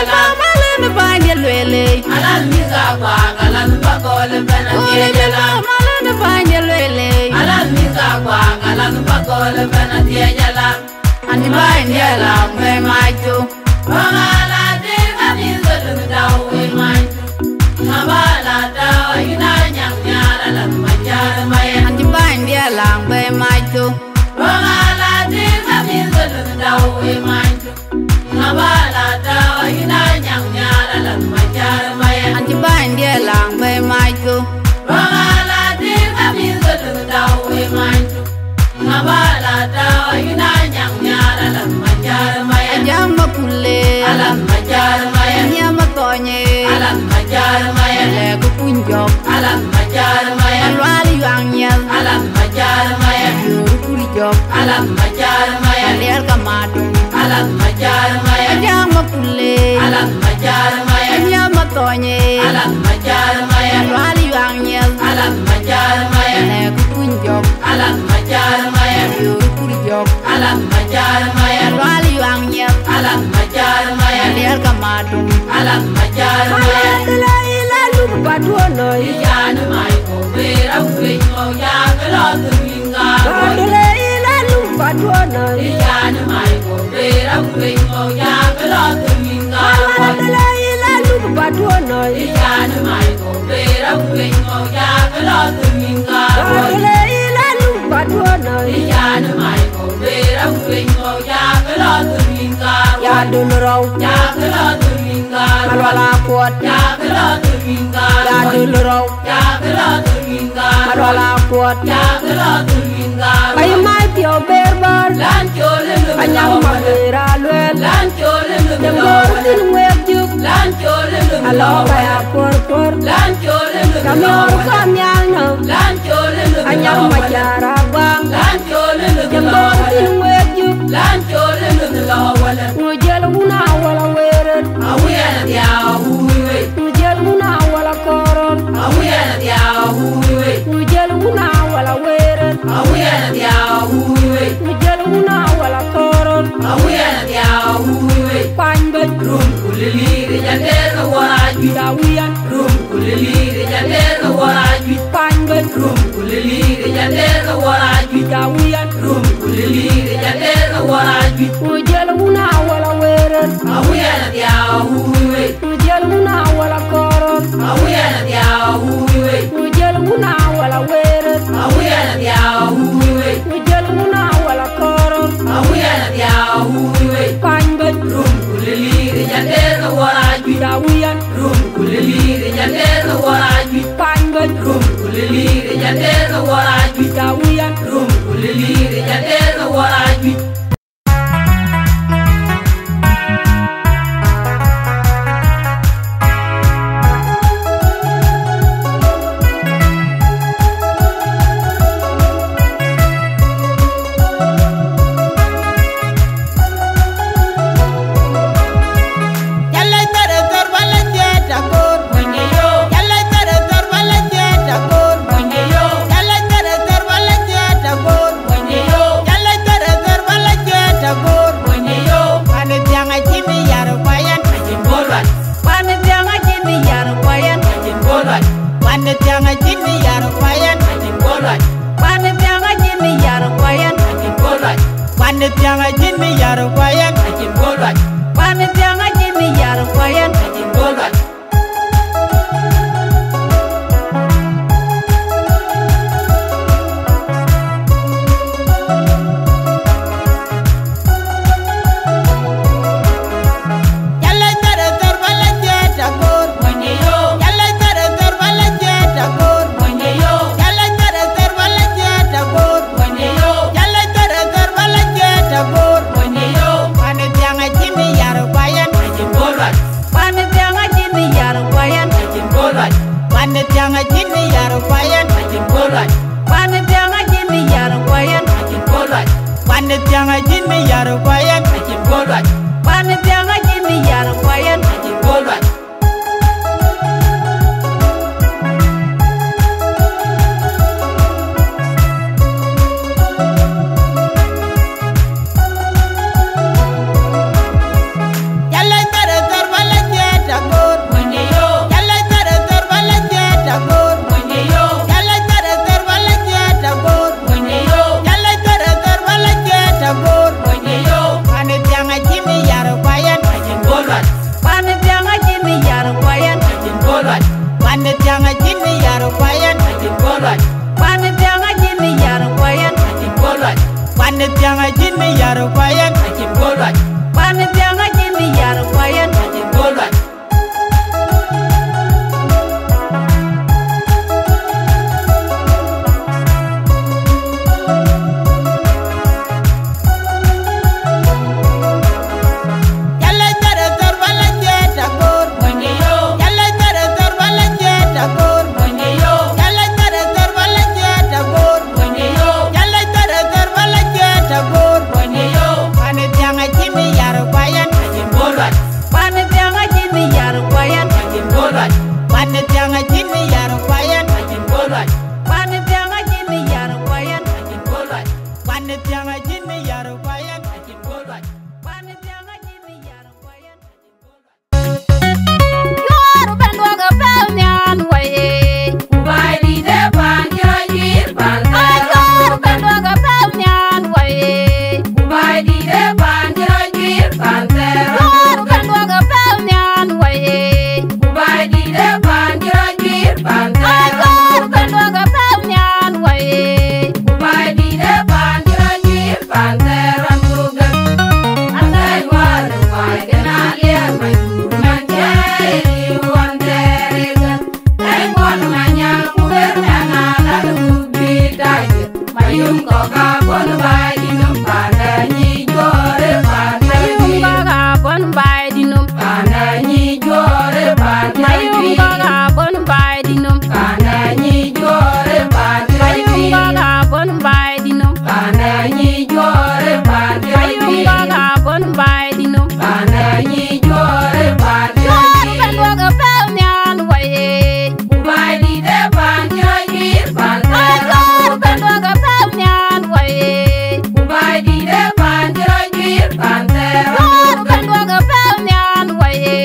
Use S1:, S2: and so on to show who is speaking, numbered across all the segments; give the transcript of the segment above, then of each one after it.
S1: jala malen banye lele alan miza kwa galan bagol bana tie jala malen banye lele alan miza kwa galan bagol bana tie jala ani banye la me majo wala de gamizo daw we majo ngabala daw ina nyang nyala la majar maye ani banye la me majo wala de gamizo daw we majo ngabala daw ina nyang nyala la majar maye ani banye la me majo wala de gamizo daw we majo ngabala daw ina nyang nyala la majar maye jamba kule alam majar maye nyama tonye alam majar maye le ku punjok alam majar maye wali wangnyal alam majar maye yuru kulijok alam majar maye ler kamadu alam majar maye jamba kule alam majar maye nyama tonye alam majar maye wali wangnyal alam majar maye le ku punjok alam majar maye yuru kulijok alam majar maye wali wangnyal alam majar maye ler kamadu alam majar maye la ila lu paduono yana mai ko vera fwenyo ya kala tuminga la ila lu paduono yana mai ko vera fwenyo ya kala tuminga la ila lu paduono yana mai ko vera fwenyo ya kala tuminga la ila lu paduono yana mai ko vera fwenyo ya kala tuminga ya dunro ya kala tuminga alwala kwat ya kala tuminga ya dunro ya kala tuminga alwala kwat ya kala tuminga ay mai pio berbar lan chole anyam mabera lwel lan chole demor tin webjuk lan chole alo kaya por lan chole kamyor kamyal no lan chole anyam majara bang lan chole demor tin webjuk lan chole lo wala mujel una wala weret awiya ya huwe mujel una wala koron awiya ya huwe mujel una wala weret awiya ya huwe mujel una wala koron awiya ya huwe panbe rum kulili ya der waraji awiya rum kulili ya der waraji panbe rum kulili ya der waraji awiya rum kulili ya der waraji mujel una wala weret awiya ya huwe mujel una wala koron awiya ya huwe mujel una wala weret awiya ya huwe mujel una wala koron awiya ya huwe panbe rum kulili ya der waraji awiya rum kulili ya der waraji panbe rum kulili ya der waraji awiya rum kulili ya der waraji
S2: Jimmy
S1: bon bai dinum
S2: Pana nyi jore pan
S1: Jor ben waga pel nyan waye
S2: Bai di de pan jir pan
S1: Jor ben waga pel nyan waye
S2: Bai di de pan jir pan
S1: Jor ben waga pel nyan waye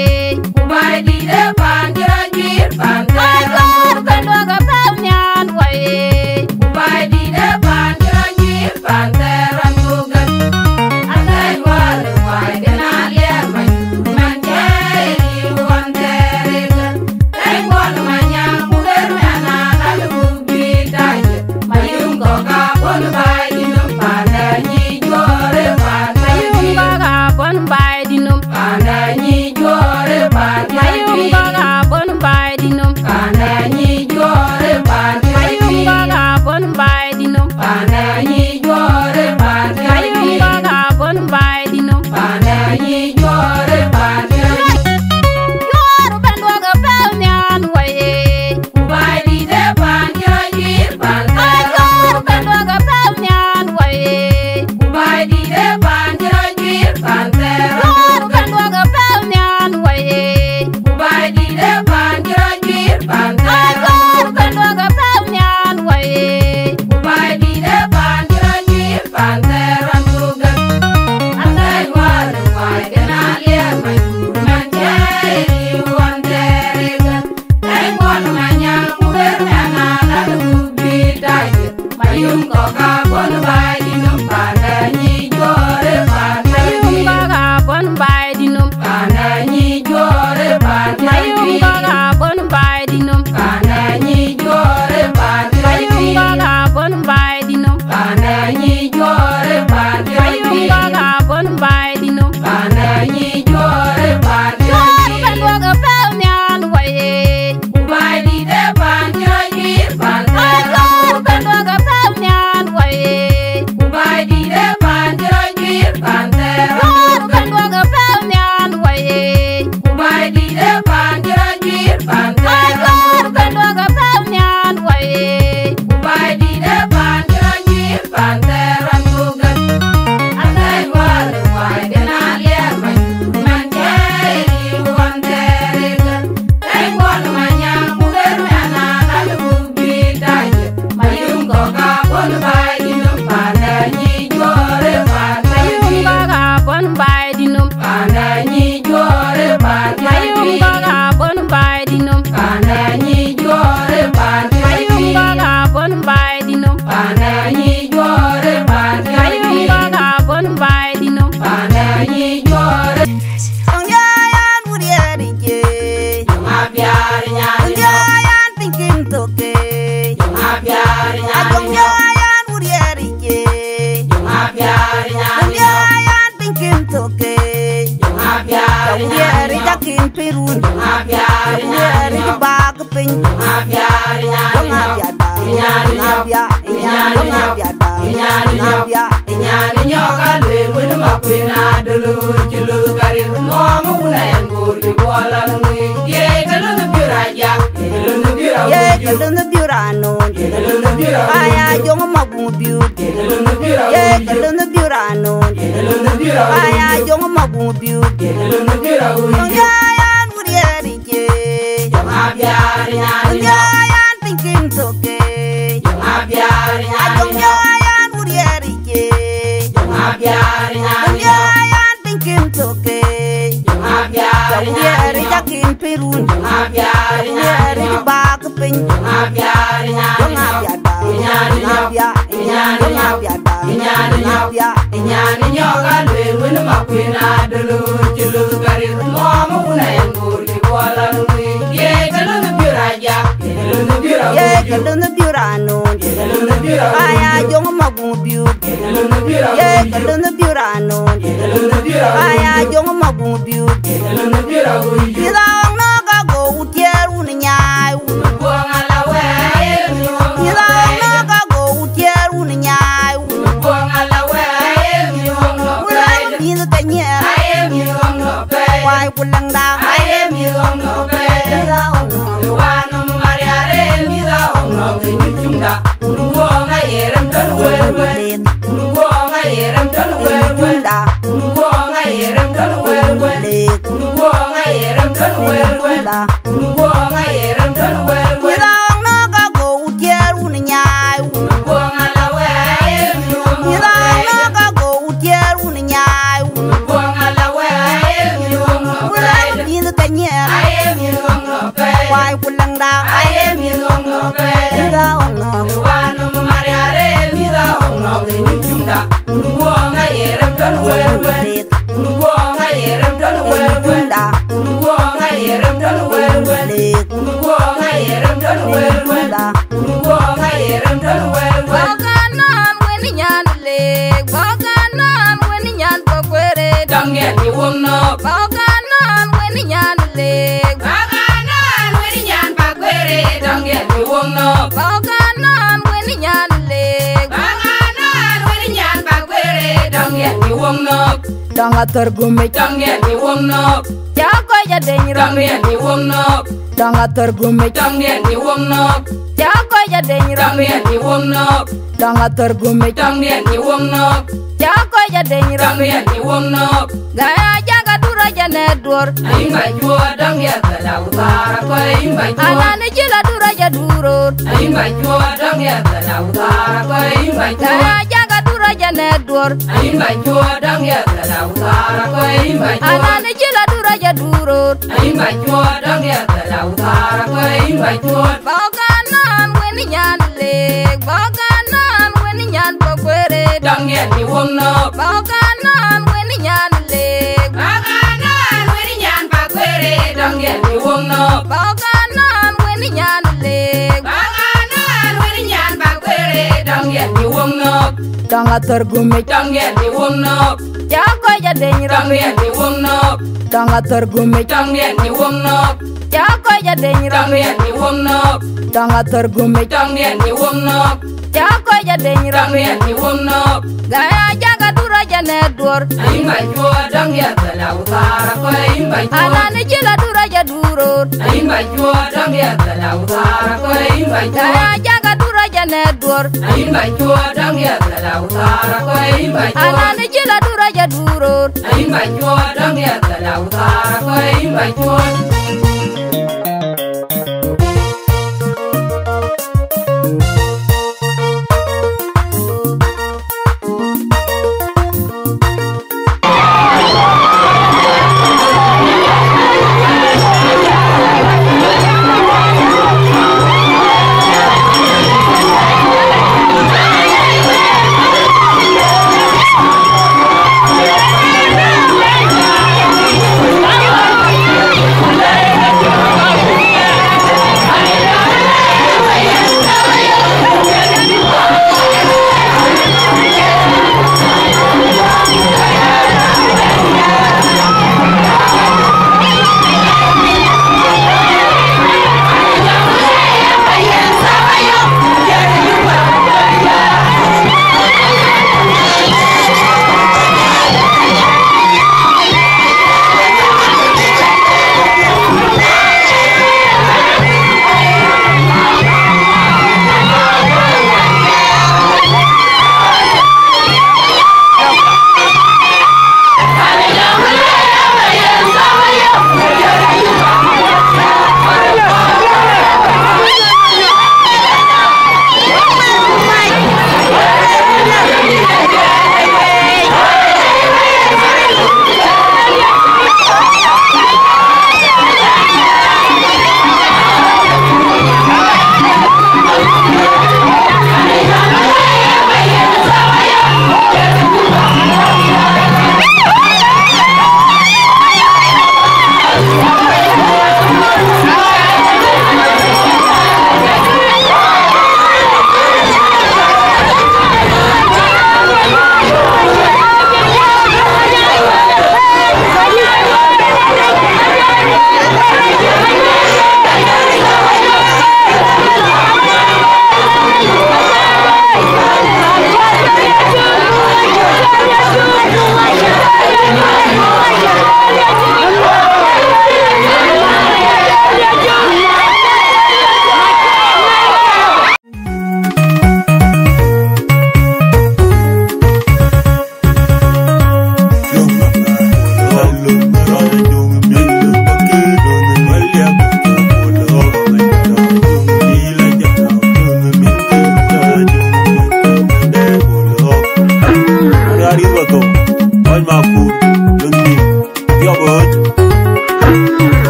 S2: Bai di de pan jir pan
S1: Jor ben waga pel nyan waye
S2: Bai di de pan jir pan teran gugan Asai wal wai dena liar man jai wan terigan Ai wal manyang buger mana lalu bidai mayung koka pon bai dinum pana nyi jore pan
S1: Mayung baga bon bai dinum
S2: pana nyi jore pan
S1: Mayung baga bon bai dinum
S2: pana nyi jore pan
S1: Mayung baga bon bai dinum
S2: pana nyi jore pan
S1: Mayung baga bon bai dinum
S2: pana nyi jore pan
S1: Jor ben waga pel nyan waye
S2: bai di de pan jir pan
S1: Jor ben waga pel nyan waye
S2: bai di de pan jir pan
S1: Jor ben waga pel nyan waye
S2: bai di de pan jir pan
S1: Jor ben waga pel nyan waye
S2: bai di de pan jir pan teran gugan asai wal wai dena liar man jai wan terigan ai wal manyang buger mana lalu bidai mayung koka pon bai dinum pana nyi jore pan
S1: Mayung baga bon bai dinum
S2: pana nyi jore pan
S1: Mayung baga bon bai dinum
S2: pana nyi jore pan
S1: Mayung baga bon bai dinum
S2: pana nyi jore pan
S1: Mayung baga bon bai dinum
S2: pana nyi jore pan
S1: Jor ben waga pel nyan waye
S2: bai di de pan jir pan
S1: Jor ben waga pel nyan waye
S2: bai di de pan jir pan
S1: Jor ben waga pel nyan waye
S2: bai di de pan jir pan
S1: Jor ben waga pel nyan waye
S2: bai di de pan jir pan teran gugan asai wal wai dena liar man jai wan terigan ai wal manyang buger mana lalu bidai mayung koka pon bai dinum pana nyi jore pan
S1: Mayung baga bon bai dinum
S2: pana nyi jore pan
S1: Mayung baga bon bai dinum
S2: pana nyi jore pan
S1: Mayung baga bon bai dinum
S2: pana nyi jore pan
S1: Mayung baga bon bai dinum
S2: pana nyi jore
S3: Angyayan muriarije,
S2: mabiar nyari
S3: angyayan thinking toke,
S2: mabiar nyari
S3: angyayan muriarije,
S2: mabiar nyari
S3: angyayan thinking toke,
S2: mabiar
S3: muriari jakin pirun,
S2: mabiar
S3: muriari bag pin,
S2: mabiar nyari
S3: ngabiada, ngabia, ngabiada, ngabia,
S2: nyari nyoka lemun makwina dulu julu kari momu na yangur di bola ngi ye kalu biraja kalu biraja
S3: ye kalun biurano,
S2: kalu biraja
S3: aya jong magung biu,
S2: kalu biraja
S3: ye kalun biurano,
S2: kalu biraja
S3: aya jong magung biu.
S2: kalu biraja
S3: Angyayan muriarije,
S2: mabiar nyari
S3: angyayan thinking toke,
S2: mabiar nyari
S3: angyayan muriarije,
S2: mabiar nyari
S3: angyayan thinking toke,
S2: mabiar
S3: muriari jakin pirun,
S2: mabiar
S3: muriari bag pin,
S2: mabiar nyari
S3: ngabiada, ngabia, ngabiada, ngabia,
S2: nyani nyoka lemun makwina dulu julu kari momu na yangur di bola ngi ye kalu biraja kalu biraja
S3: ye kalun biurano,
S2: kalu biraja
S3: aya jong magung biu,
S2: kalu biraja
S3: ye kalun biurano,
S2: kalu biraja
S3: aya jong magung biu.
S2: kalu biraja
S3: Kidang naga go utier uninyai,
S2: buang ala we
S3: kidang naga go utier uninyai.
S2: buang ala we
S3: Ulang bin kanya, wai ulang dang,
S2: I am you on no bed. One Maria, me the
S3: Tunda
S2: yeram don wel wel Unugo nga yeram don wel wel Unugo nga yeram don wel wel
S3: Yidang na ka go utier un nyai
S2: Unugo nga la we ayem yom
S3: Yidang na ka go utier un nyai
S2: Unugo nga la we ayem yom
S3: Ulang yin ka nyer
S2: Ayem yom no pe
S3: Wai kulang da
S2: Ayem yom no pe
S3: Yidang na
S2: Wanu mariare mida ono ni jumda Unugo nga yeram don wel wel Unugo nga yeram don wel wel
S3: da
S2: Unugo nga yeram don wel wel Unugo nga yeram don wel wel
S3: da
S2: Unugo nga yeram don wel wel
S1: Baganan weni nyan leg, baganan weni nyan pokere.
S2: Dange ni wonno
S1: Baganan weni nyan leg,
S2: Baganan weni nyan pakwere Dange ni wonno
S1: baganan weni nyan leg.
S2: Baganan weni nyan pakwere Dange ni wonno
S1: Danga tergume,
S2: Dange ni wonno
S1: jako ya denyram.
S2: Dange ni wonno
S1: Danga tergume,
S2: Dange ni wonno
S1: jako ya denyram.
S2: Dange ni wonno
S1: Danga tergume,
S2: Dange ni wonno
S1: jako ya denyram.
S2: Dange ni wonno
S1: Gaya jaga dura ya nedor.
S2: Imba jua dange bela utara ko imba jua
S1: Anane jila dura ya duror.
S2: Imba jua dange bela utara ko imba jua
S1: Gaya jaga dura ya nedor.
S2: Imba jua dange bela utara ko imba jua
S1: Anane jila dura ya duror.
S2: Imba jua dange bela utara ko imba jua
S1: Baganan weni nyan leg, baganan weni nyan pokere.
S2: Dange ni wonno
S1: Baganan weni nyan leg,
S2: Baganan weni nyan pakwere Dange ni wonno
S1: baganan weni nyan leg.
S2: Baganan weni nyan pakwere Dange ni wonno
S1: Danga tergume,
S2: Dange ni wonno
S1: jako ya denyram.
S2: Dange ni wonno
S1: Danga tergume,
S2: Dange ni wonno
S1: jako ya denyram.
S2: Dange ni wonno
S1: Danga tergume,
S2: Dange ni wonno
S1: jako ya denyram.
S2: Dange ni wonno
S1: Gaya jaga dura ya nedor.
S2: Imba jua dange bela utara ko imba jua
S1: Anane jila dura ya duror.
S2: Imba jua dange bela utara ko imba jua
S1: Gaya jaga dura ya nedor.
S2: Imba jua dange bela utara ko imba jua
S1: Anane jila dura ya duror.
S2: Imba jua dange bela utara ko imba jua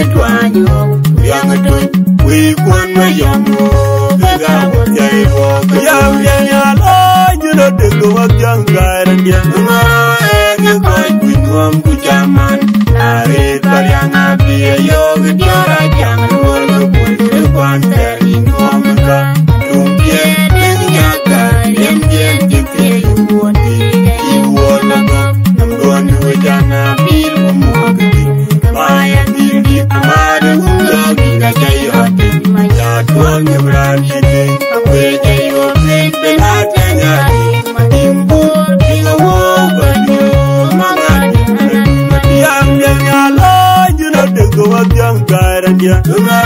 S1: ni twanyo yang tu we kon ma yamu ga wo jai wo yang ya lo you know de go yang garan ya ma e ko ku nom ku jaman are paryang abi yo gdiora jang wo ko ku kwan ter ni nom ga tum ye de nya ga yem yen de te wo ti wo lo go nam don wo jana bil mo gdi maya di amare wo ga jai ho ti ma ya don ni bran ni we jai wo be na tanya ma dimbu dinga wo ga yo mama yang ya lo you know de go yang garan ya ma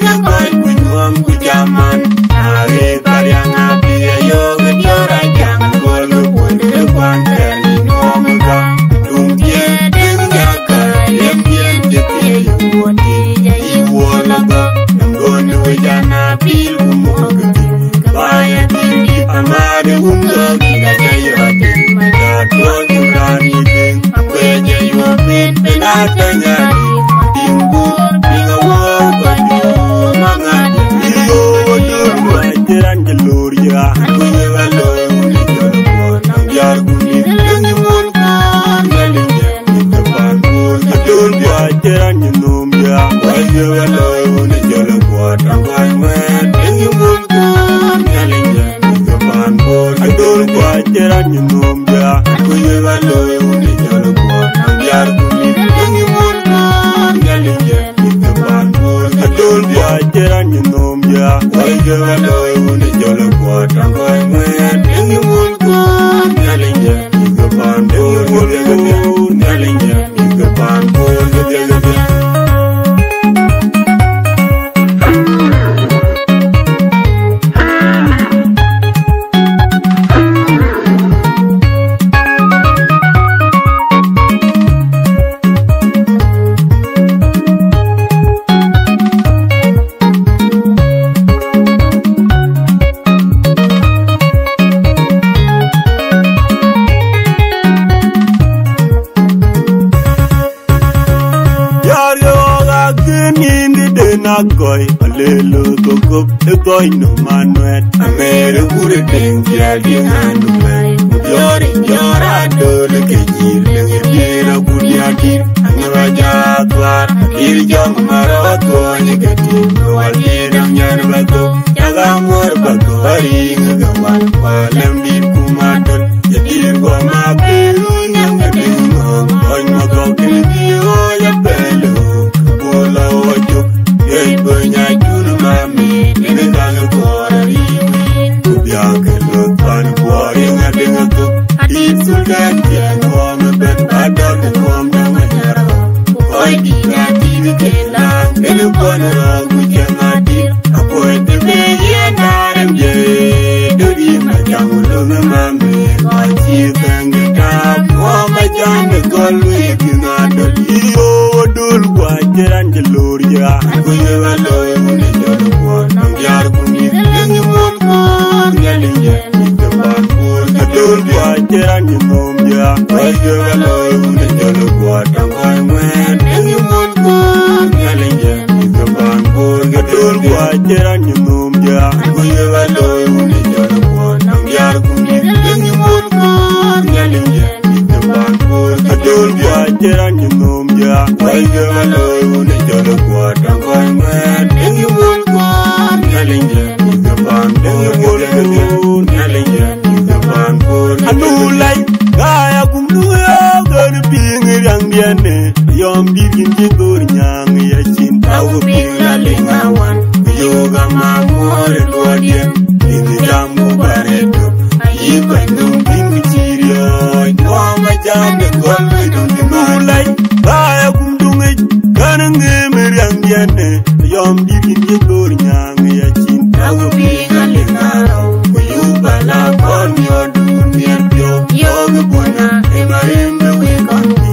S1: ga ko ku nom ku jaman are paryang abi yo gdiora jang wo ko ku kwan ter ni nom ga tum ye de nya ga yem yen de te wo ti jai wo lo go nam don we jana bil mo gdi baya di amare unga ga jai ho ti ma ya don rani den we jai wo ben penatanya dimbu dinga wo ga yo manga yo yo jiran jalur ya ku ye walo ni jor ko nam yar ku ni ni mon ko ngali ni ban ko dul ya jiran num ya wa ye walo ni jor ko tam ai men ni mon ko ngali ni ban ko dul ya jiran num ya ku ye walo ni jor ko nam yar ku ni mon ko ngali ni ban ko dul ya jiran num ya wa ye walo ni jor ko tam ai men ni mon ko ngali ni ban ko ngali ni ban ko Goy alelo kokop e goy no manuet amere kure tengia di anu mai yori yora dole ke jir le yera kudia dir angara jatwar ir jong maro ko ni gati wal yera nyan bago yaga mor bago ari ngawal walem dir kumadol yadir go ma pelu nyang gadi ngom oy mago kili o ya pelu bola ojo ei bonya junu mami ni dang ko ri ku bia ke lo pan ko ri ngadeng ko itu kan dia ngom ben adon ngom dang nyara oi di na di ke na ni bon ro ku jamati apoy de be ye na rem je do di ma jang lo mami ko chi tang ta ko ma jang ko lu ki na do yo dul wa jiran jalur ya ku ye walo ni jor ko nam yar ku ni ni mon ko ngali ye ni ban ko dul wa jiran nom ya ku ye walo ni jor ko tam ai men ni mon ko ngali ye ni ban ko dul wa jiran nom ya ku ye walo ni jor ko nam yar ku ni mon ko ngali ye ni ban ko dul wa jiran nom ya ku ye walo ni jor ko tam ai men ni mon ko ngali ye ni ban ko ngali ye ni ban ko adulai gaya kumduya gon ping yang diane yom digin jigur nyang ya cinta u ping lalingawan yoga mamor dodien ini jamu baredo ayi bandung ping cirio mama jande gon adulai gaya kumdungai kanang ngemer yang diane yom digin jigur nyang ya cinta u ping lalingawan yuba la kon yodu yoga bona emarimbe we kondi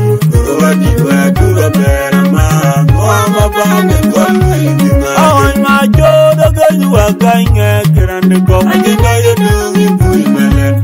S1: wadi wadu berama mama bane kolwe dina ay ma jodo gaju aganya grande ko age gayo dungi bui melen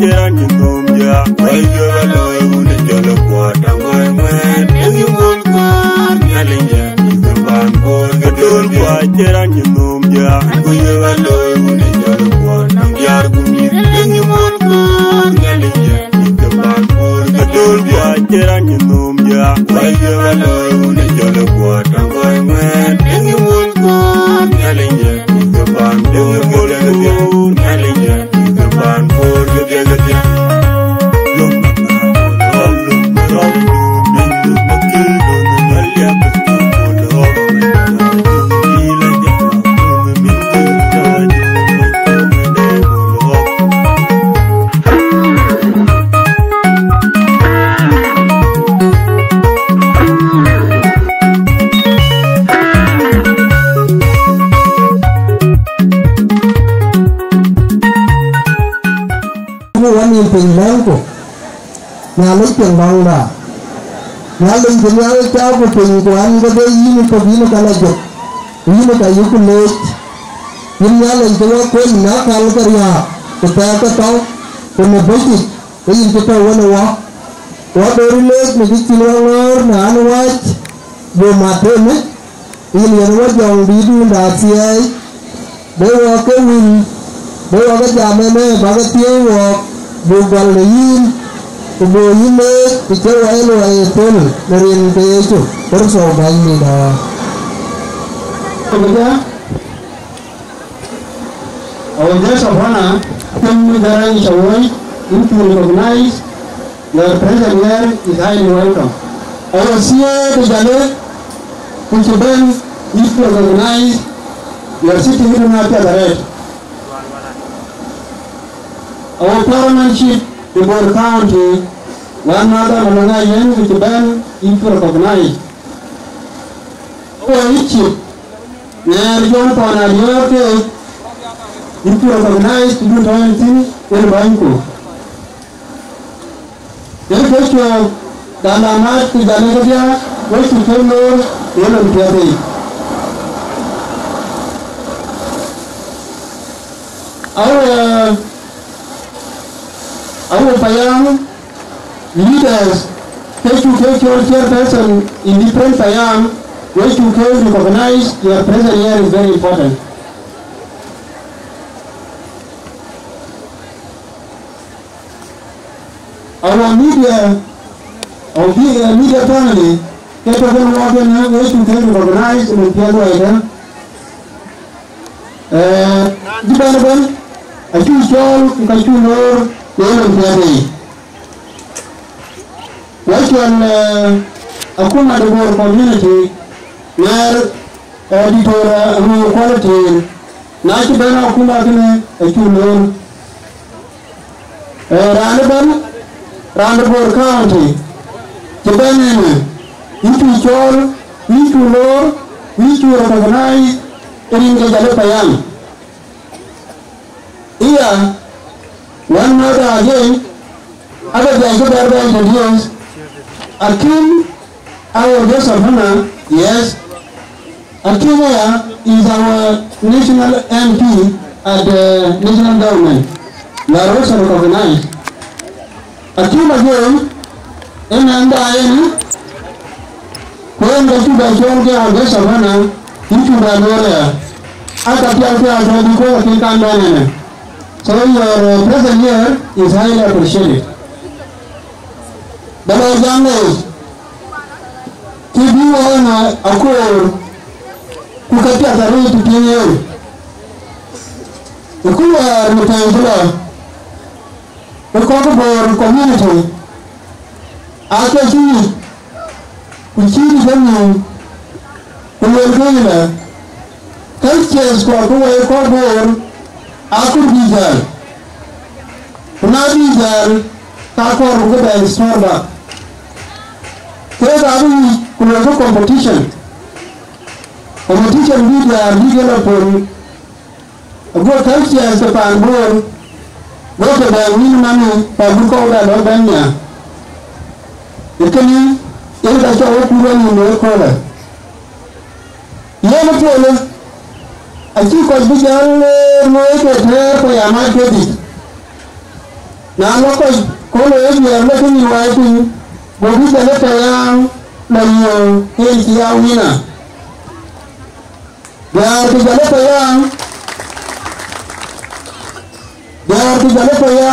S4: chera ni nomja wai jalo une jalo kwata ngwen engi mon ko nyalinja ni ban ko gadol kwa chera ni nomja wai jalo une jalo kwata yar gumi engi mon ko nyalinja ni ban ko gadol kwa chera ni nomja wai jalo une jalo kwata ngwen engi mon ko nyalinja ni ban ko nyalinja ni ban ko gadol
S5: nhà lấy tiền bằng là nhà lấy tiền nhà lấy cháu của tiền của anh có đây ý nó có ý nó cả là giật ý nó cả yếu con lệ nhưng nhà lấy cho nó quên nhà khăn cái nhà của ta có tao của nó bớt đi cái gì chúng ta quên rồi quá đôi lệ mình đi xin ngon nó ăn quá vừa mà thêm ấy ý liền quá dòng đi đun đá xe để qua cái mình để qua cái nhà mẹ mẹ bà cái tiếng hoặc vừa gần lấy Kubo ini kita wae pun dari itu terus orang ini dah. Kemudian, awalnya sabana pembicaraan Syawal itu recognize the present year is highly welcome. Awal siapa berjalan pencoban itu recognize your city itu nanti ada. Our parliamentship the Bor County, one mother Malongayan, which ban into recognize. Oh, each near John Panayoke into recognize to do anything in Banco. Then go to Danamat to Danadia, go to Tendo, Yellow Piate. Our Payam leaders take your chairperson in different Payam, which you can recognize your presence here is very important. Our media family, get a good organ, which you can recognize in the piano item. Dependable, I choose all, I choose more. Wakian akuma the Bor community where editor quality naki bana akuma kene akulor Randabor County Japan into chol into lor into recognize in the Jalapayam here. One mother again, other than good urban ideas, Akim, our guest of honor, yes, Akim is our national MP at the national government. We are also recognized. Akim again, and when the two guys our guest of honor, into the lawyer, I can so your presence here is highly appreciated. But as young as if you are a core who can get a way to clean you, the cooler Mutangula, the Cockabor community, after see, we see them, we will go there. Cultures for the Cockabor. Aku bizar, pernah bizar, takor kita dari Starbucks. Kita tahu kalau competition bizar, bizar pun. Aku tahu siapa sepan bor, gua kedai minum pabu kau dah banyak. Ikutnya, ini dah jauh kurang minum kola. Ia betul. Aci ko bijan moy ke ter ko ya ma ke di na lo ko le ye le ko ni wa tu bo bi le ta ya na yo ke ti ya wi na ya ti le ta ya ya ti le ta ya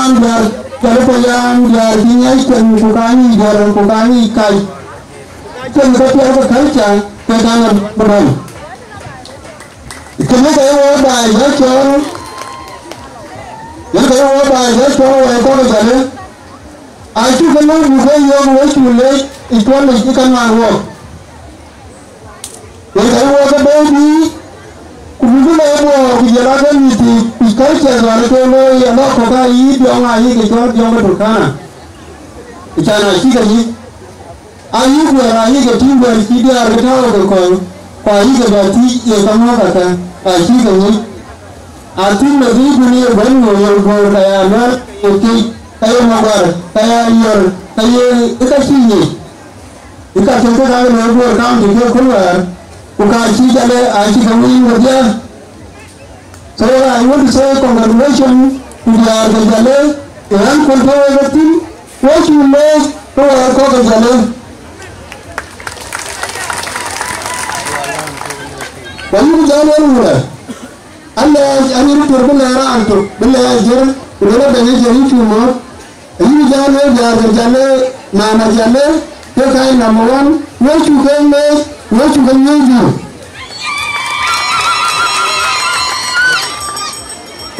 S5: ya le ta ya di nyai ken ko ka ni kai ken ko ti ko kai cha ke da na ba ken ne ga wo ba ya cho ya ga wo ba ya cho wa ko ga le ai tu kan lu ga yo wo tu le i ko le ki kan man wo ya ga wo ga ba ni ku bu le wo ki ya ga ni ti ka cha ga le ko lo ya no ko ga yi do nga yi ke jo jo ga du kana ita na shi ga yi ayi ku ra yi ga tin ba ki da ga ta ga ko kwa yi ga ba ti ya ka ma ka ta a shi ga yi a tin da bi ku ne ban no yo go ka ya na ke kayo magar kaya yor kayo ika sini ika sengke kaya logo account dikir keluar uka aci jale aci kamu kerja. So I want to say congratulations to the jale yang kontrol betul what you make to ko jale kamu jale luar Allah ani tur belara antur belara jer udah banyak jadi cuma ini jale jale nama jale ke kai number 1 what you can use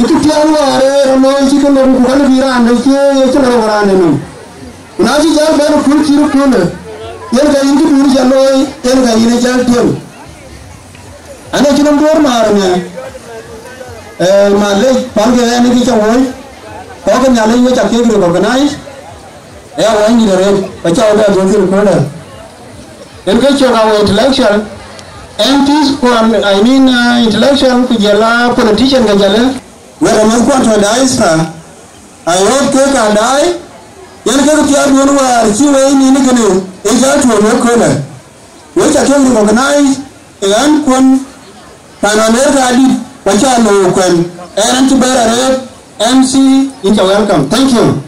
S5: itu tiang are ramai sih kan baru bukan viran itu orang ini nasi jal baru full ciru pun yang kayak ini dulu jaloi yang kayak ini jal tiang ane cuma dua marnya malah panggil ini kita woi kau kan nyalai woi cakap gitu kau kenai orang ini deh baca udah jauh kau dan kau intellectual MPs I mean intellectual kujala politician kujala where man kwanta da isa I hope ke ka dai yan ke ki abu wa ci wai ni ne kane e ja to no ko na wo ta ke ni organize yan kun pananer ka di bacha no kun eran to bear MC inta welcome thank you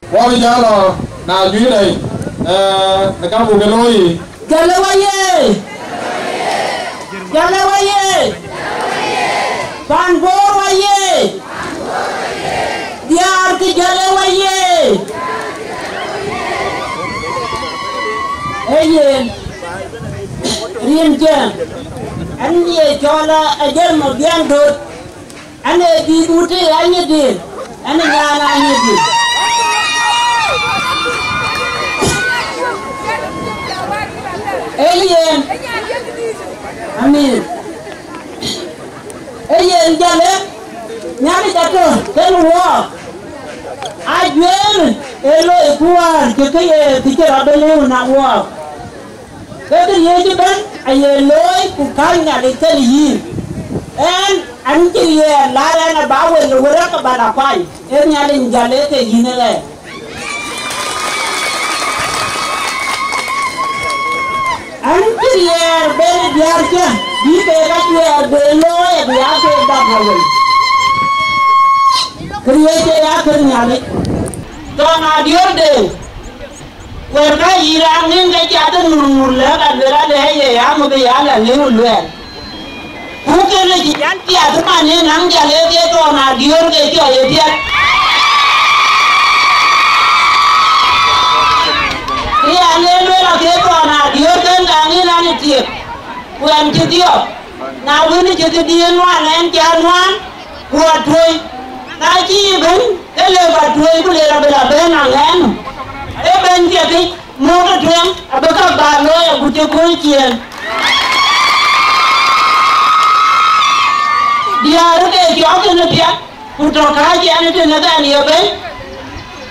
S6: wa bi jalo na ju dai na ka bu geloi
S1: Jalawaye Panbor waye Diar ke Jalawaye Ayen Rien jan Anye chola ajar mo biang dot Ane di ute anye din Ane nyala anye din Ayen Amin Ayen jale nyari jatuh keluar ajuel elo ekuar kekeye pikir abelu nak wak kekir ye jiban ayeloi kukanya ditelihin en anjir ye lara na bawe lura ke balapai nyali jale ke ginele anjir ye bere biarca di bera ye belo ye biarca bawe kriye ya kernyali tona diorde werna irang ninga jata nurla kadera le ye ya mo be ya la le ulwe kuke le janti adma ne nang jale de tona diorde jo ye dia ya le la ke tona diorde ndangi na ni tie wen ti dio na wini ti dio no alen janwan kwa toy na chi ben ele ba toy ku le ra bela ben angen e ben ti ti mo ka twen abaka ba lo ya gute ko chien dia ru ke jo ke ne pia ku to ka ji an te na da ni ben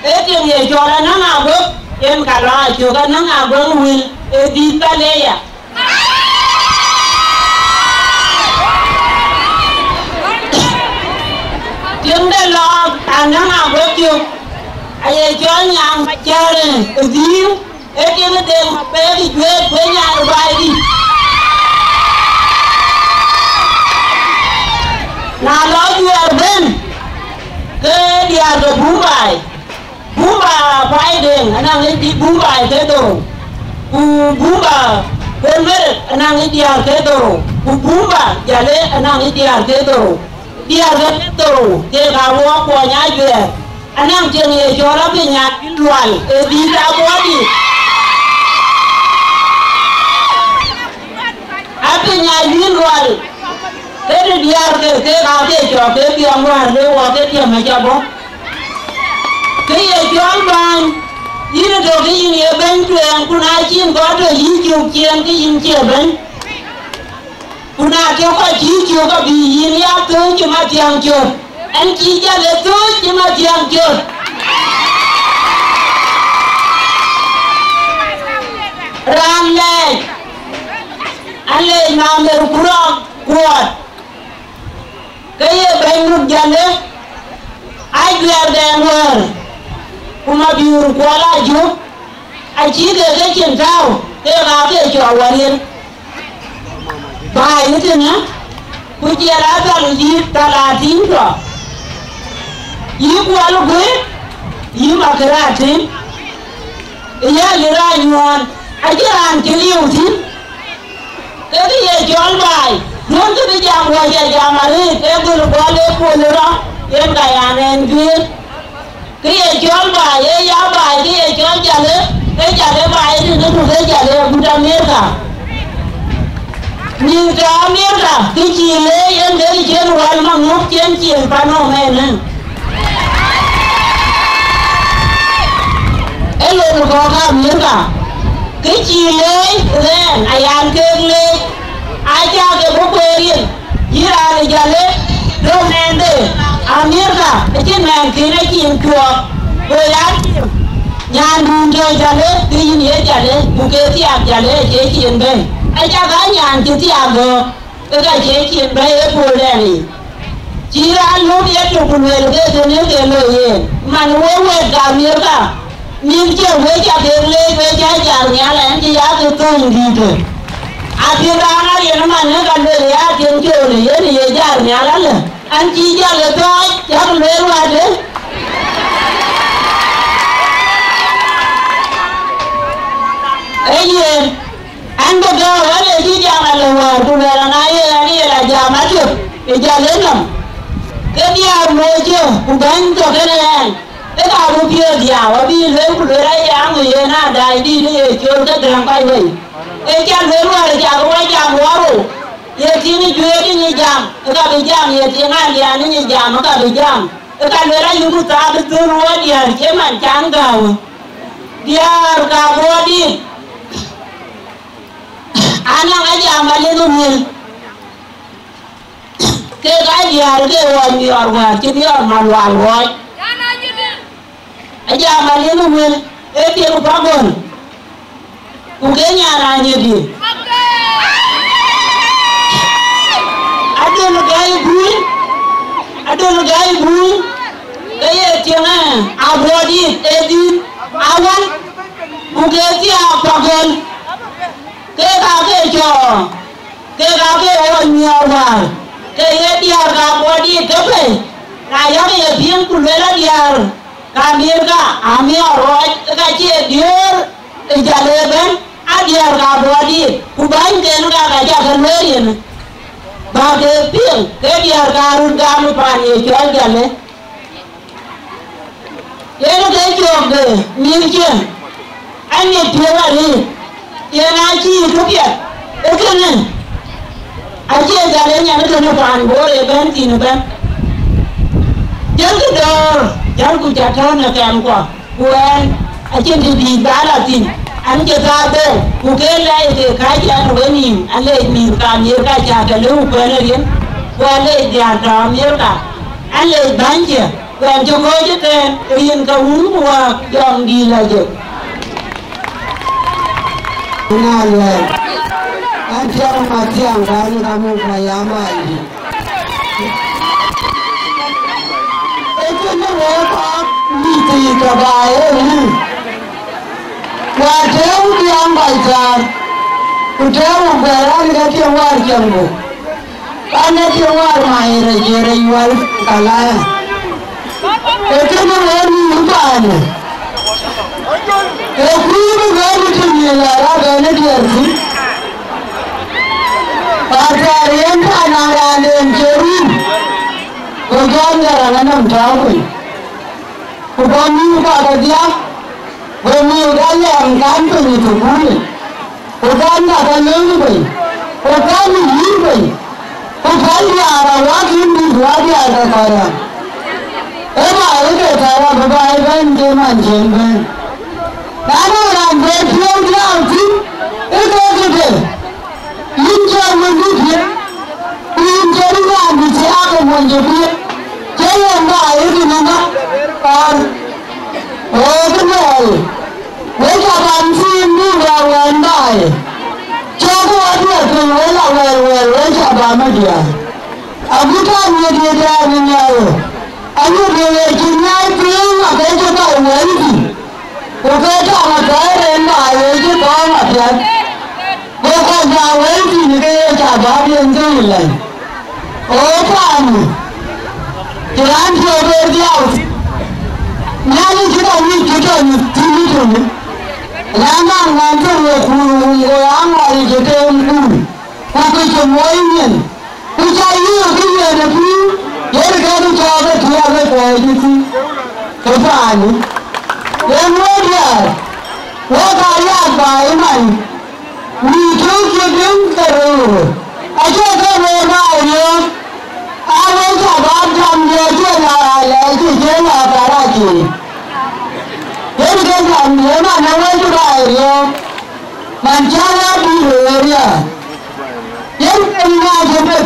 S1: e ti ye jo la na na go em ka la jo ka na na go wil e di ta le ya tiếng đây lo thằng nó nào bớt chưa ai về cho nhà mà chơi này từ díu ấy tiếng cái tiền mà bé thì thuê nhà rồi bài đi là lo chuyện bên
S7: ke Bumba Biden anang di Bumba itu Bumba Bener anang dia itu Bumba jale anang dia itu dia itu dia kawo punya juga anang jengi jora punya lual di body apa nya lual jadi dia ke kafe joke dia luar lewat dia macam cái chọn bàn như là đồ cái gì bên truyền của ai chiên có được gì chiều chiên cái gì chiều bên của ai kêu có chỉ chiều có bị gì áp tới cho mà chiang chưa anh chỉ cho để tới cho mà chiang chưa ram lên anh lên làm được quạt cái gì bên lúc giờ đấy ai về đèn rồi kuma biur kuala juk aji ke chen tao ke ga ke cho warin bai ni na ku ji ra ta ji ta la tin ro yi kuala gue yi ma kra tin ya li ra nyon aji ran ke liu tin ke ye jon bai non ke jam wa ya ma ri ke gu ko le ko le ro yen ga ya nen gue cái chọn bài cái giáo bài cái chọn trả lời bài thì nó cũng phải trả lời cũng ra miếng cả nhưng ra miếng cả cái gì lấy em để chuyện hoàn mà ngốc chuyện pan nó mẹ nè em luôn có cả miếng cả cái gì lấy lên ai ăn cơm lấy ai cha cái bố quê đi chỉ là để trả lời đâu nên đi Amerika, itu memang kena kian kuat. Boleh Nyan bunga jale, ini jale, bukan tiap jale, kian bay. Aja kan nyan tiap go, kita kian bay boleh ni. Jika lu dia tu pun welke, dunia keloye. Manusia welke Amerika, ni je welke kerle, welke jarnya lain dia tu gitu. Akhirnya yang mana kan dia kian keloye ni jarnya lain. Anh chỉ ra là thôi, chắc không lên qua chứ. Cái gì? Anh có cơ ở đây chỉ ra là lừa, tôi về là nói là giờ mà chưa, thì giờ đến rồi. Cái dia mua chưa, cũng đánh cho cái này. Cái tao mua kia giàu, ở đi lên của người đấy ăn người na đại đi chơi cái đường bay vậy. Cái cha lên qua là chả có ai chả mua rồi. Ye sini jual ni jam, kita bijam ye jangan dia ni jam, kita bijam. Kita lera yudu tak betul dia, cuman canggau. Dia kau di, anak aja amalin umil. Kita dia orang orang, jadi orang maluan orang. Aja amalin umil, dia lupa pun. Bukannya nanya dia. Ada negara bui, kaya jangan abadi, edit, awan, bukan siapa pun, kaya orang nyawa, kaya dia abadi tapi, kaya dia biang kulera dia, kami orang, kaya dia jalan, dia abadi, kubain kena kaya kemarin. Bagai pil, dia karun kamu pani jual jalan. Yang saya jual ke, miliknya, ane jual ni, yang aji itu dia, itu ni, aji jalannya itu ni pan boleh bensin ben. Jangan kedor, jangan kujatan nak kamkwa, kuan, aji di balatin. Anh chưa ra đâu, bukan lai thì cái gì anh với anh lấy mình cả nhiều cái nhà cái lũ quen rồi điên, quen lấy nhà trọ nhiều cả, anh lấy bán gì, quen cho cô chứ tên, riêng cái uống qua dọn đi là gì.
S5: Kenal ya, anh siapa mati yang kamu kaya mai. Itu ni apa? Miti kabai. Wajah yang baca, udah berani kaki war jambu, karena kaki war main rejeri war kalah.
S7: Itu mengenai ubahnya. Ekuru baru tinggal ada dia sih. Pasar yang tanah ada yang ceri. Bukan orang tahu. Bukan pada dia. Bukan yang kantor itu boleh. Bukan ada lebih. Bukan lebih. Bukan dia orang lain di luar ada orang. Emang ada cara berbaikan dengan jengkel. Karena orang berjuang itu kita. Injil menjadi, injil yang siapa menjadi, jangan baik nama orang. Oh benar, mereka bangsin di lawan baik. Coba dia keluar lawan mereka bama dia. Aku tak dia menyau. Aku boleh jenai pun apa itu tak wajib. Bukan tak ada baik itu tak wajib. Bukan jawab ini kaya jawab yang jelas. Oh kamu, jangan coba dia. Nanti kita ni tu. Lama nanti orang hari kita ulu. Aku semua ini. Ucayi dia ada pun. Jadi kalau coba dia berkata itu. Kepada yang muda, wakaya baiman. Itu kita terus. Aja terus ya. Awak jawab jam dia jalan, jalan paraki. Jadi jam dia mana juga ya. Mancala di ya. Yang kena jemput.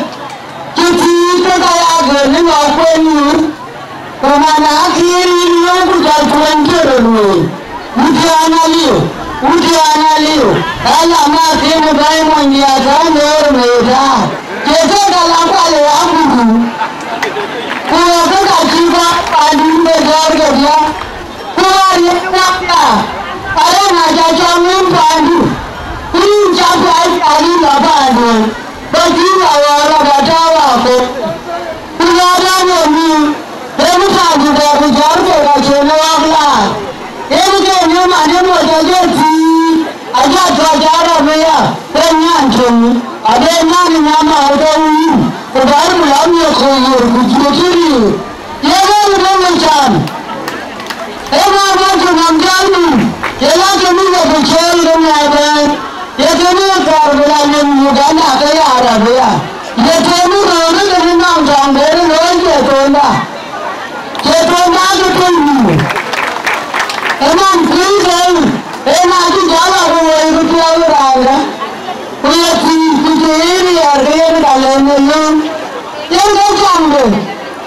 S7: Kita kaya gini apa ni? Kemana kiri yang bukan kuantir ni? Ujian aliu. Kalau masih mudah mengiakan mereka. Kita dalam kali aku. Kau tak cuba padu bejar kerja. Kau yang apa? Kalau nak jamin padu. Ini capai kali lapan. Bagi orang berjawa aku. Kau ada ni. Kamu tak juga bejar kerja semua lah. Ini kan mana modal je. Aja cara dia penyanyi. Ada nama ada ini. Kebaru mulanya koyor kujuri. Ya baru macam. Emang macam namjani. Jangan kami nak bercakap dengan apa. Ya kami kerana bukan ada ya Arab ya. Ya kami orang dengan namjang dari orang jatuhna. Jatuhna itu ni. Emang kristal. Emang tu jalan orang itu tiada orang. Punya ini ada yang dalam ni. Yang macam tu.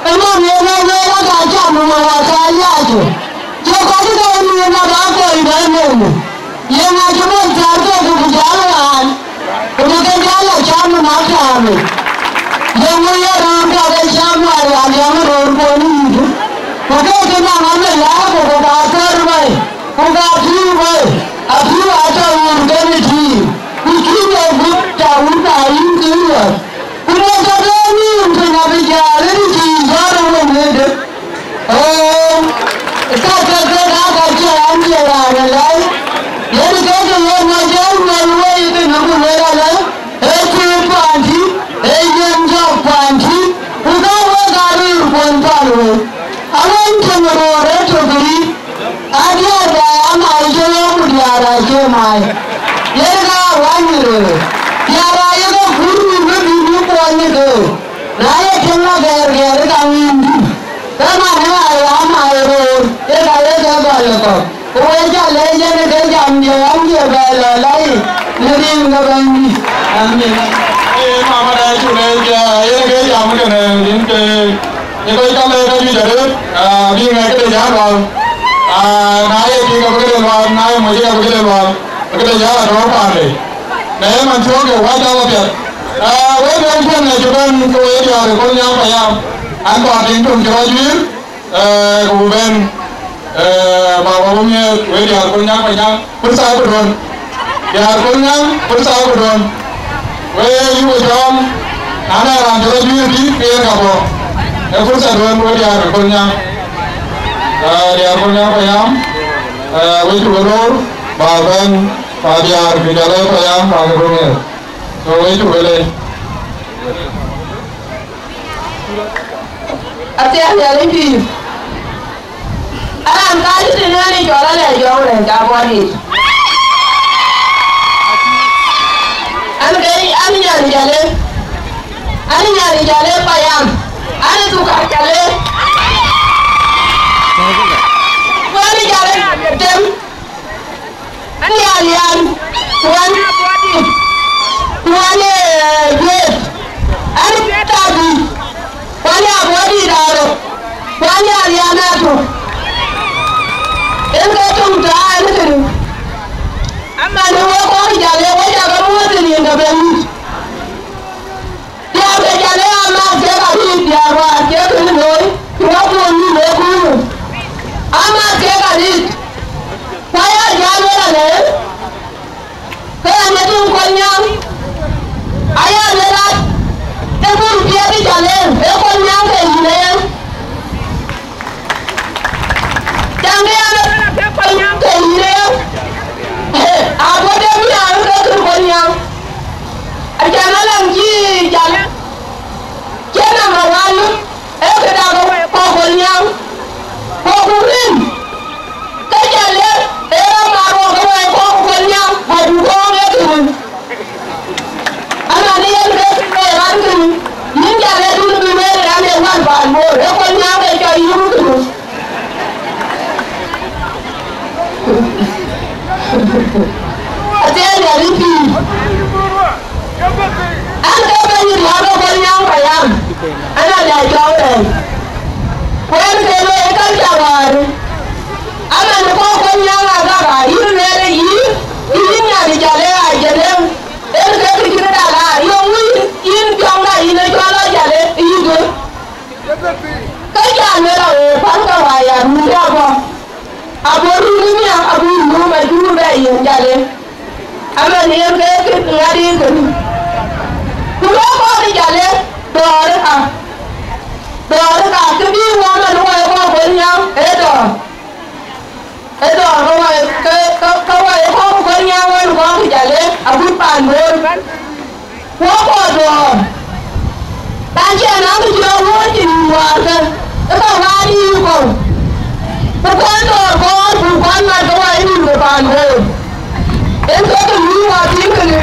S7: Emang mereka macam orang saya tu. Jika kita ini nak apa ini? Yang macam cara tu berjalan. Kemudian jalan macam macam. Yang mulia orang ada siapa ada yang orang pun itu. Bukan kita mana lah, bukan pasar mai, bukan api mai, api ada orang ini. Kita bukan unahin dia. Kita jangan ni untuk nak bicara ni orang mana. Oh, kita ada jalan jalan lagi. Jadi kita yang macam mana itu nak buat lah. Itu panci, itu panci. Bukan wakari pun palu. Awan cemara tu beri. Ada amal jalan mutiara cemai. Yerga wanjir. Tiara itu guru beri wanjir. Raya cemma ger kami. Kemana ayam ayam. Yerga balok. Wajah lejen kerja ambil balok lagi. Nerim kami. Amin.
S6: Mama dah cuci dia. Yerga jam kena ini. Ini kalau kita ni jadi, ni mereka jalan. Naik kita pergi lewat, naik macam pergi lewat. Kita jalan berapa hari? Naik macam tu, wajah apa? Wajah macam ni juga tu dia ada kau yang payah. Anda ada itu jujur, kemudian bawa punya wajah kau yang payah bersah berdon. Ya kau yang bersah berdon. Wajah ibu jam, anda orang jujur di biar kamu. Aku sedang berjalan punya. dia punya payam wis guru bahan padiar bidale payam pagurunge so wis bele
S7: ati ada lagi alam kali ni jualan le jualan kawan ni ani nyari jale payam ani tukar jale wani jale dem ani alian wani jet ani tabi wani abodi daro wani aliana to enga tumta ani tenu amma ni wo ko jale wo jaga mo teni ngabe ni ya be jale amma je ka bi ya wa je ko ni moy wa ko ni le ku amma je ka ni saya jale la le ko ni tu ko nyam aya le la e ko bi bi jale e ko nyam ke ni le jange ana ko nyam ke ni le aku dia punya orang kerja aja malam ji jalan kena mawalu kita kau kerja kau kurin kerja le maru kau kerja baru kau itu anak dia kerja lagi ni jalan dulu bimel kami buat bangun kau nyam kerja ibu tu Ada dari pi. Anda banyak orang banyak payam. Anda dah jauh dah. Orang kena ikan jawar. Anda nak banyak agak. Ini mere ini nyari jalan aja deh. Anda kita dah lah. Ini jangan ini jalan jalan ini. Kerja mera pangkal ayah muda apa? Abu ni abu rumah dulu dah yang jalan. Ama ni yang ke ngari ke. Kulo ko ni jalan dor ka. Ke bi wana no ko gonya edo ko ko gonya wan ko jalan abu pan bor. Ko do. Tanya nang jo wo ji war ka. Ka ngari ko. Bukan ma ko ini pan bor. Itu tu luar tinggal ni.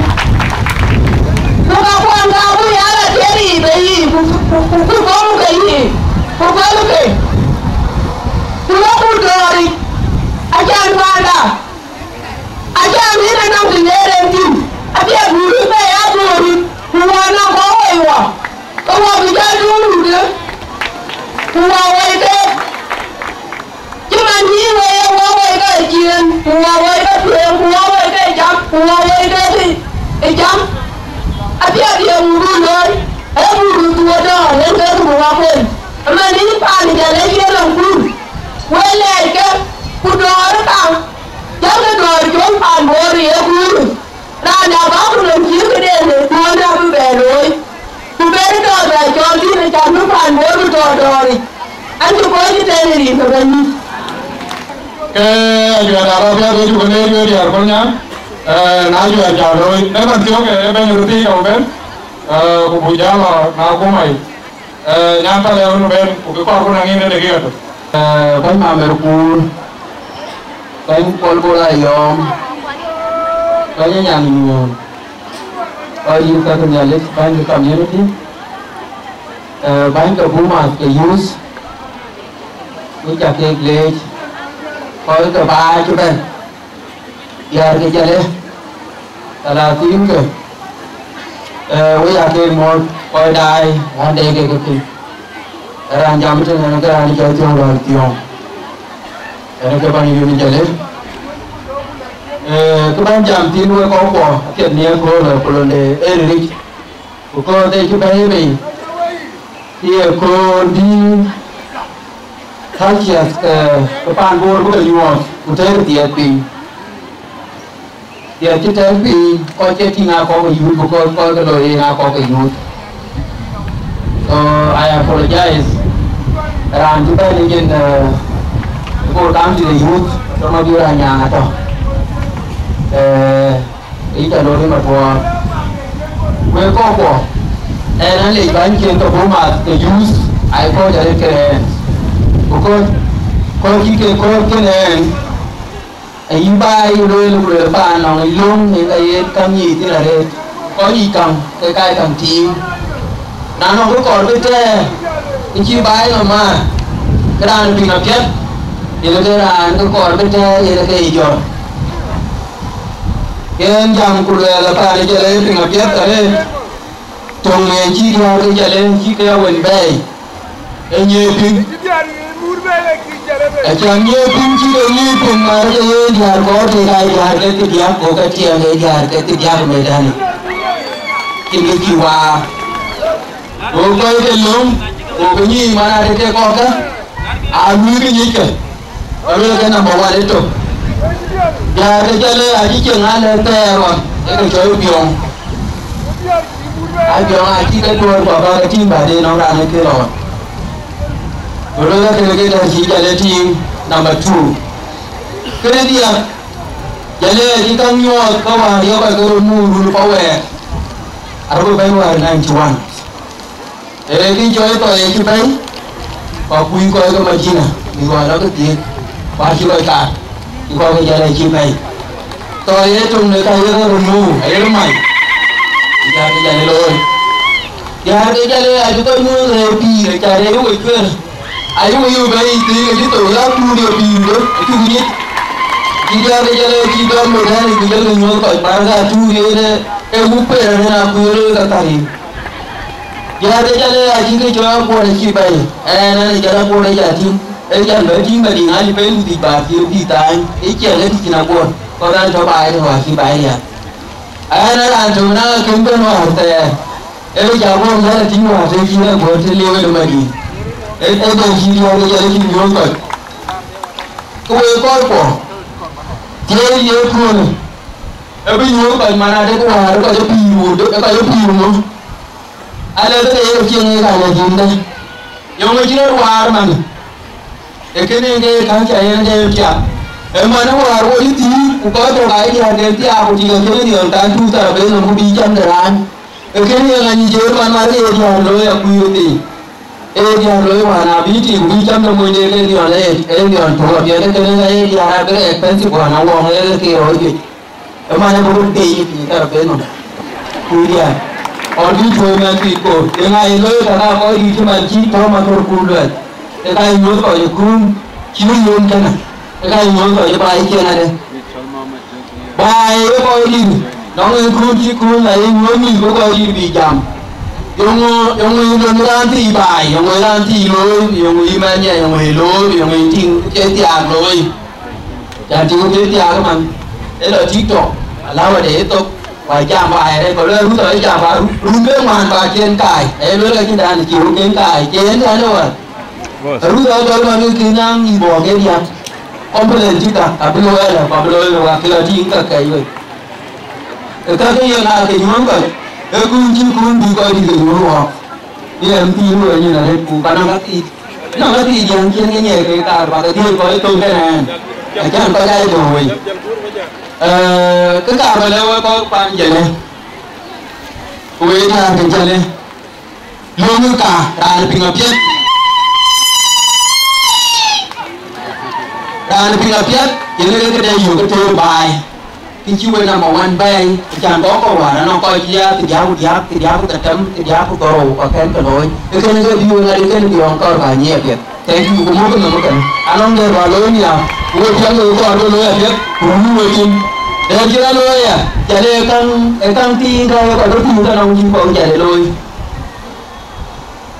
S7: Bukan puan kamu yang ada jadi bayi. Bukan kamu kaini. Bukan kamu. Pulau Puteri. Ajar mana? Ajar ni nak sendiri ni. Ajar guru saya guru. Puan nak kau iwa. Kau bicara dulu dia. Puan itu. Cuma ni wei ke jian. Puan ke puan Pulau itu jam, apa dia buru lor, buru tua dah, yang ke semua pun. Aman ini panik jalan dia lembur, boleh ke, kudor kau, jangan kudor jom pan bori buru. Nada apa pun lembur ke dia, mana pun beroi, kuber dah berjam di macam pan bori dori. Antu kau kita ni sebenarnya.
S6: Juga darah dia juga ni dia harusnya. Naju aja rồi, nếu mà thiếu cái bên đầu tiên đầu bên, cũng bùi giá là nào cũng mày, nhang ta leo bên, cũng cái con đang in đây kia rồi.
S5: Bánh mà mẹ cùn, bánh con cô lại yom, bánh nhà mình, you ta cần nhà list bánh cái community, bánh cái bún mà cái use, những cái cake late, coi cái bài chút đây. Biar ke jale tala tim ke we ya ke mo koi dai one day ke ki ran jam tu na ka ni ke tiong lo tiong ene ke bani ni jale ke ban jam tin we ko ke ni ko lo le eri ko de ki bai bai ye ko di khasiat ke pan bor ko yo ko ter ti pi dia kita pi ko che ti nga ko yu ko ke lo nga ko ke yu so I apologize ran tu ba ni gen
S8: cô cam chỉ để hút cho nó đi ra nhà thôi ý là đối với mặt của quê cô của nó lấy bánh trên tập bố mà để use ai có cho đến cái cô cái này ấy bay rồi bàn nó luôn những cái cam gì thế là đây có gì cầm cái cầm chim nó có còn cái tre cái chi bay rồi mà cái đàn bị ngập chết thì nó cái đàn nó còn cái tre thì là cái gì rồi cái anh chàng của là ta đi chơi bị ngập chết ở đây chồng người chi theo cái chơi lên chi theo quần bè cái nhiều pin chàng nhiều pin chi được nhiều pin mà cái nhà có thì cái tiệm giáp của cái tiệm cái tiệm giáp của người ta này cái gì qua rồi cái lông của cái gì mà là cái con cái như cái gì kì ở đây cái nằm vào đấy rồi giờ cái chơi lên chỉ chừng ăn lên te rồi cái chơi biếng ai chỉ cái đuôi của cái chim bà đi nó ra cái kia rồi rồi cái là chỉ chơi lên team number 2 cái này đi à chơi lên chỉ cần nhớ các bạn nhớ cái mũ bảo vệ ở bên bên ngoài này chuan để cái chơi tôi cái đấy và quy coi cái mà chi nè thì gọi nó cái gì và chỉ gọi cả thì coi cái này chi này tôi ấy trong người ta cái mũ ấy lắm mày ra cái này rồi ra cái này là chúng tôi mua rồi đi để chạy đấy rồi cơ ai cũng yêu vậy thì cái tôi đã tu được đi nữa tu biết chỉ ra cái này chỉ cần một cái thì cái người coi mà ra tu cái em muốn phải là cứ cái này giờ đây là chỉ cái chỗ của cái chi bay này giờ của đây là team đây là mấy team mà đi ngay bên đi bà thì đi tay cái chuyện đấy thì nào buồn có đang cho bài rồi chi bay nè nó làm cho nó kiếm bên ngoài thì em giờ buồn là team ngoài thì chỉ là buồn thì liêu được mà đi em đâu chỉ liêu cái giờ chỉ liêu thôi tôi coi của thế liêu thôi em bây giờ cái mà nó cái ngoài nó có cái piu được cái piu luôn ai lấy cái này chuyện này là gì đây dùng cái chuyện hoa mà cái này cái kháng chạy nó chơi chả em mà nó hoa rồi thì có cho cái gì để tí áo chỉ cần cái điều ta thu ta bây giờ nó đi chân để ăn cái này là như thế mà cái gì rồi là quy thì cái rồi mà nào biết thì đi chân nó mới cái điều này cái điều thuộc về cái này cái expensive của nó uống cái kia rồi thì em mà nó không đi thì ta phải nó quy đi और भी जो मैं को यहाँ ये लोग करा और ये जो मैं चीज़ तो मैं तो कूल है देखा ये लोग तो ये कूल क्यों यूं क्या ना देखा ये लोग तो ये बाई क्या ना रे बाई ये कोई नहीं नॉन ये कूल जी कूल है ये लोग नहीं को कोई नहीं बीजाम yung loan thì bài yung loan thì lối yung email nhé yung lối yung tin cái tiền lối chẳng chỉ có cái tiền mà đấy là trí tuệ lao để tôi bài chạm bài đây có lời hút tới chạm bài luôn cái màn bài trên cài đấy luôn là cái đàn chịu cái cài trên thế đâu hút tới tôi mà như kỹ năng gì bỏ cái gì không có lên chứ ta bây giờ là còn bây giờ là cái là chỉ cái rồi các cái gì là cái nhóm rồi cái cũng chỉ cũng đi coi đi cái nhóm họ đi em tin rồi như là cái cụ bà nó thì dạng trên cái nhẹ cái ta và cái thiên có tôi cái này chắc có đây rồi cái cả mà đâu có quan gì này quê nhà cái chân này luôn như cả đàn bình ngập chết đàn bình ngập chết chỉ lấy cái đây nhiều cái chơi bài cái chú ấy nằm ở ngoài bay chẳng có câu hỏi nó coi chia từ giá của tập chấm từ giá của cầu và kén cả rồi cái này cái view này cái điều còn phải nhẹ việc thế thì cũng muốn cái nó cần anh không nghe vào lối nhiều người theo người còn lối là biết cũng người chim để chưa lối à chạy đi tăng tin thôi còn nó tìm ra đồng chim còn chạy để lối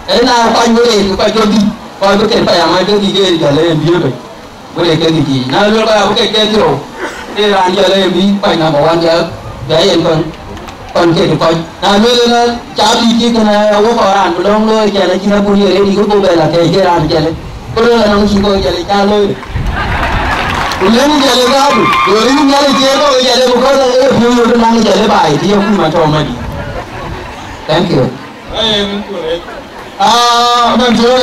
S8: ấy nào quanh cái này quay cho đi coi có thể phải làm cái gì kia chạy lên biết rồi cái gì nào luôn là cái rồi đây là giờ đây đi phải làm một anh giờ để em còn cái coi nào nữa là cháu đi kia cái này có phải làm một đông thôi chạy lại chỉ là buổi giờ đi có cô về là cái làm chạy lại có là nó chỉ coi chạy lại cha thôi lên chạy lại đâu rồi đi chạy lại chơi có chạy lại một cái là phiêu rồi đang chạy lại bài thì không mà cho mày thank you
S6: mình chưa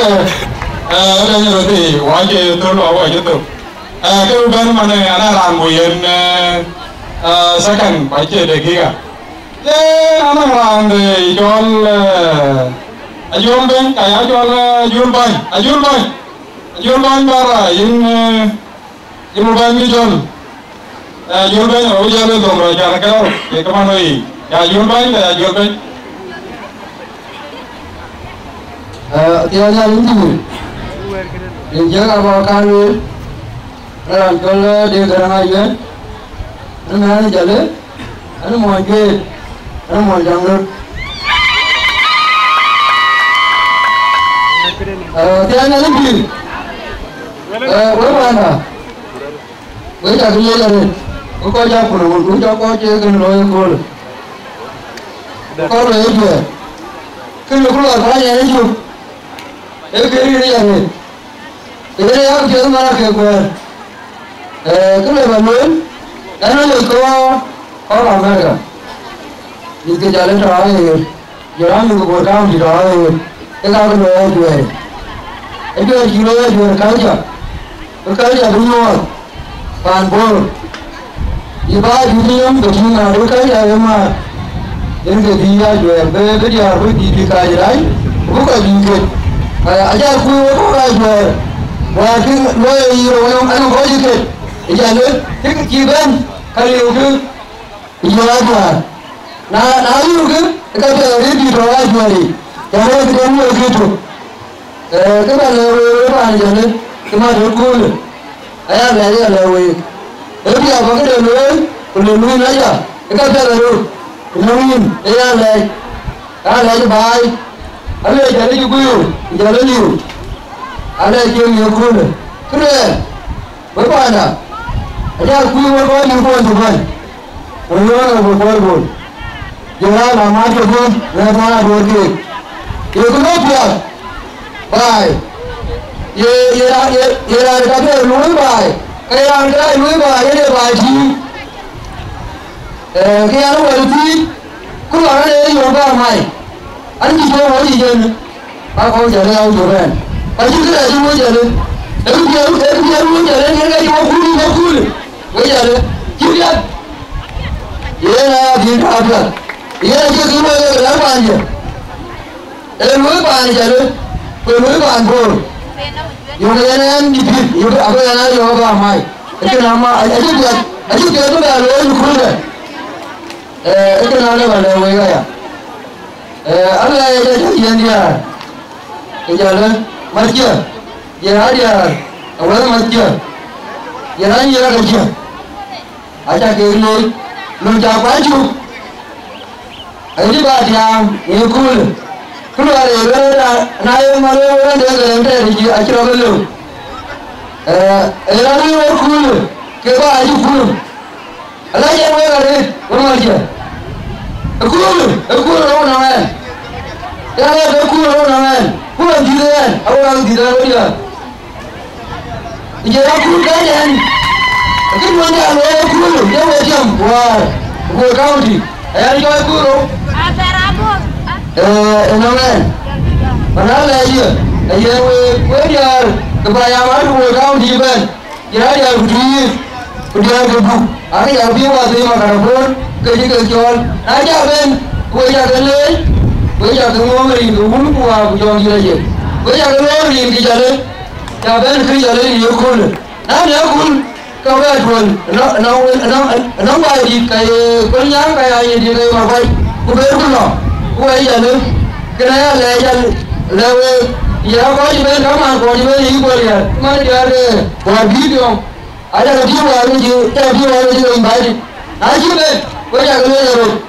S6: đây rồi thì quá chơi tôi lo quá chứ tôi cái bên mà này anh làm quyền second phải chơi để kia thế anh làm thì cho Ayun Ben kaya cho Ayun Ben bara in Ben ni John Ayun Ben rồi giờ lên đồng rồi giờ cái để các bạn ơi Ayun Ben là Ayun Ben
S8: dia nyari itu yang jaga bawakan orang kalau dia kerana aja mana jalan anu mau ke anu mau jangan dia nyari itu berapa berapa dia jalan kau jangan pun kau kau jangan loyal kau loyal dia kalau keluar banyak itu kiri ni ini yang kita mana kekuatan kalau bangun karena itu orang mereka itu jalan terakhir jalan itu berkam di terakhir kita akan dua itu jual kerja dulu panpor ibadah dunia berjumpa kerja emang yang dia jual kerja harus didikai lain bukan dingin ajar kuih orang jual Wakin loya yang anu kau juga, ijalan, kiban kali itu, ijalan nah itu kan kita di bawah juali, jangan kita mulai gitu, kita lepas ijalan, kita berkul, ayah belajar lewat, tapi apa kita lewat aja, kita berlalu, nungin, ayah lewat baik, ada jalan juga, jalan juga. Ada yang kule, berapa ada? Ada kule berapa yang kau tuan? Orang berapa? Jangan lama tu, lama dua. Itu kenapa? Baik. Ye ada kata luar baik. Kaya ada luar baik ada baik. Kaya ada baik. Kau ada yang yoga mai. Anda semua orang jalan. Aku jalan aku jalan. Aja kita semua jalan. Aku jalan jalan ni lagi makul. Kau jalan. Kita. Ia lah kita apa? Ia kita semua jalan aja. Luar jalan. Luar pun. Yang jalan di yang apa yang yoga mai. Itu nama aja kita tu dah luar kuda. Itu nama mana mereka ya? Allah yang dia. Jalan. Masjid, dia awal masjid, jalan kerja, ada kiri, lunca baju, ini bagian ikul, keluar naik malu orang dia di acara belu, lalu ikul, keba aju kul, ada yang mereka orang aja, ikul orang namanya, jangan ikul orang namanya. Bukan jiran, orang jiran dia. Jiran kulikan, tapi mana orang kulu, dia macam buat county. Ayah dia kulu.
S1: Apa rambut?
S8: Namanya, mana lagi? Ayah dia kebayangan buat county kan. Dia dia kebu. Hari yang biasa dia makan pun kerja jual. Aja kan, jalan. Kerja semua ini umum kuah bukan dia. Kerja semua ini jalan. Jangan kerja jalan ini ukul. Nanti ukul kau jual. Nang bayi kaya kerja kaya ini dia makai. Kau berguna. Kau jalan. Kena jalan. Lalu ya kau juga kamar kau juga ikut ya. Mana dia ada buat video. Ada video ada yang baik. Asyik kan. Kau jalan jalan.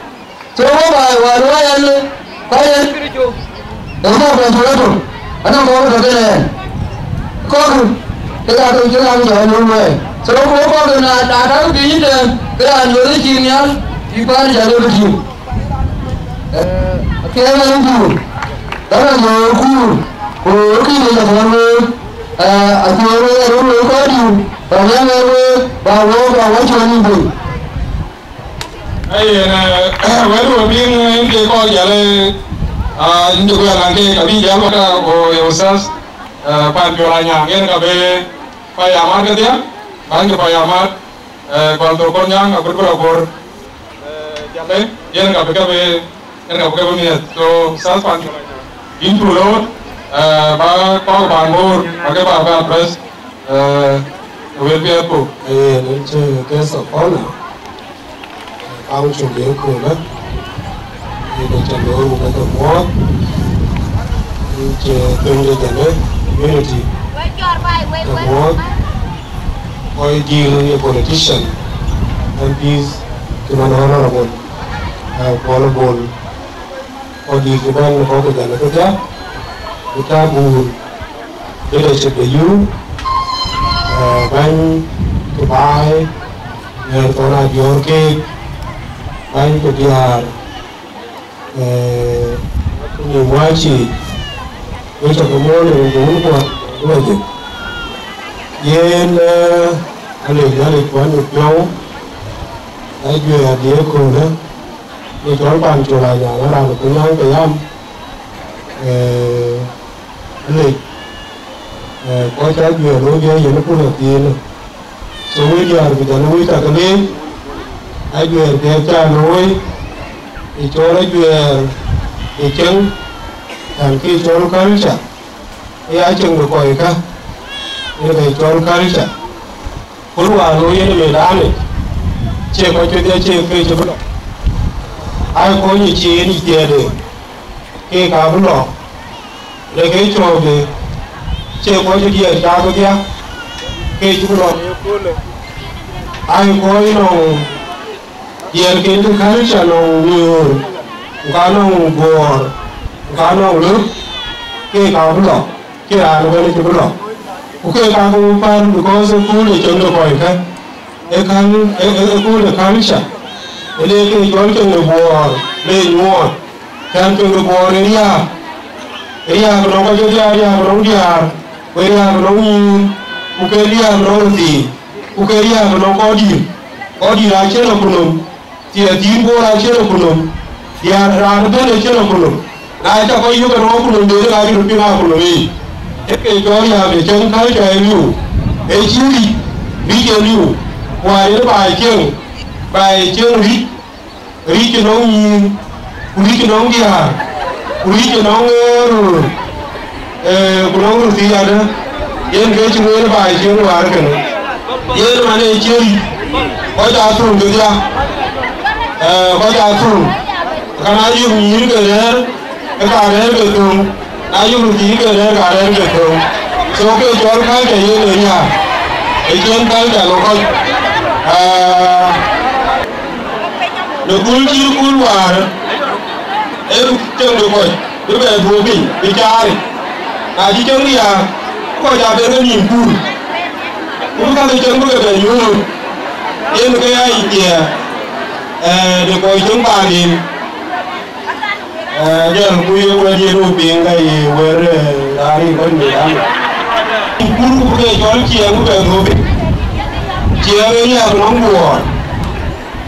S8: Coba bawa yang Kaya kerja, dah berapa tu? Anak bawa berapa? Kau kita tu jangan jalan rumah. Sebab kau kena ada begini dan kena jual jinnya di mana jalan begini. Kita mahu tu, kita mahu kau ni jalan aku orang kau tu, banyak bawa jalan tu.
S6: Baru yang kau jalan, juga nanti kami jalan ke Yosas, panjulannya, kan kami payah market ya, Bangke payamat kalau kornyang aku berkor jale yang nggak pakai ni so salpan intro ba kau bangun pakai apa press welfare ko
S5: nanti kes ona kamu coba ko lah ini jalur bukan tempat ini tunggu jalan community tempat kau deal politician MPs cuman honorable honorable kau di kuban kau kerja kerja kita bul leadership you bánh cái bài nhờ tôi là điều cái bánh cái điều nhiều quá chỉ với cho cái món này cũng quá là gì yên anh ấy quán được nhau cái chuyện địa phương đó đi chọn bàn chỗ lại nhà nó làm được cái nhau cái âm anh ấy có trái dừa đối với nó cũng là tiền số bây giờ thì nó nuôi ta cái này ai dừa thì cha nuôi thì cho nó dừa thì chân thằng kia cho nó cá chả thì ai chân được coi cả như này cho nó cá chả hôm qua nuôi nó về đá này chưa có chuyện gì chưa phê chưa biết ai có những chuyện gì tiền được cái cá vẫn lọ để cái cho về chưa có chuyện gì ra cái kia cái chú lọ ai có nó tiền cái thứ khác chả nó nhiều cá nó bò cá nó lớn cái cá vẫn lọ cái là nó bên chú lọ cái cá cũng pan được có số cú để chọn được coi cái cú để cá chả để cái chọn chọn được bò lên mua chọn chọn được bò này nha ria nó có cho ria nó dia ria nó như ukeria nó gì ukeria nó có đi ra chơi nó cũng thì tiền bố ra chơi nó cũng dia ra nó bên chơi nó cũng ai cho có yêu cái nó cũng để ra cái được nào cũng đi cái cho ria về chân khai cho em yêu ấy chứ đi đi chơi yêu ngoài cái bài chơi ri cho nó như ri cho nó dia uri cho nó cũng thì ra đó yên cái chúng nó bài chứ nó vào cái này yên mà này chơi có cha thùng được chưa có cha thùng cái nào dùng nhiều cái đấy cái cả đấy cái thùng nào dùng gì cái đấy cả đấy cái thùng số cái chỗ khác cái gì nữa nha cái chuyện cái nó có nó cuốn vào em chân được rồi đứa bé vừa bị cha này chỉ chân đi à có cha bé nó nhìn cùn cũng các cái chân có cái nhiều em cái ai kìa được coi chân ba đi giờ bây giờ đi đâu biển cái vừa ra đi con người ăn cùn cũng cái cho nó chia cũng cái vừa bị chia cái nhà nó buồn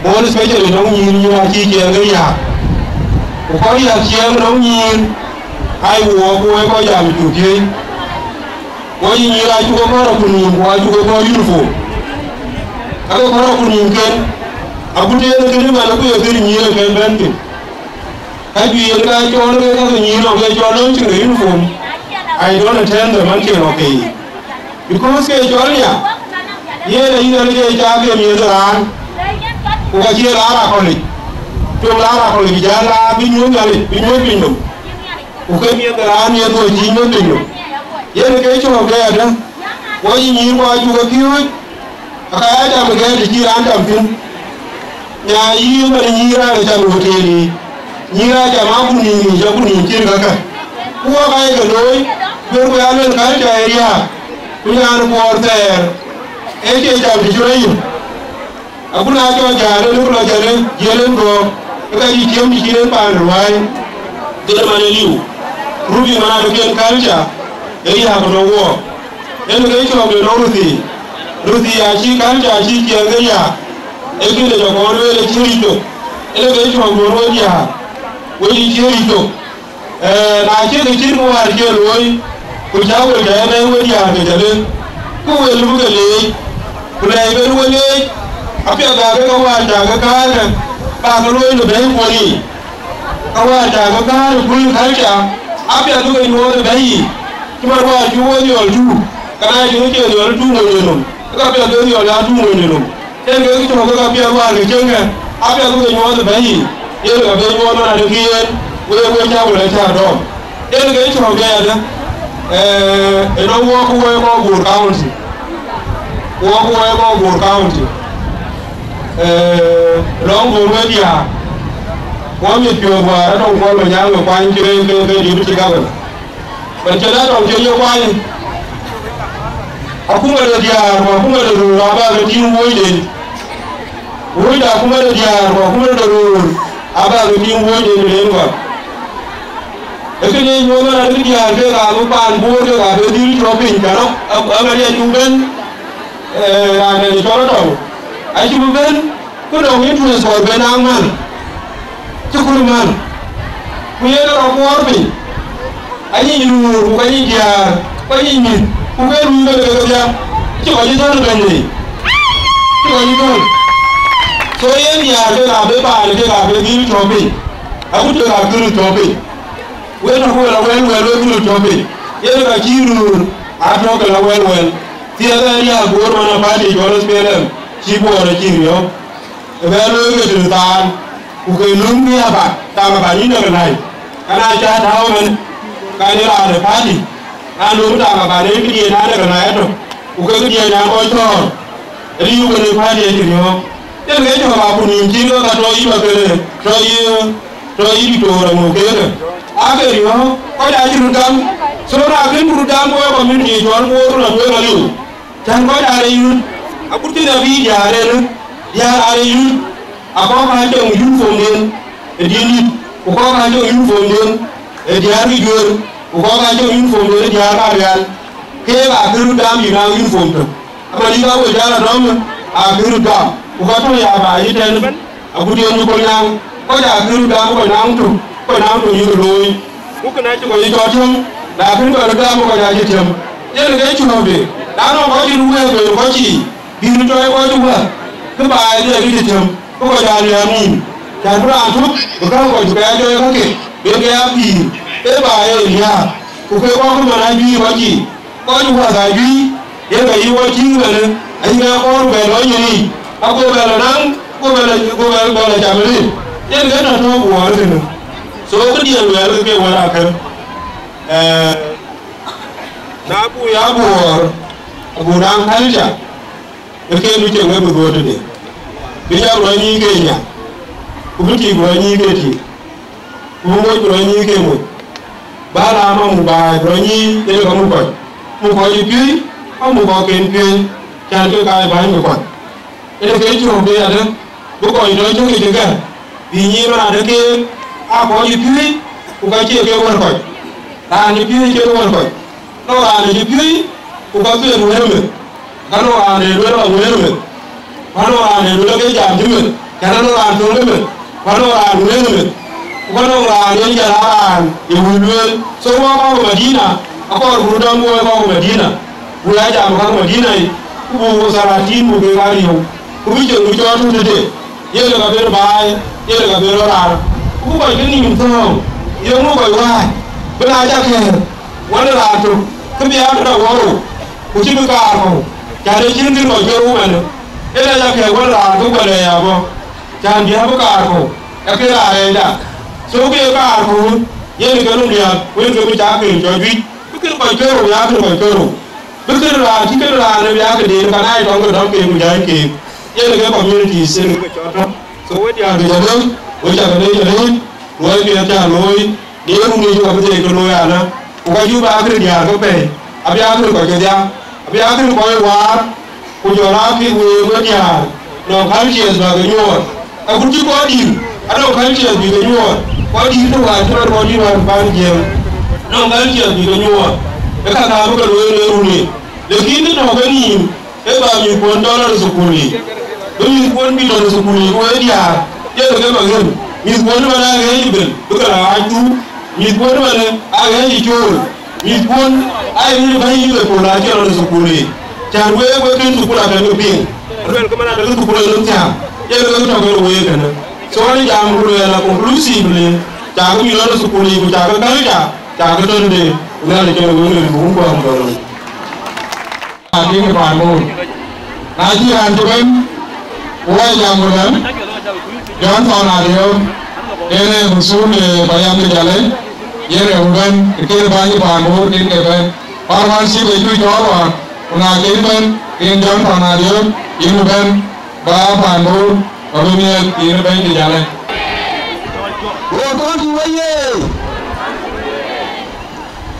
S5: muốn phải cho nó nhìn như là chia cái nhà có nhà chiếm nó nhìn ai uống cô có giảm chủ kia có gì như là chú có được nhìn qua chú có uniform các có được nhìn kia aku dia nó cái mà nó cứ cái nhìn là cái bên kia cái gì nó cho nó cái nhìn nó cái cho nó chừng uniform ai đó là thêm rồi mình kia nó kỳ because cái cho nhá ye là như là cái cha cái nhìn ra cô cái chia lá ra con đi chúng ta là còn bị già la bị nhúng ra đi bị nhúng cái miếng cái lá miếng rồi chỉ nhúng bình luôn vậy cái chỗ cái đó có gì nhìn qua chú cái kêu ấy cái cha mình cái thì chỉ ăn chậm phim nhà yêu mà nhìn ra là chậm một thế đi nhìn ra chậm áo cũng nhìn cho cũng nhìn trên cái qua cái lối vừa qua lên cái trời đi à cũng ăn bò tè cái chậm thì chưa đấy aku nak cuci jalan, aku nak jalan go. Kita di kiam pan ruai, tidak mana liu. Rugi mana bagian kalja, jadi aku nunggu. Yang kita cuma beli Ruti aci kalja aci kiam gaya. Itu dia jangan beli ciri tu. Yang kita cuma beli dia, beli ciri tu. Nak ciri mau harga luai. Kujau kerja mana beli dia jalan. Kau beli bukan leh.
S6: kulai ben wole apia ga ga wa ta ga kana ba ga loyi no ben wole ka wa ta ga kana kul kalta apia du ga no da bai kuma wa ju woni ol du kana ju ke no du mo no ka apia do yo la du mo no en ga ki to ga apia wa ga jenga apia du ga no da bai ye ga be no na da kiyen we ja wala ta do en ga to ga ya da eno wo ko Gur County Gur County long Gur media wo mi pio wa ra ko lo nya lo kwan ki ke di ti ga ban che da dong che yo kwan akuma da dia ro akuma da ro ba ga ti wo da akuma da dia ro akuma da ro aba ga ti wo de le wa ekene nyoma na dia ke ga lu pan bo ke ga de di shopping ka no aba dia chuben ana ni choro do ai chuben ko do mi tu so be na man chukuru man ku ye ro ko orbi ai ni ru ko ni dia ko ni ni ku be ru de ga dia chi ko ni do be ni chi ko ni do so ye ni ya ke ga be ba ke ga be di shopping aku te ga guru shopping wena ko la wel lu tobe yele ka jiru ato ka la wel ti ada ya gor mana padi jolos pelem jibo ora jirio e belo ke tan ku ke lumbi aba ta ma bani na nai kana ja tawo men ka ni ra de padi na lu ta ma bani ki na de na to ku ke ki na ko to ri yu ne padi jirio yele ke ba ku ni jiro ka to yi ba ke to yi to ra mo ke agerio ko da jurudam so ra gen jurudam ko ko min ji jor ko ru na ko ngaliu jan ko da re yun akurti na bi ya are yun ako ma de yun fo den e dini ko ma de yun fo den e diari jor ko ma de yun fo den diar ka real ke ba jurudam yi na yun fo to amali ba ko jara dom a jurudam ko to ya ba yi den akurti ni ko nyang ko da jurudam ko nang tu ko na to yi loyi ko na ci ko yi jotum da kun ko da mu ko da ji tem ye ga ci no be da no ko ji ruwe ko ci bi ni to ko ju ba ko ba ye ji tem ko ko da ya ni ta bra tu ko ka ko ju ga jo ko ke be ga ya bi e ba ye ya ko ko ko ma na bi ko ji ko ju ba ga bi ye ga yi wo ji ga ne ai ga ko be lo ni ko be lo nan ko be lo ja me ye ga na to ko wa ne so ko dia lu ke wala kan na bu ya bu ran halja ke lu ke ngebe goto de bi ya ro ni ke nya ku bi ro ni ke ti ku mo ro ni ke mo ba la ma mu ba ro ni de ko mu ko yi pi ko mu ko ken pi cha ke ka ba ni ko e ke ti ro be ya de bu ko yi ro ju ke ga bi ni ma de ke a ko yi pi ku ka ci ke won ko ta ni pi ke won ko no a ni pi ku ka ke no herme kanu a ne do ro herme kanu a ne do ke jam jimme kanu a to herme kanu a no herme kanu a ne ja an e wulwe so wa ko Madina ako ru dan mo ko Madina ku ya jam ko Madina ku saratin mu ke gariyo ku bi je mu jo tu de ye le ka be bai ye le ka be ro ra ku ko ni mi to ye mu ko wa bla ja ke wala ra to ku bi ya da woro ku ji ka ko ja de jin din mo je ru ma ne ye la ja ke wala ra ku ko le ya bo ja bi ha ka ko ya ke ra ye da so ke ka ko ye ni ka nu ya we ke bi ja ke jo bi ku ke ko ke ro ya ke ko ke ro bu ke ra ki ke ra ne ya ke de ka na i to ko ke mu ja ke ye ni ke community se ni ko cho to so we dia de ja we ja ke de ja loy ke ta loy de ru ni jo ke ko loy ana ko ju ba ke dia ko pe abia ke ko ke dia abia ke ko wa ko jo la ki we ko dia no kan chi es ba ke nyo a ku ti ko di ado kan chi es bi ke nyo ko di to wa to ro di wa ba je no kan chi es bi ke nyo e ka ka ko loy ne ru ni le ki ni no ke ni e ba mi ko dollar su kuri do mi ko mi dollar su kuri ko dia ye ke ba ke mi ko ni bana ga yi bil duka na aju mi ko ni bana a ga yi jor mi ko ai ni ba yi ko la ke ro su kuri jar we kin ku kula ben bin ren ko mana da ku kula lum ta ye ga to ko we kana so ni jam ku la conclusively ja ko mi lo su ku ni ku ja ga ja ga don de na le ke we ni ku ko am do ni ba mo na ji an to ben wa jam ko ben jan fa na de ene musul bayam de jale yere uban ke ba ni ba mo ni ke ben parwan si be tu jorwa una ke ben in jan fa na de in ben ba ba mo Orumia in ben de jale
S8: wo ko ti waye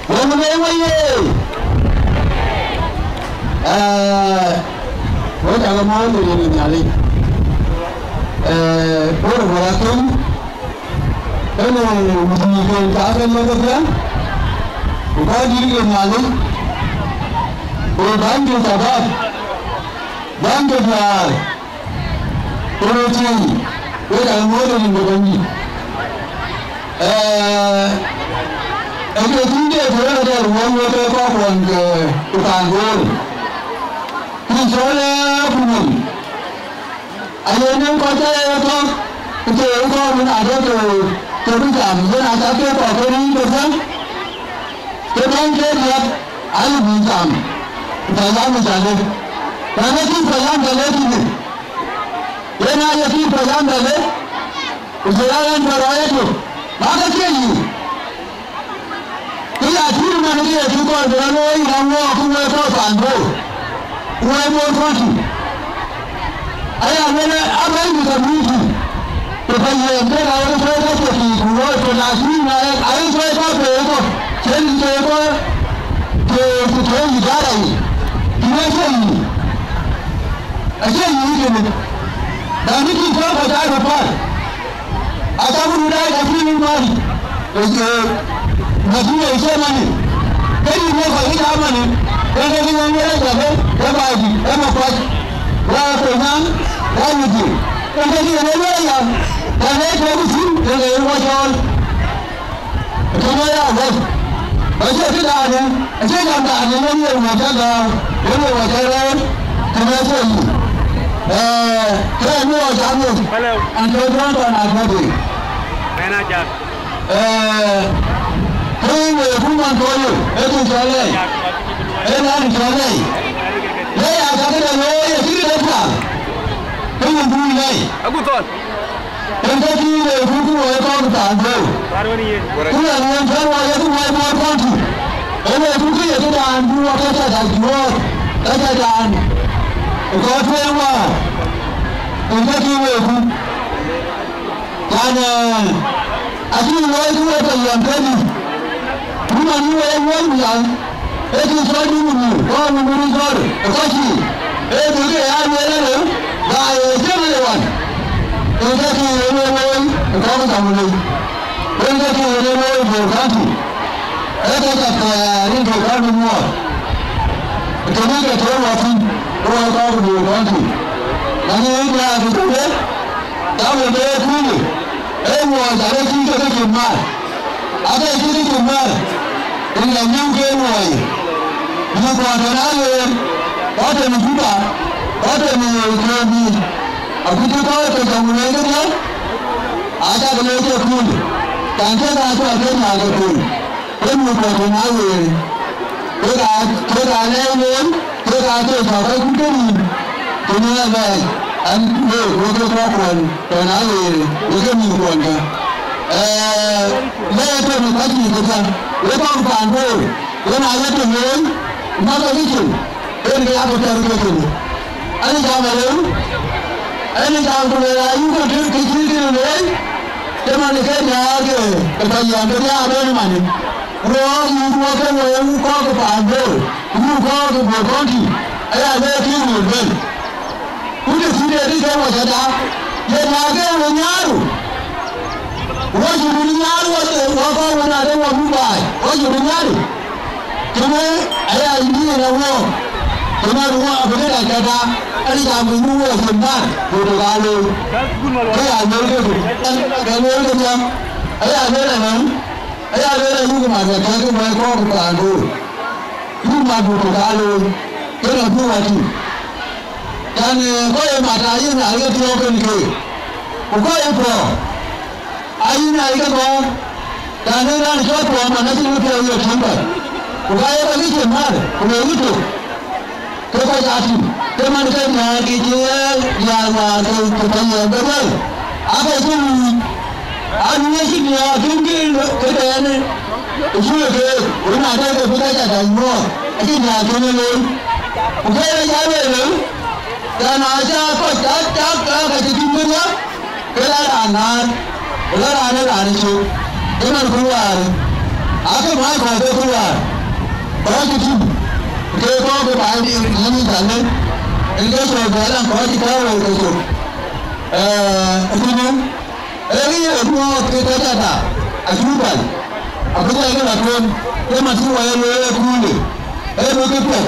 S8: wo me waye wo ta ga mo ni jale por voratum ene mudi ko ta ga mo ga uga diri ke nyale o banjo sabat banjo jar poroti ko ta mo ni ngobangi ene tinde fora da ruwan wata ko wanda ko kan gol kin sole bunun ayenen ko ta to ke ko mun ado to bi jam yana ta ke ko ko ni ko san ke ban ke ya ayu bi jam ta ya mu jale ta ne ki fa yan da le ki ne yana ya ki fa yan da le ko ya yan da ya to ba ka ke yi ke ya ti na ne ya ti ko da no yi na mo ku ne ko san do ko mo ko ti aya ne abai ni da mu ki to ba ye ne ga wani ko ko ki ko to na shi na ai so ko ko ken ke ko ke to yi da rai ki ne ke yi a ce yi ne da ni ki ko ba da ba a ta mu da ga fi ni mari ke na ji ne ce mani kai ne ko ita mani kai ne ne ne da ba ba ji ma ko ra ko nan ra ni ji kai ne ne ya da ne ko ku sun da ne wa jon kuma ya ga ba ce ki da ne a ce ga da ne ne ma ta ga ne wa ta ra kuma ce yi kai ne wa ta mu an to don to na ga de
S9: Mena ja.
S8: Kai ne kuma to yo e ku jale e na ni jale ne ya ga da ne ya ki da ta kai ne bu ne
S9: Aku ton.
S8: en ka ki ne ku ku wa ko ta do
S9: Barwani ye.
S8: ku ya ne ta wa ya ku wa mo ko tu e ne ku ki ya da an du wa ka ta da jo ta ta da an ko to wa en ka ki ne ku kana aki ne ku wa ta yan ka ni kuma ni wa wa ni ya e ki so ni mu ko mu ni so ko ki e du ke ya ne ne ga e je ne wa en ka ki ne ne ko ko ta mu ni en ka ki ne ne ko ka tu e ka ta ni ko ka mu mo ko ni ke to wa tu ko ka ku ko tu na ni ga ku ko ta mu ne ku ni e mo da ne ki ko ke ma ade ki ko ma en la ñu ke mo yi ni ko da na le ba de ni ba ba de ni ko bi aku tu ko to ka mu ne ga ada ko ne ke ku kan ke da to ke na ga ku e mo ko da na le ko da ne mo ko da to ka ku ke ni ko ni la ba an ne ko ko ko to na le ko ke ni ko ga le to ni ka ji ko ta le ba ba ndo le na le to ne na ko ni ki e ni ya ko ta ru ko ni ani ja ma le ani ja ko le la yu ko ki ki le te ma ni ke ja ke ta ya ko ya be ni ma ni ro yu ko ke wo yu ko ko ba ndo yu ko ko bo ko ki aya le ki ni be ku de si de ri ke wo ja da ye na ke wo nyaru Oji dunyari wote wako wanadewa Dubai. Oji dunyari. Kama aya ingie na wo. Kama ruwa abudera kada. Ali jambu nuwo sembar. Bodo galo. Aya nolke tu. Nolke jam. Aya nela nan. Aya nela yugo ma ka ko ma ko ko ando. Yugo ma bodo galo. kena buat tu. Dan kau yang mata ayu nak ikat tiap kali ke, kau yang pro, ayu nak ikat kau, dan orang kau pro mana sih lu tiap ikat sampai, kau yang bagi cemar, kau yang itu, kau jadi, teman kau yang kecil, yang mana tu yang berbal, apa itu? Anunya sih dia mungkin kerjanya, usul ke, orang ada ke bukan ada semua, ini dia kena bukan ada le. Dan aja kok cak kerja timnya, kelar anak itu, jangan keluar, aku mau kau keluar, orang itu, kau berani ini jalan, ini soal jalan kau tidak itu, itu ni aku kita ada, aku bukan, aku jangan lakukan, dia masih wayang kulit, betul.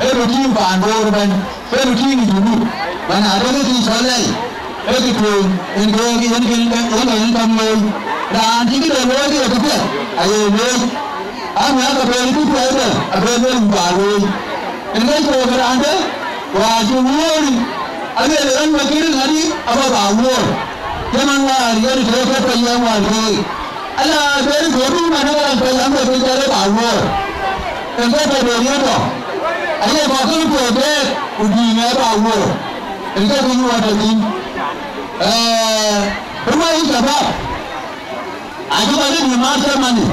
S8: Rutin bandor ban, rutin dulu. Mana ada tu salai, itu yang kami. Dan jika ada lagi apa pun, ayo ni, apa beli tu ada, apa beli baru. Ini kalau beranda, wajib ni, ada orang makin hari apa baru. Jangan lari, ada siapa payah lari. Alah, beli baru mana orang payah beli cari baru. Enggak beli apa. Ayah bakal buat ujian apa? Enggak punya ada tim. Rumah ini siapa? Aku ada di mana mana?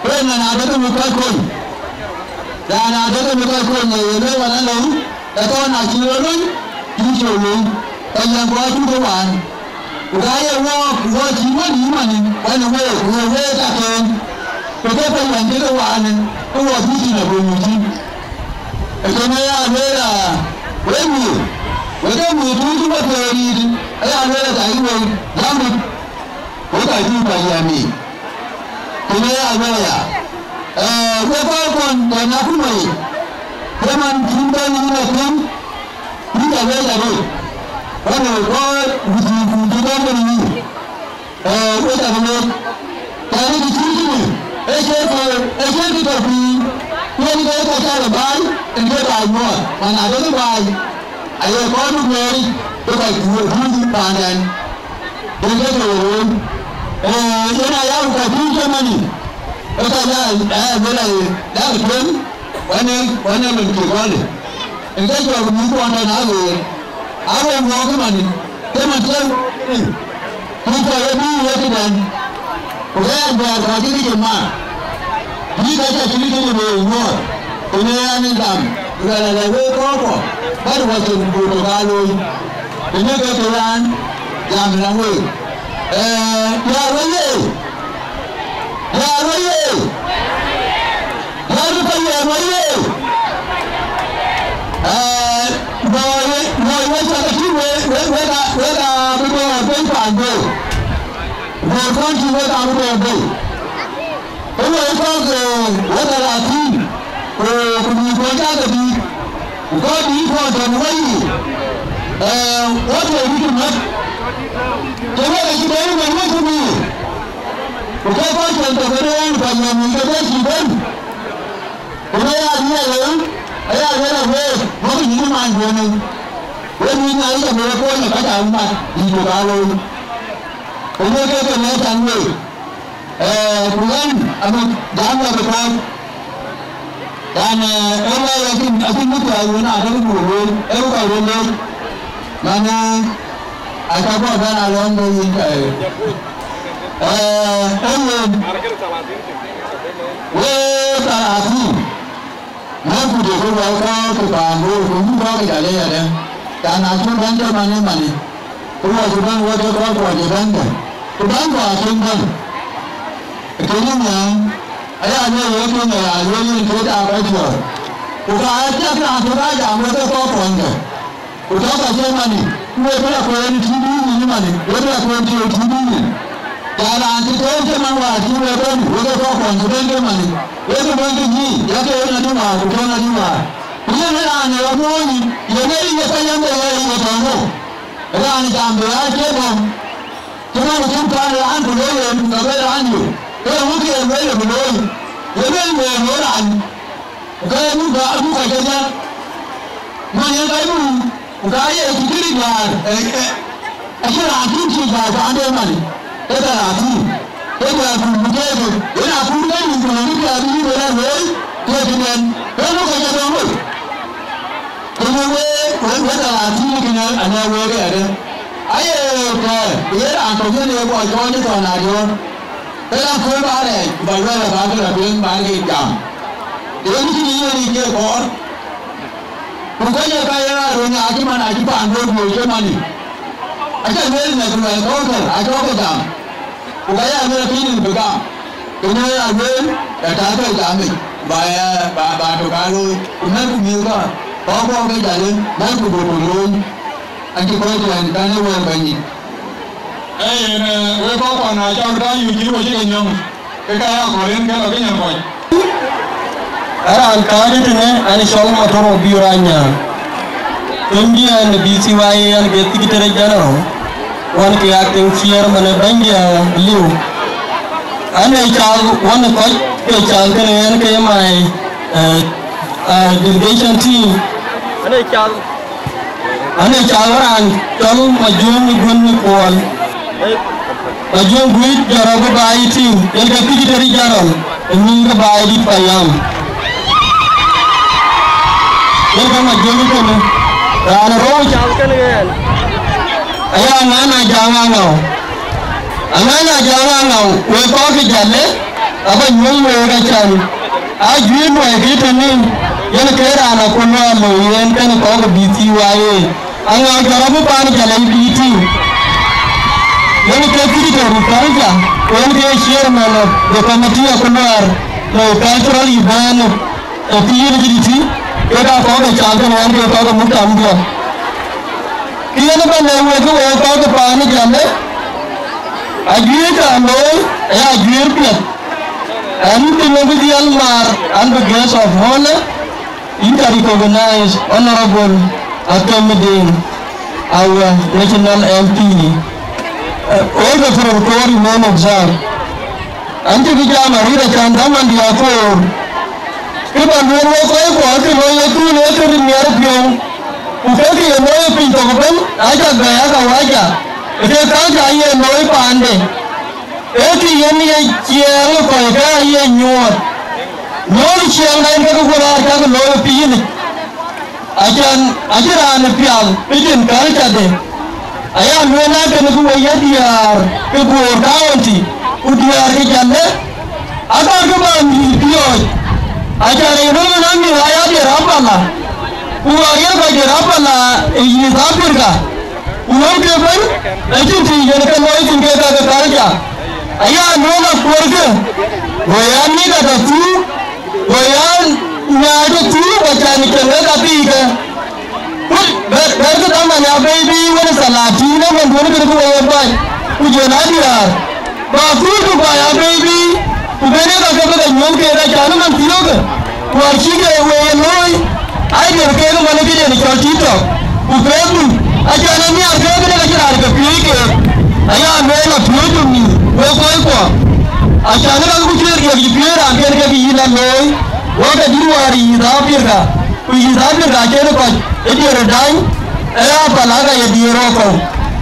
S8: Pernah ada tu muka kau. Dan ada tu muka kau ni, ini mana lalu? Atau nasi lalu? Ini lalu. Yang buat tu kawan. Udaya wah cuma ni mana? Mana wah takkan. Kenapa yang kita kawan? Wah sini nak bermusim. Eksperimen ada, wemu tu cuma teori, ada lagi jamu, bukan itu bayami. Eksperimen ada ya, berapa pun dan aku mai, zaman cinta ni macam, kita ada ni, kalau kita ni, kita ni, kalau di sini, esok kita pergi. Ini kita cakap baik, ini baik semua. Mana ada tu baik. Ayo kau tu beri, tu baik dua panen. Ini tu, ini ayah kita punya mana? Kita dah boleh dah betul. Mana mungkin boleh. Ini kita mungkin ada naga. Apa yang mau ke mana? Teman saya, kita lebih dan, orang berkaji di rumah. Jika saya sendiri berumur, punya nikam, kalau ada apa, baru macam buat kalau ini kebetulan yang lalu, ya boleh, boleh saya sini, mereka berbuat pandai, bukan cuma kamu Kalau kau ada lagi, kemudian ada di, kau di kota Melayu, apa itu mat? Jadi kita ini banyak sini. Bukan kau contoh orang banyak mengikut sidang. Kemudian dia lalu, ayah lalu, mau ini mana ni? Ini ni ayah mereka ni kata umat di Bukalo. Kemudian kita macam ni. Bukan aku jangan berkata dan orang yang asing itu ada ada bukan bukan mana ada apa kan alam ini sarasi mampu dibuat ke bangun kumpulan ke jalan ada dan aku bantu mana Rumah sudah wajib kewajiban kan. Sudah kewajiban. Kemudiannya, ada yang punya yang kita apa itu? Kita aja kan sudah jam kita kawan kan. Kita kasih mana? Kita kawan TV ini mana? Kita kawan TV ini. Jangan kita cuma wajib kan. Kita kawan sudah mana? Kita kawan ini. Ya kita nanti mah, kita nanti mah. Ini orang yang mau ini, yang ini saya yang boleh tahu. Orang jam berapa jam? Cuma kita orang boleh, kita orang ni. Kalau mungkin boleh boleh. Yang boleh orang. Kalau muka kerja, Mwenye kaibu ukaye kikiri jar akira akinchi jar ande mali eta atu eta kumbukezo ina kumbuka ni kumbuka abili wala wewe kwa kinen wewe kwa jamaa wewe wala atu kina ana wewe ada aye ka yera antoje ne ko jonje to na jo era ko bare ba wala ba ga bin ba ga jam den ki ni ke ko Bukannya kaya ronya aja mana aja pak anggur boleh mani. Aja ambil nak jual kotor, aja apa jam. Bukannya ambil pilih begang. Kemudian ambil datang ke jami. Bayar batu kalu, kemudian kumilka. Bawa ke jalan, nak kubur-kubur. Anjing kau jalan tanah orang banyak.
S6: Wewe bawa na jauh dah yuji wajib kenyang. Kekaya koren kalau kenyang kau.
S5: Ara alkali tene ani shol motoro biuranya tumbi an BCY an geti kitere jano wan ke acting chairman bangia liu ane chal wan ko ke chal kene an ke mai delegation team ane chal ran chal majung gun kol majung guit jarago bai team el geti kitere jano ni ga bai di payam Yang kami jadi tu, kerana roh cakap kan, ayah anak jangan ngau, wepau ke jalan, apa nyuai mereka cari, ajuin mereka itu ni, yang kera anak kuno lo, yang kan kau ke BCY, angau cara pan jalan BT, yang kecil itu rupai je, yang dia share mana, dekomati aku luar, lo cultural event, tiada jadi. Kita kau ke cantik orang kita kau ke muka dia. Dia ni pun lepas itu kau ke panik jalan. Ajuir kandoi, ajuir pun. Anu tu dia mar, anu guest of honor. Ini recognize honorable Akamudin, our national MP. All the from remain observed. Anti kita mari rakan zaman dia for. Kita dua kali kuat kita itu lepas niar pion, kita kita noi pintu kapan, aja gaya kau aja. Kita kau jaya noi pandai. Ini cial kau kaya nyuat, nyuat cial lain kita kuat kita noi pion. Aja rana pial, pion kau jadi. Ayah mana kena kuat diar, kuat kau nanti, diar kita. Agar kau bandi pion. Aja ni orang nami ayah dia apa lah? Uangnya kau dia apa lah? Ini sapir kah? Uang dia pun, itu sih jadi kan orang tinggal kat kerja. Ayah mana keluarga? Goyan ni kata tu, goyan ni ada tu macam ni kena tapi kan. Berkat taman ya baby, mana salah cina mana kena goyan baik. Ujian ada. Baku tu ya baby. Ubene ka ka ka nyom ke da chanu man tiyo ka warchi ke we noi ai ne ke no man ke ni chol tito ubenu ajana ni arke ke ka jara ka pi ke aya me na phuju ni we ko ajana ka ku chir ke pi ra ke ke na noi wo ka diwari da pi ka ku da pi ka ke ko e di ra dai aya pala ka ye di ro ko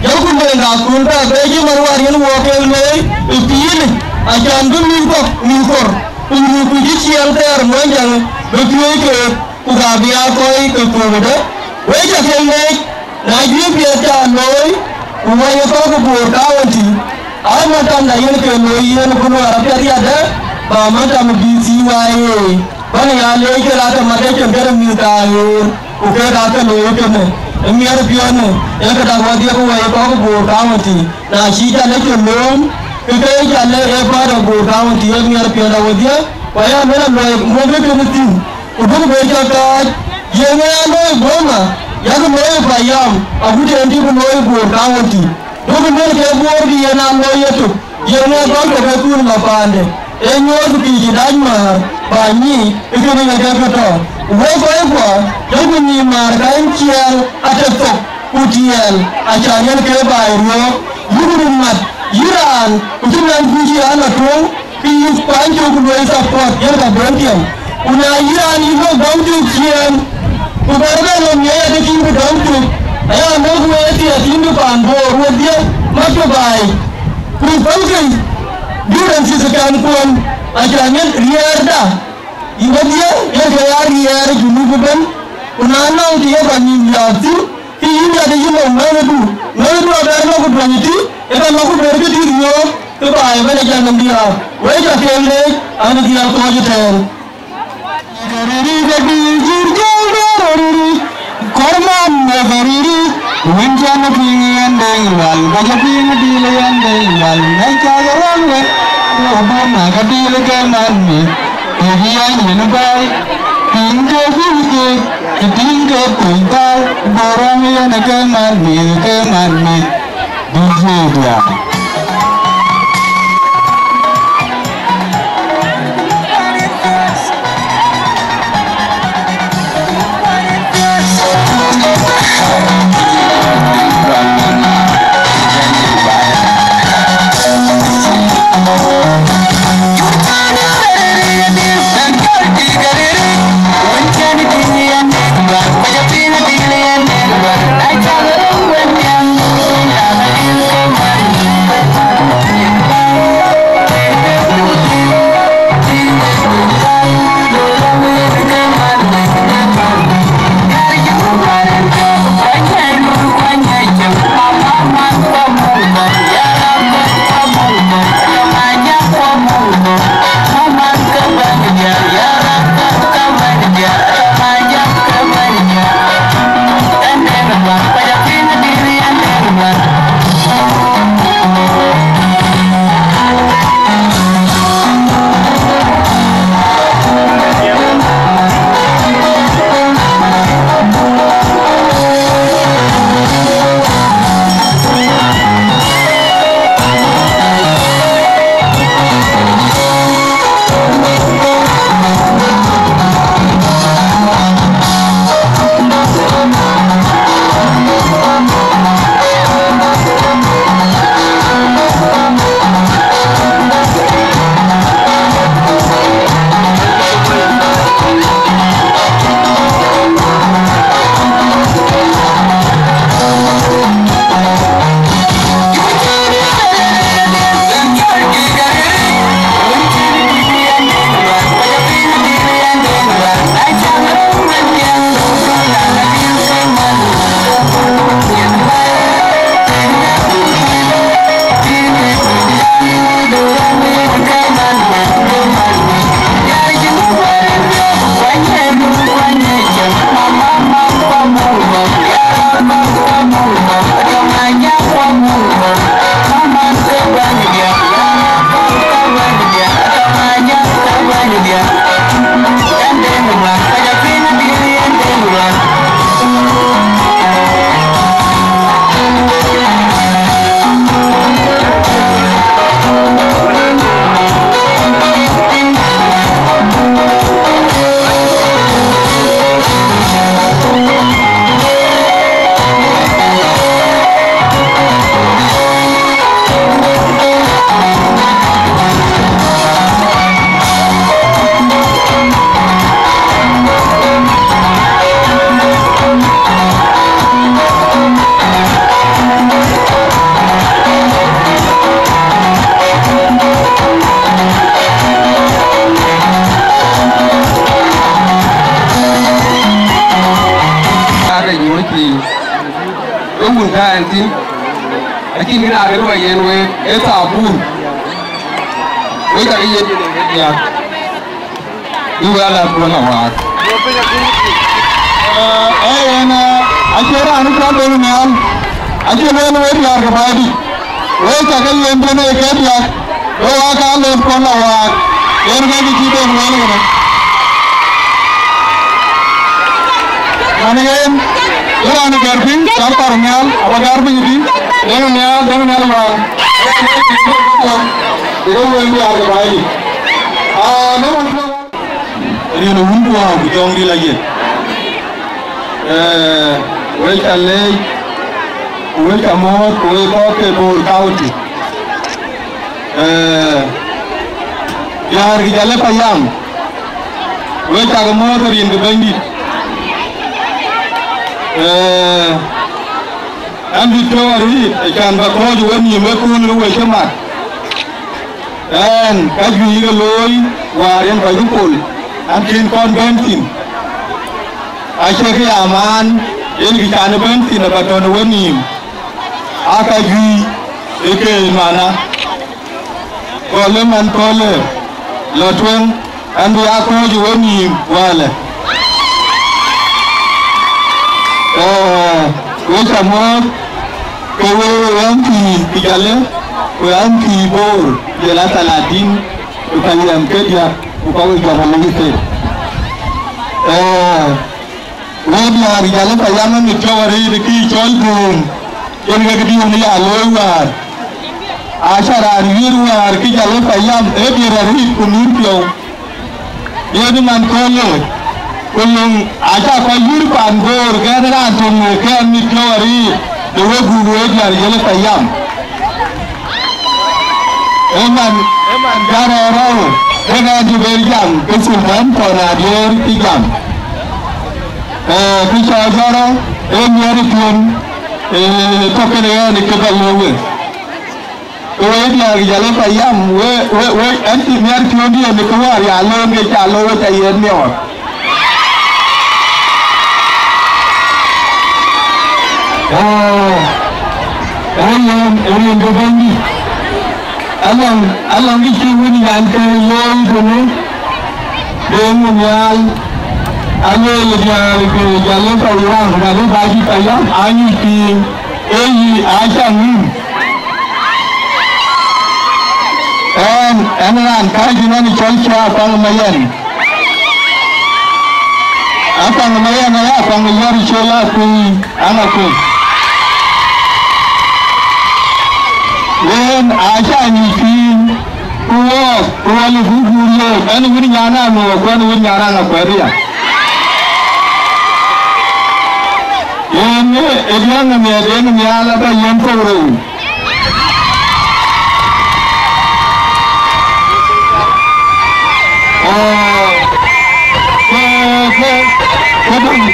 S5: yo ku ne na ku ta be ji marwari ni wo ke noi pi ni ajan tu mingkor, puji cial ter menjang, berkuih ke ukabia koi ke kuda, wajah kenek, najib biasa noi, umaya kau ke bordawan ti, amat anda yang ke noi yang kuno Arab ada, baman tamu BCY, bani alai ke rata mata cember milkahir, uke rata noi ke ne, emiar pione, yang kedua dia umaya kau ke bordawan ti, nasi jalan ke nom. Kita jalan lepas aku tahu dia miar piara dia, payah mana mobil kemudian, udah berjalan, yang mana mana, yang mana payah, aku janji menolak aku tahu dia, udah berjalan dia nama itu, yang mana kalau aku nak pandai, yang mana kita dah mar, banyi, itu ni ada kata, apa, yang ni mar kain cial, ada tok, ujian, acaranya kebayar, yurumat. Iran, ujian puji anak tu, pilih panjang keluar support yang tak berhentian. Una Iran itu bantu kian, beberapa orang yang
S8: aya mo ku eti atindu pambo rudia mato bai ku pangkai duran si sekan pun ajangan riarda ibadia ya gaya riar gunu ben unana dia bani yati ini ada yang mengadu ada yang aku berani itu aku berani dirinya kepada mana jangan dia wajah kene anu dia tu aja ter gariri jadi jirjal korman gariri wenjana pingan dengal baca pingan dilayan dengal naik jalan we robana gadil keman mi dia ini baik hingga hingga ketingga tinggal borong yang keman mi dia
S6: antin aki ni na garu yen we eta bun we ta ye ya du ala ko na wa na akera anu ka be ni al akera no we ya ka badi we ta ga yen be ne ke ya do wa ka le ko na wa yen ga ji be ne ne Managen, orang garping, tanpa nyal, apa garping ini? Dengan nyal orang. Itu yang dia ada bayi. Namun ini nunggu aku jauh di lagi. Wel kamot, wel kote bol kauti. Yar gijale payam. Wel kamot rin ke bandit. Andi tawari ikan bakoju wani mekun luwe kemat. Dan kaju iga loy waren pagupul. Antin kon bensin. Asyik ke aman. Ini kita bensin apa tahun wani. Akaju ike mana. Kole man kole. Lotweng andi akoju wani wale. Wesamot kowe anti pijale kowe anti bor jela talatin ukayam kedia ukawe jama mangite wadi hari jale payama mitawari deki cholbum yenga gedi uni alowar ashara wirwar ki jale payam ebirari kunurpyo yedi man kole Kulung aja kau yurpan bor, kerana antum kan mitawari, dua guru ajar jalan payam. Eman cara orang dengan jubirjam kesultan tonadir tigam. Kisah orang nyari pun tokennya dikebal luwe. Kau ajar jalan payam, we anti nyari pun dia dikeluar ya lo ni calo cair ni orang. Alam berbandi. Alam itu pun yang terlalu dulu. Dengan alam yang jalan payah, jalan bagi payah, ani asam. Anak kajian cuaca pengemayan. Apa ngemayan ya? Pengemayan cuaca pun anakku. Len aja nyipin kuat lu gugur anu gini nyana lo kan gini nyana na kwaria ini edian ala ba yang koro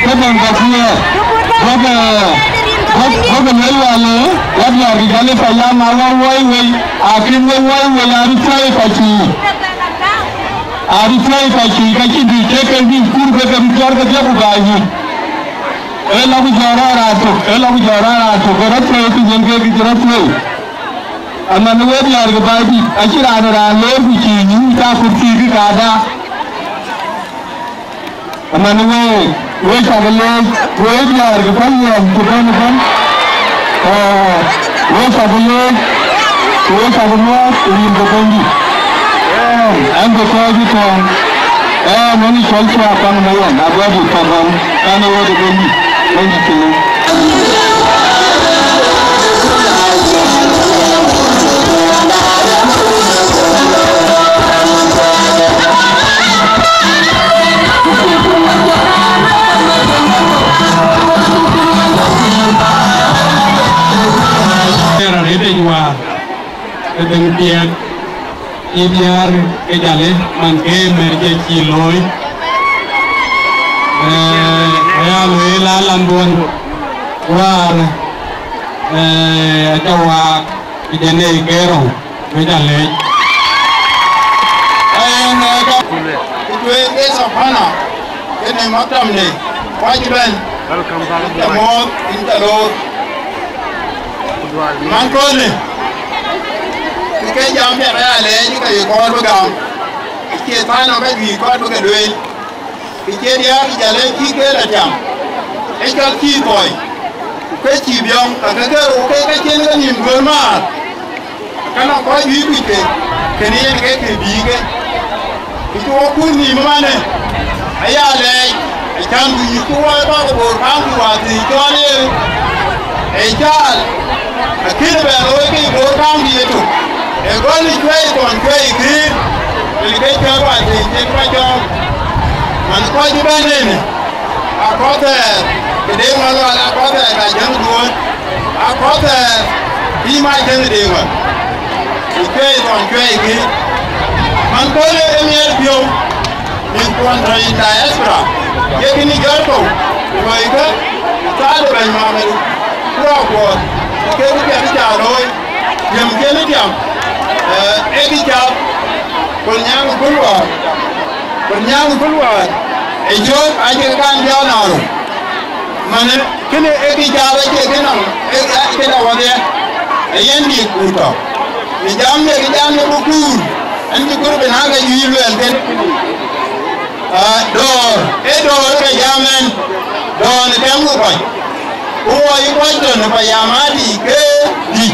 S6: kadang kasih Hoga lelwale wadla rigale payam awar wai akhir wai arifai pachi kachi di chekel di kur ke bicar ke dia bukai lagu jara rato gerak itu jengke gerak itu aman wer yar ke bayi akhir ada rale bici ni tak kursi ke ada aman wer sagale wer yar ke bayi bukan wer sagale ini bukan di ando kaji tong mani solcha apang nayan abadu tabang kana wadu bendi tu
S10: era rete jua dengan Ibiar kejale manke merje ciloi ya luela lambon war jawa idene kero kejale
S6: itu desa pana kene makam ne wajiban tamot intalor mankole cái dòng hiện ra là những cái con nó gồng cái chia tay nó cái gì con nó cái đuôi cái chia đi cái giờ lên khi cái là chậm cái con khi rồi cái chỉ biong cái trên cái nhìn gương mà cái nó có ý bị cái này cái bị cái chỗ cuốn gì mà này ấy à này cái chân bị chỗ bao cái bột phang thì hòa thì cho đi ấy cha khi nó về rồi cái bột phang gì vậy Egoli kwe kon kwe green, ilike chwa ti chwa jo. Man ko di banene. Akote kede malo ala akote ka jang duon. Akote bi mai jang dewa. Ike kon kwe green. Man ko le emier bio. Min kon rai diaspora. Yekini garko. Ko ika ta de ban mameru. qua cái chào thôi nhầm kia nó chậm em đi chậm còn nhau cũng rồi ấy chứ ai chơi can giao nào mà cái này em đi chào đấy cái nào cái nào vậy ấy em đi cùi tao cái jam này bốc cùi anh chỉ có bên hàng cái gì luôn thế door cái jam này door này em cũng vậy ua yi kwaito na bayamadi ke di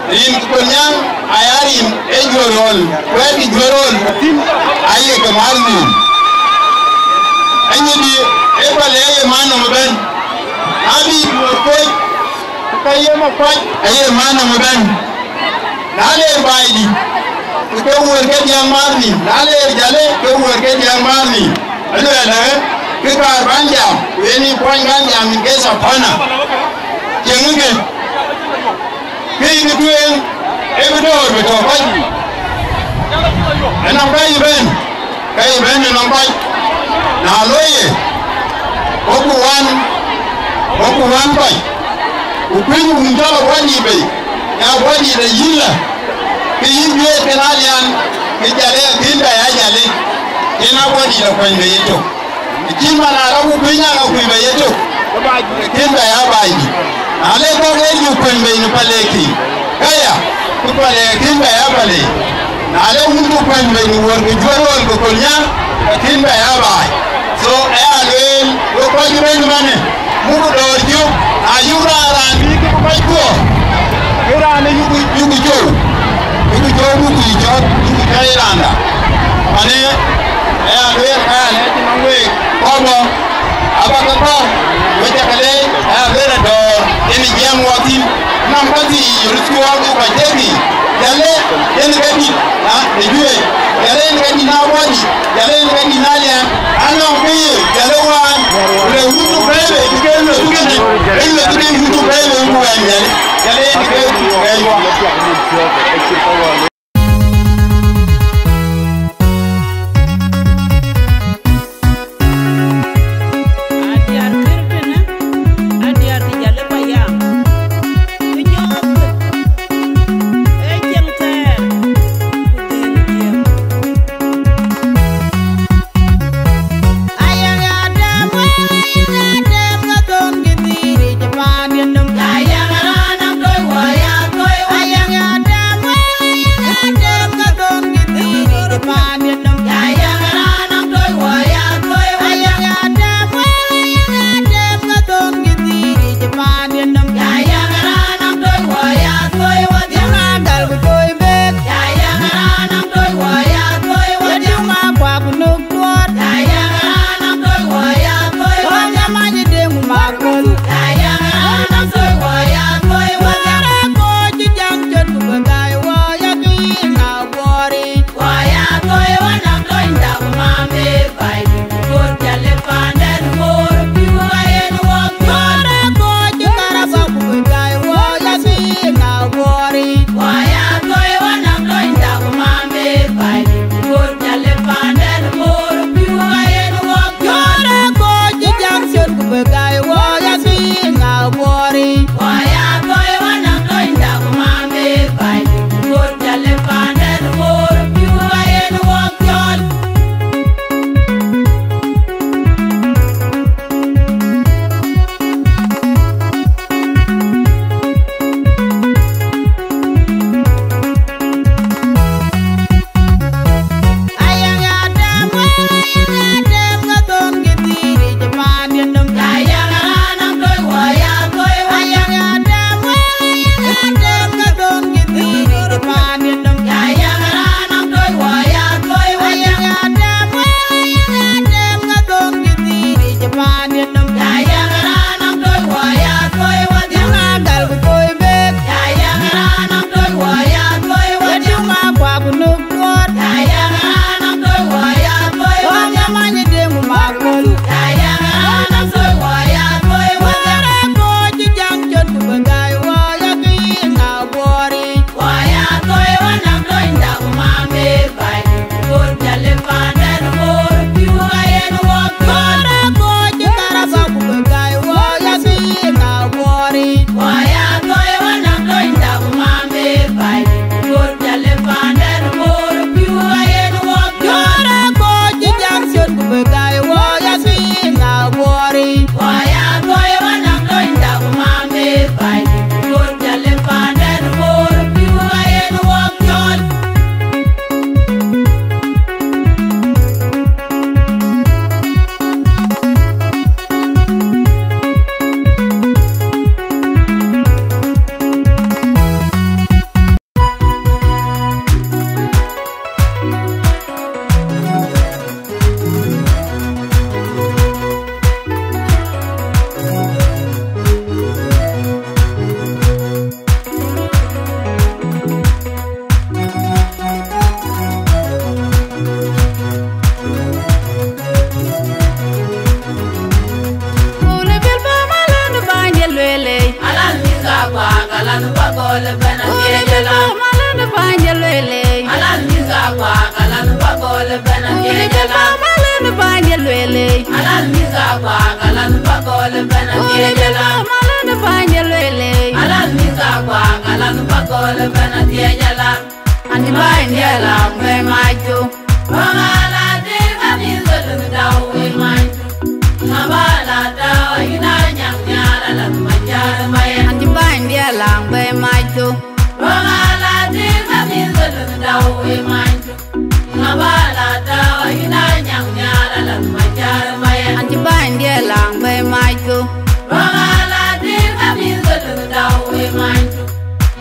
S6: rim kunyang ayarim ejorol kwedi jorol aye kamalni anyidi ebale ye mano maben abi ko kaye ma kwaj aye mano maben nale baidi ko wor ke jang marni nale jale ko wor ke jang marni ala kita banjam, ini poin banjam ni kisah pana. Jangan ke? Kita tu yang betul betul baik. Enam baik ben enam baik. Nah loye, okuan baik. Upin menjala wani baik. Ya wani dah gila. Kini kenalian, kijale kinda ya jale. Kena wani dah poin baik itu. Kima na rabu pinya na kuiba yeto kinda ya bayi ale ko ngi kuiba ni paleki kaya ku pale kinda ya bale ale hundu kuiba ni worgo jorol ko konya kinda ya bayi so ale ko ko ni mane mu do ju ayura randi ko ko ko era ne yugu jor mu ku jor ku kairanda ane ale kan ne mangwe Omo, apa kata? Baca kali, ada do ini jam waktu nampati rusku aku baca ni. Jalan, ini kadi, dijual. Jalan kadi nawani, jalan kadi nalia. Anak ni jalan, boleh untuk berapa? Bukan untuk berapa bukan jalan. Jalan kadi berapa?
S1: Ayang jala malin banya lele alal miza kwa kalan pakol bana tie jala malin banya lele alal miza kwa kalan pakol bana tie jala ani banya la me majo wala de kamizo daw we majo ngabala daw ina nyang nyala la majar maya ani banya la me majo wala de kamizo daw we majo ngabala daw ina nyang nyala la majar maya ani banya la me majo wala de kamizo daw we majo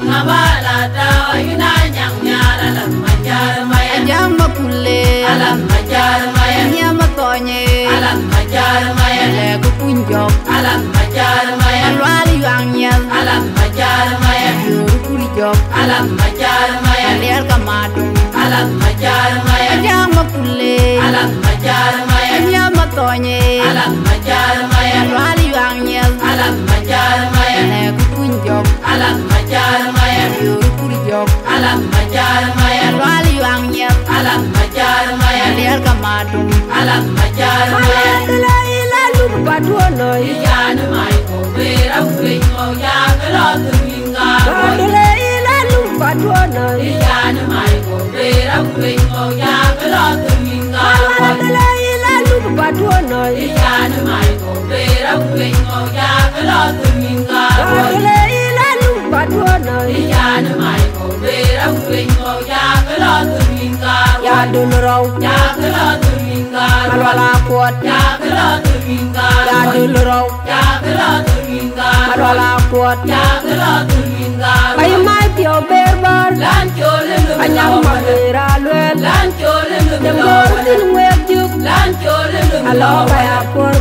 S1: ngabala daw ina nyang nyala la majar maya jamba kule alam majar maya nyama tonye alam majar maya le kunjok alam majar maya wali wangnya alam majar maya yuru kulijok alam majar maya leer kamadu alam majar maya jamba kule alam majar maya nyama tonye alam majar maya wali wangnya alam majar maya le kunjok alam majar maya yuru kulijok alam majar maya wali wangnya alam majar maya leer kamadu alam majar maya la ila lu paduono yan mai ko vera wi mo ya kala tuminga la ila lu paduono yan mai ko vera wi mo ya kala tuminga la ila lu paduono yan mai ko vera wi mo ya kala tuminga la ila lu paduono yan mai ko vera wi mo ya kala tuminga ya dunro ya kala tuminga malwala kuat ya kala tuminga ya dunro ya kala tuminga malwala kuat ya kala tuminga ay mai tio berbar lan chole lu anyam mabera luen lan chole lu demor tin webjuk lan chole lu alo kaya por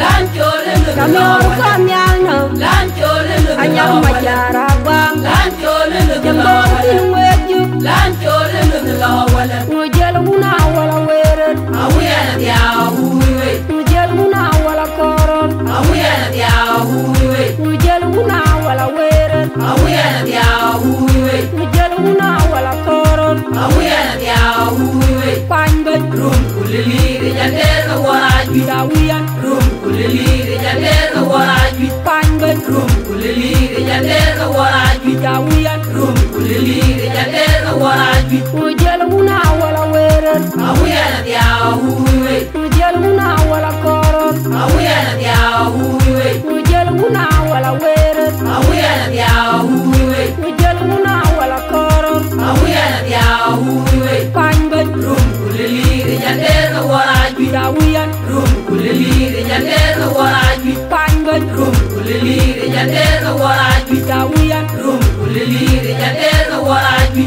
S1: lan chole lu kamyor kamyal no lan chole lu anyam majara bang lan chole lu demor tin webjuk lan chole lu lo wala mujel una wala weret awiya dia huwe mujel una wala koron awiya dia huwe mujel una wala weret awiya dia huwe mujel una wala koron awiya dia huwe panbe rum kulili jande no waraju dawiyan rum kulili jande no waraju panbe rum kulili jande no waraju dawiyan rum kulili jande no waraju mujel una wala weret awiya dia huwe mujel una wala koron awiya dia huwe mujel una wala weret awiya dia huwe mujel una wala koron awiya dia huwe panbe rum kulili jande no waraju dawiyan rum kulili jande no waraju panbe rum kulili jande no waraju dawiyan rum kulili jande no waraju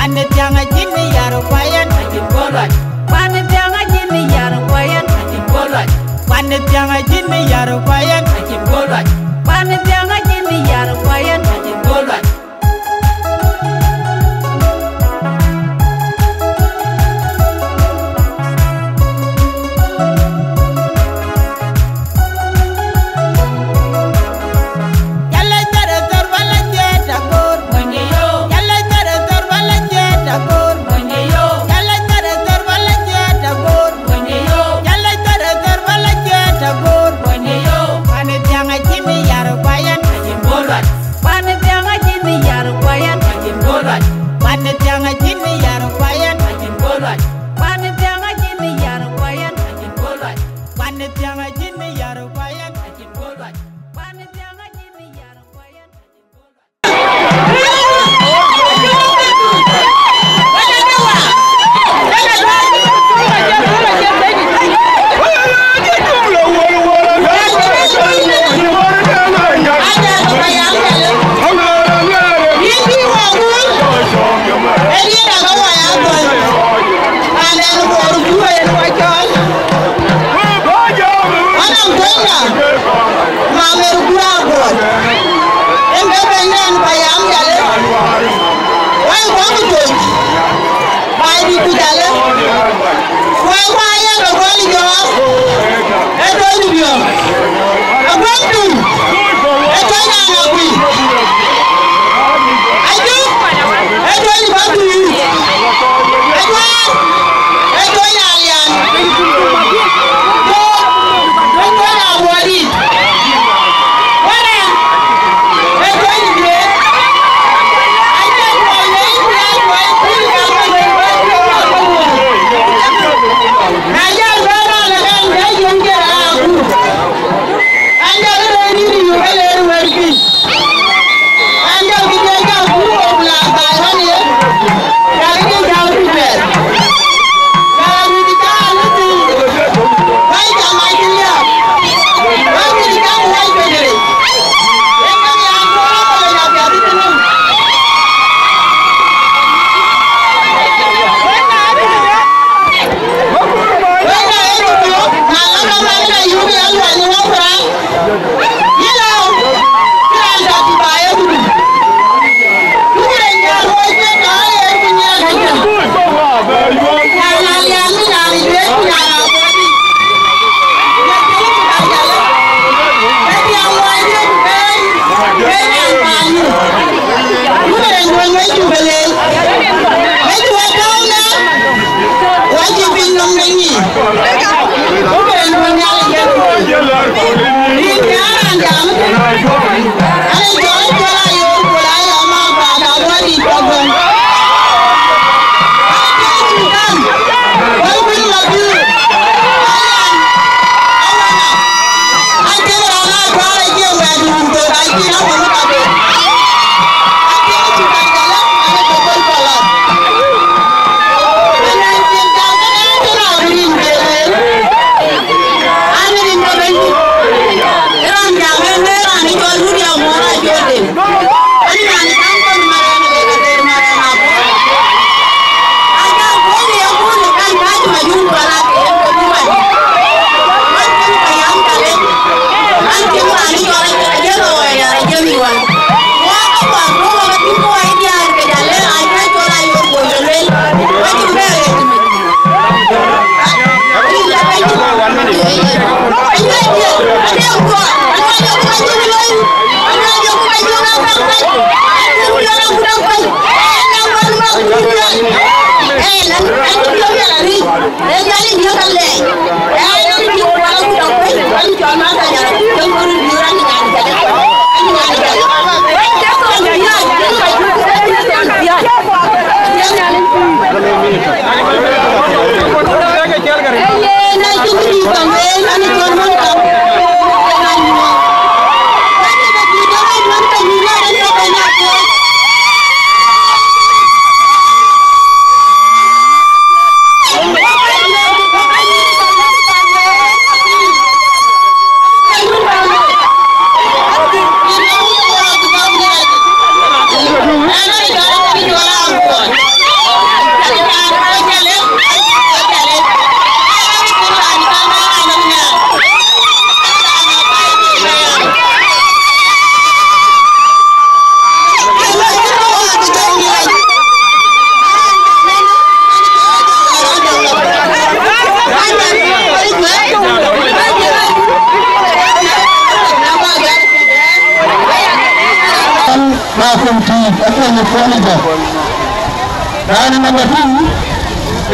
S3: Pane tianga jini yaro kwayan ajin bolwaj. Pane tianga jini yaro kwayan ajin bolwaj. Pane tianga jini yaro kwayan ajin bolwaj. Pane tianga jini yaro kwayan ajin bolwaj.
S8: Senegal. Dan number 2,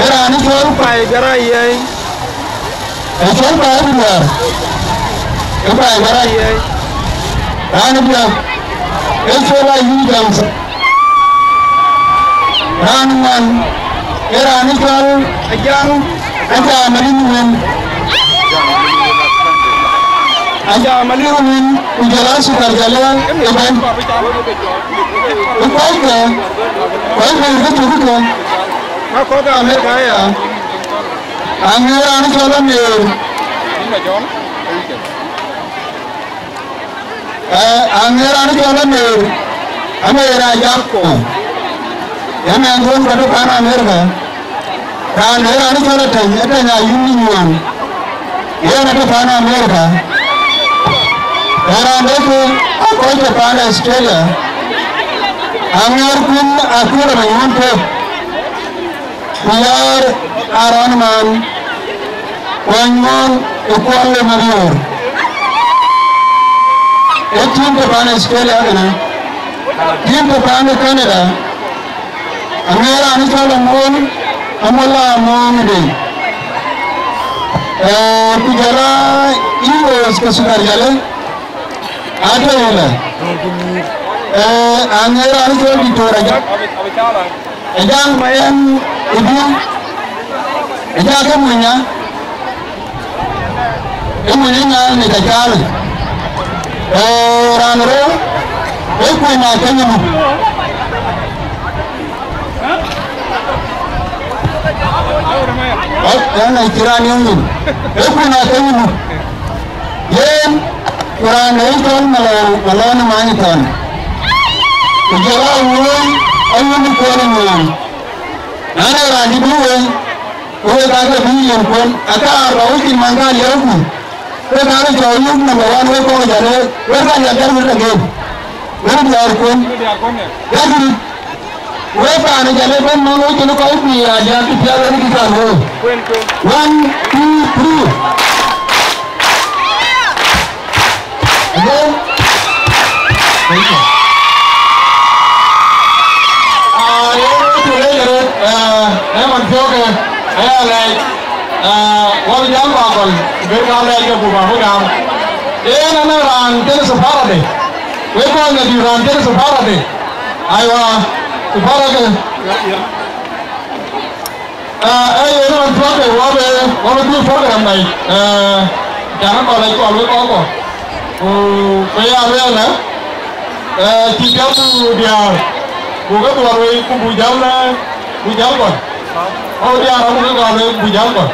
S8: era ni jual pai gerai ye. Jual pai luar. Pai gerai ye. Dan dia, jual lagi jam. Dan man, era ni jual ajang malinuan. Aja malinuan ujalan sukar jalan, iban. Baiklah, betul. Aku ke Amerika ya. Anggaran jalan ni. Anggaran jalan ni. Amerika Jakarta. Yang anggun pada kana Amerika. Kan anggaran jalan tu, ada yang Union. Yang ada kana Amerika. Anggaran itu apa itu kana Australia. Anggaran aku orang tu. Biar aran man, wangon equal marior. Tim depan Australia kan? Tim depan Canada. Amerika ni kalau mon, amola mon deh. Pujara Indo kesukar jalan. Ada ya lah. Amerika ni kalau di Toraja. Ejang mayan ibu, ejang kemunya, ni kacau. Orang orang, ekor nak kenyum. Jangan kirani orang, ekor nak kenyum. Yen orang ekor malah mana kan? Ujala orang. Ayun ni korin lang. Nana rani buwan. Kowe kaga biyan kon. Aka rawutin mangal yaku. Kowe kaga jawab number 1 we ko jare. We ka yagar wir lage. We biar kon. Jadi we pa ne jale kon no kino ko upi aja ki piara ni kita ho. 1 2 3. Again. Thank you. Emang joke, lagi, wal jam bakal, berkam lagi bukan bukan. Nana rantai separa deh, wekon lagi rantai separa deh, aywa separa ke. Emang joke, wabe tu program ni, jangan kalau itu alwe kau, kaya lah, tiga tu dia. Bukan tu orang itu bujang lah, bujang kan? Oh dia orang itu kalau bujang kan?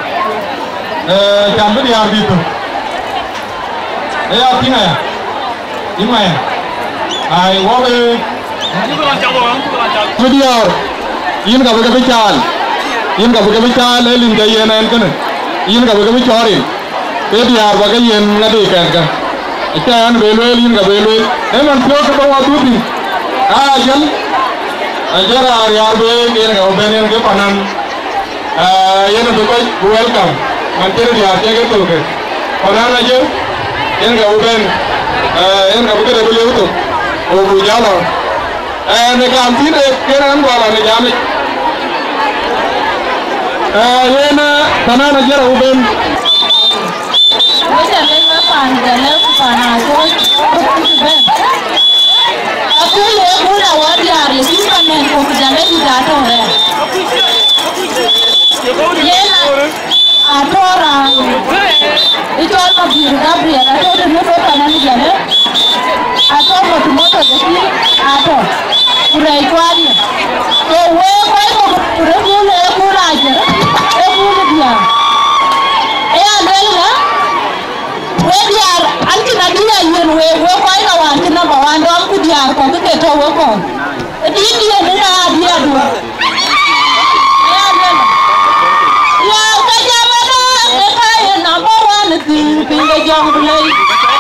S8: Jambu dia gitu. Apa ya? Ini ya? Ay, wabe. Dia, ini kau boleh bicara, ini kau boleh bicara, lelin kaya yang kan? Ini kau boleh bicara. Dia bagai yang ngadi kan? Ikan belu, ini kau belu. Emang siapa kau waktu ni? Jangan. Ajar Ariabe kira kau benar ke panan, yang tu kau welcome, mantir dia aja ke tu ke, panan aja, yang kau ben, yang kau betul betul itu, oh bujalan, mereka anti dek kira kan bualan ni jamik, yang panan aja kau ben.
S7: Macam mana panjang panas, aku lihat mula wajar, sih panen pekerjaan itu jatuh ya. Yena, ada orang itu orang biru Gabriel, ada orang motor panen jalan, ada motor jadi ada, udah itu aja. Udah mulai aja, mulai dia. Ada biar anti nadia yen we koi kawan kena bawa dong ku biar kau tu keto we kau. Dia ni dia tu. Ya kerja mana? Kerja yang number 1 tu pindah jauh belai.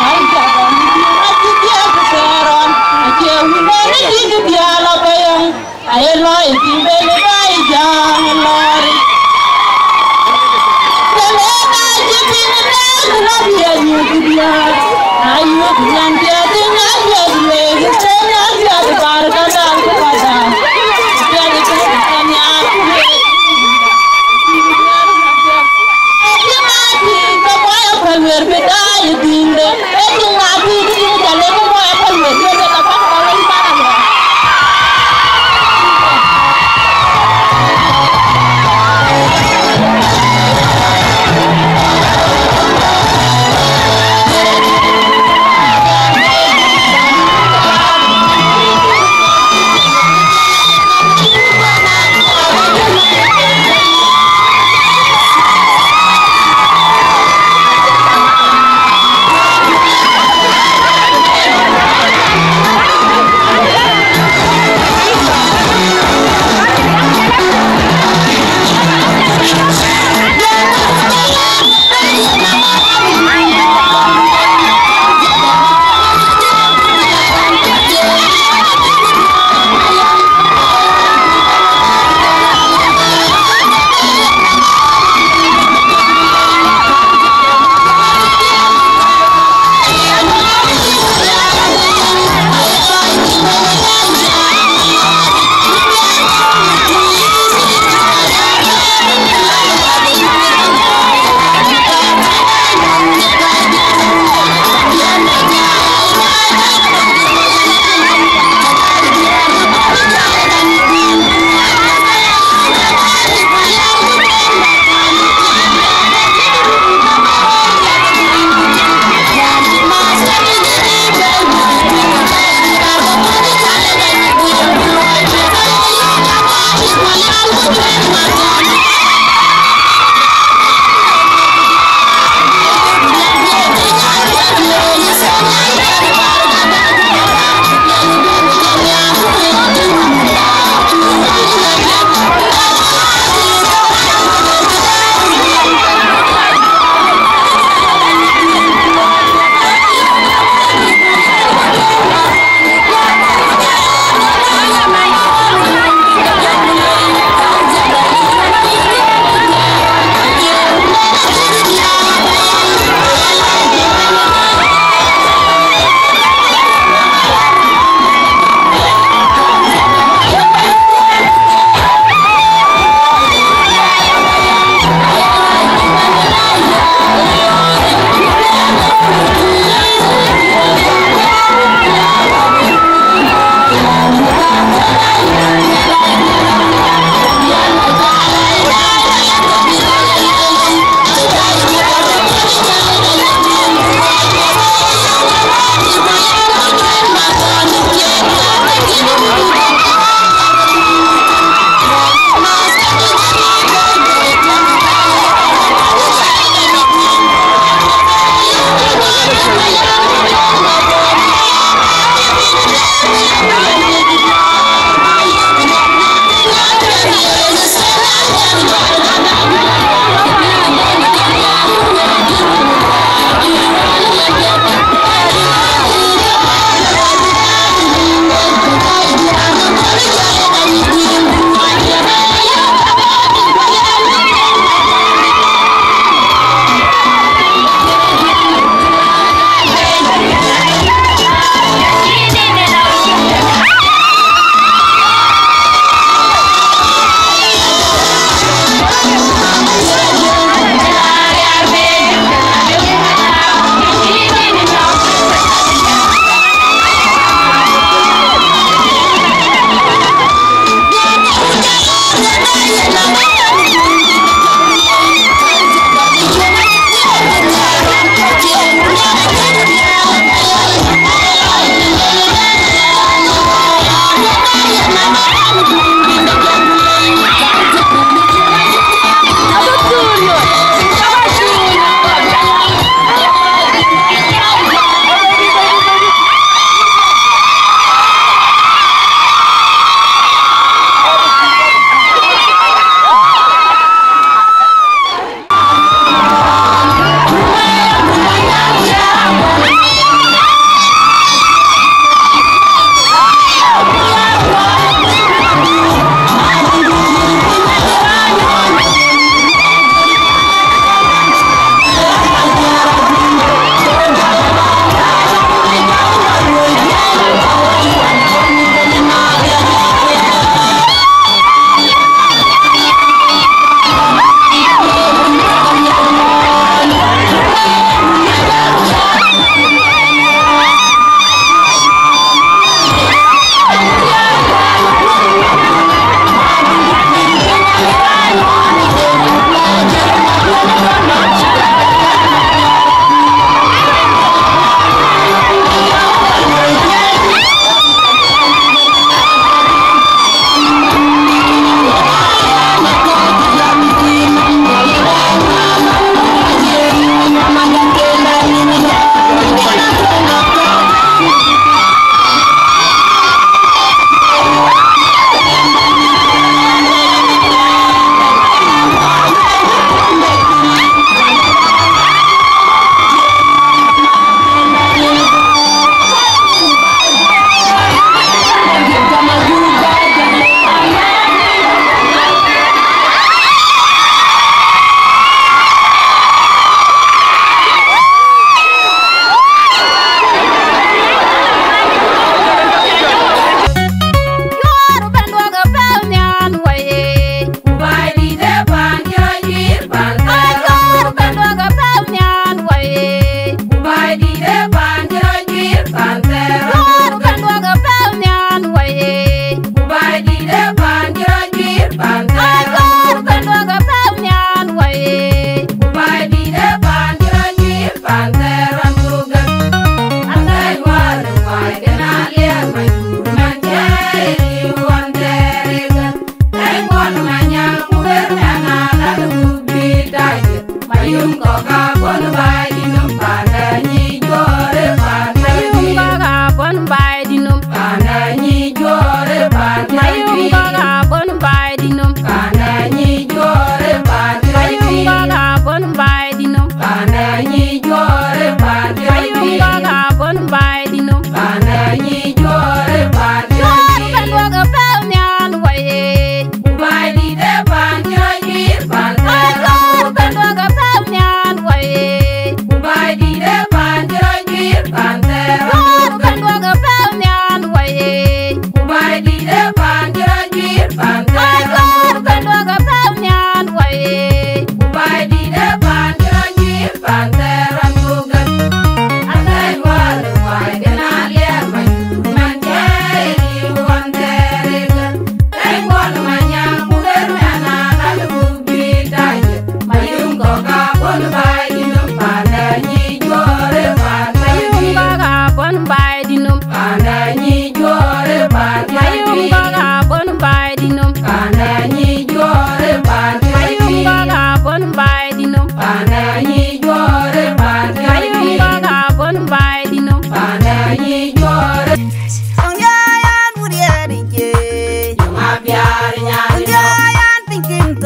S7: Hai jangan dia dia keseron. Dia udah ni dia lah bayang. Ayo lah ini belai jangan lari. Dia ayo yang dia dengar dia lagi saya dia barang dan kepada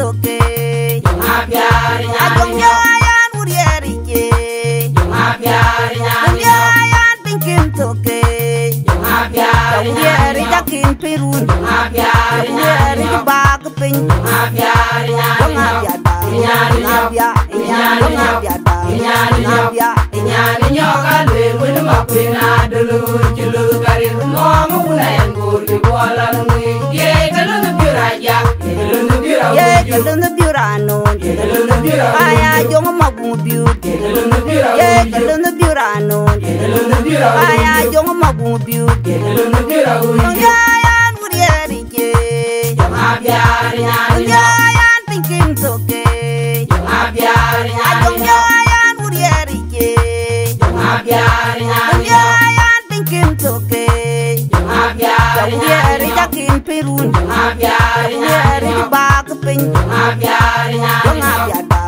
S3: toke Ajong jayan urieri je Ajong jayan pinkim toke Urieri jakin pirun Urieri bag pin Dong abiada
S2: Inyani nyoka lwe wini makwina dulu julu karir Mama una yang gurdi bola nungi Ye kalunu biraja
S3: Ye kalunu birano Aya jongo magungu biut Ye kalunu birano Aya jongo magungu biut Jayan urieri je Jayan pinkim toke Ajong jayan urieri je Jayan pinkim toke Urieri jakin pirun Urieri bag pin Dong abiada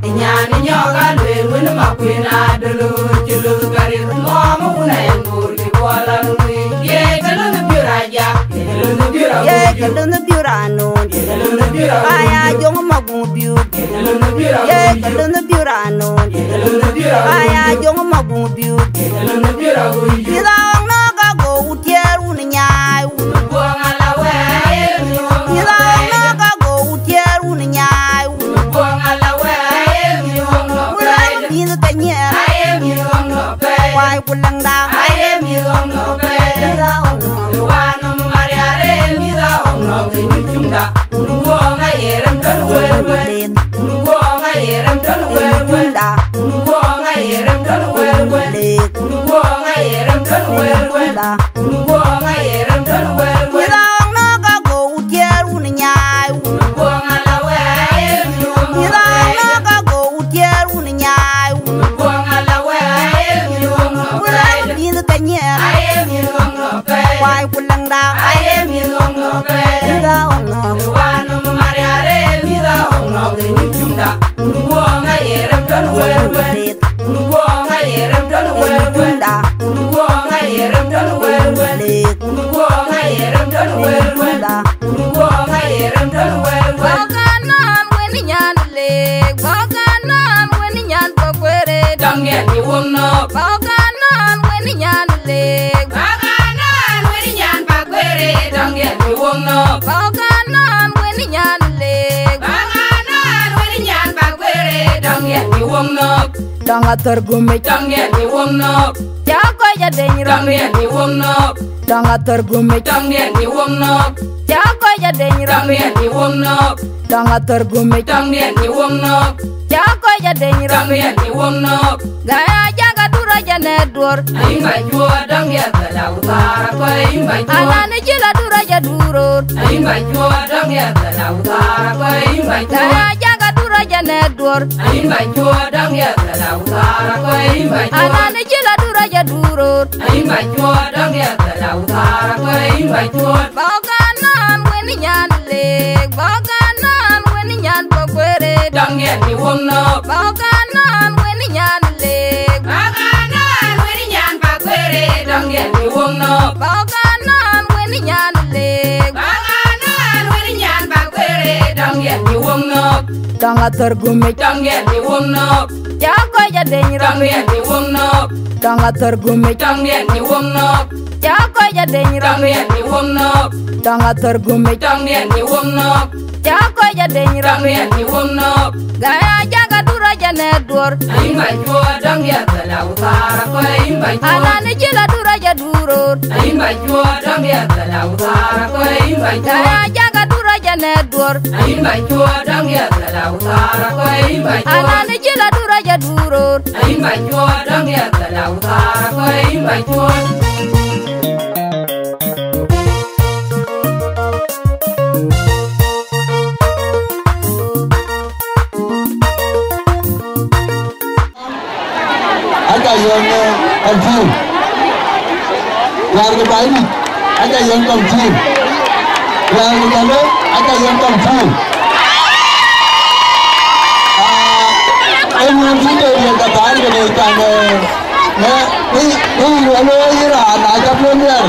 S2: Inyani nyoka lwe wini makwina dulu julu karir Mama una yang gurdi bola nungi Ye kalunu biraja
S3: Ye kalunu birano Aya jongo magungu biut Ye kalunu birano Aya jongo magungu biut Ilong noga go utier uni nyai
S2: Buang alawe
S3: Ilong noga go utier uni nyai
S2: Buang alawe
S3: Ulang dinu tanyer Wai pulang dang Ilong noga
S2: Wanum mariare mila ono kinyumda Nuwonga yerem tan werwen Nuwonga yerem tan werwen Nuwonga yerem tan werwen Nuwonga yerem tan werwen Nuwonga yerem tan werwen
S3: Ilong noga go utier uni nyai
S2: Nuwonga lawe
S3: Ilong noga go utier uni nyai
S2: Nuwonga lawe
S3: Ulang dinu tanyer Wai pulang dang Ilong noga
S2: Wanum mariare mila ono kinyumda Nuwonga yerem tan werwen Nuwonga yerem tan werwen Nuwonga yerem tan werwen Nuwonga yerem tan werwen Nuwonga yerem tan werwen
S1: Bakanan weni nyan leg, bakanan weni nyan pakwere.
S2: Dangya ni wonno
S1: Bakanan weni nyan leg,
S2: Bakanan weni nyan pakwere Dangya ni wonno
S1: bakanan weni nyan leg.
S2: Bakanan weni nyan pakwere Dangya ni wonno
S1: Danga tergumit,
S2: Dangya ni wonno
S1: jago ya denyram.
S2: Dangya ni wonno
S1: Danga tergumit,
S2: Dangya ni wonno
S1: jago ya denyram.
S2: Dangya ni wonno
S1: Danga tergumit,
S2: Dangya ni wonno
S1: jago ya denyram.
S2: Dangya ni wonno
S1: Gaya jaga dura jane dur.
S2: Aimba jua dangya tala utara ko aimba jua
S1: Anane jila dura ja durur.
S2: Aimba jua dangya tala utara ko aimba jua
S1: Gaya jaga dura jane dur.
S2: Aimba jua dangya tala utara ko aimba jua
S1: Anane jila dura ja durur.
S2: Aimba jua dangya tala utara ko aimba jua
S1: Bakanan weni nyan leg, bakanan weni nyan pakwere.
S2: Dangya ni wonno
S1: Bakanan weni nyan leg,
S2: Bakanan weni nyan pakwere Dangya ni wonno
S1: bakanan weni nyan leg.
S2: Bakanan weni nyan pakwere Dangya ni wonno
S1: Danga tergumit,
S2: Dangya ni wonno
S1: jago ya denyram.
S2: Dangya ni wonno
S1: Danga tergumit,
S2: Dangya ni wonno
S1: jago ya denyram.
S2: Dangya ni wonno
S1: Danga tergumit,
S2: Dangya ni wonno
S1: jago ya denyram.
S2: Dangya ni wonno
S1: Gaya jaga dura jane dur.
S2: Aimba jua dangya tala utara ko aimba jua
S1: Anane jila dura ja durur.
S2: Aimba jua dangya tala utara ko aimba jua
S1: Gaya jaga dura jane dur.
S2: Aimba jua dangya tala utara ko aimba jua
S1: Anane jila dura ja durur.
S2: Aimba jua dangya tala utara ko aimba jua
S8: Ada yang confirm. Warga baik ada yang confirm. Warga mana ada yang confirm. Em muốn chúng tôi hiện tại bán cái này càng đi ira đã chấp luôn rồi.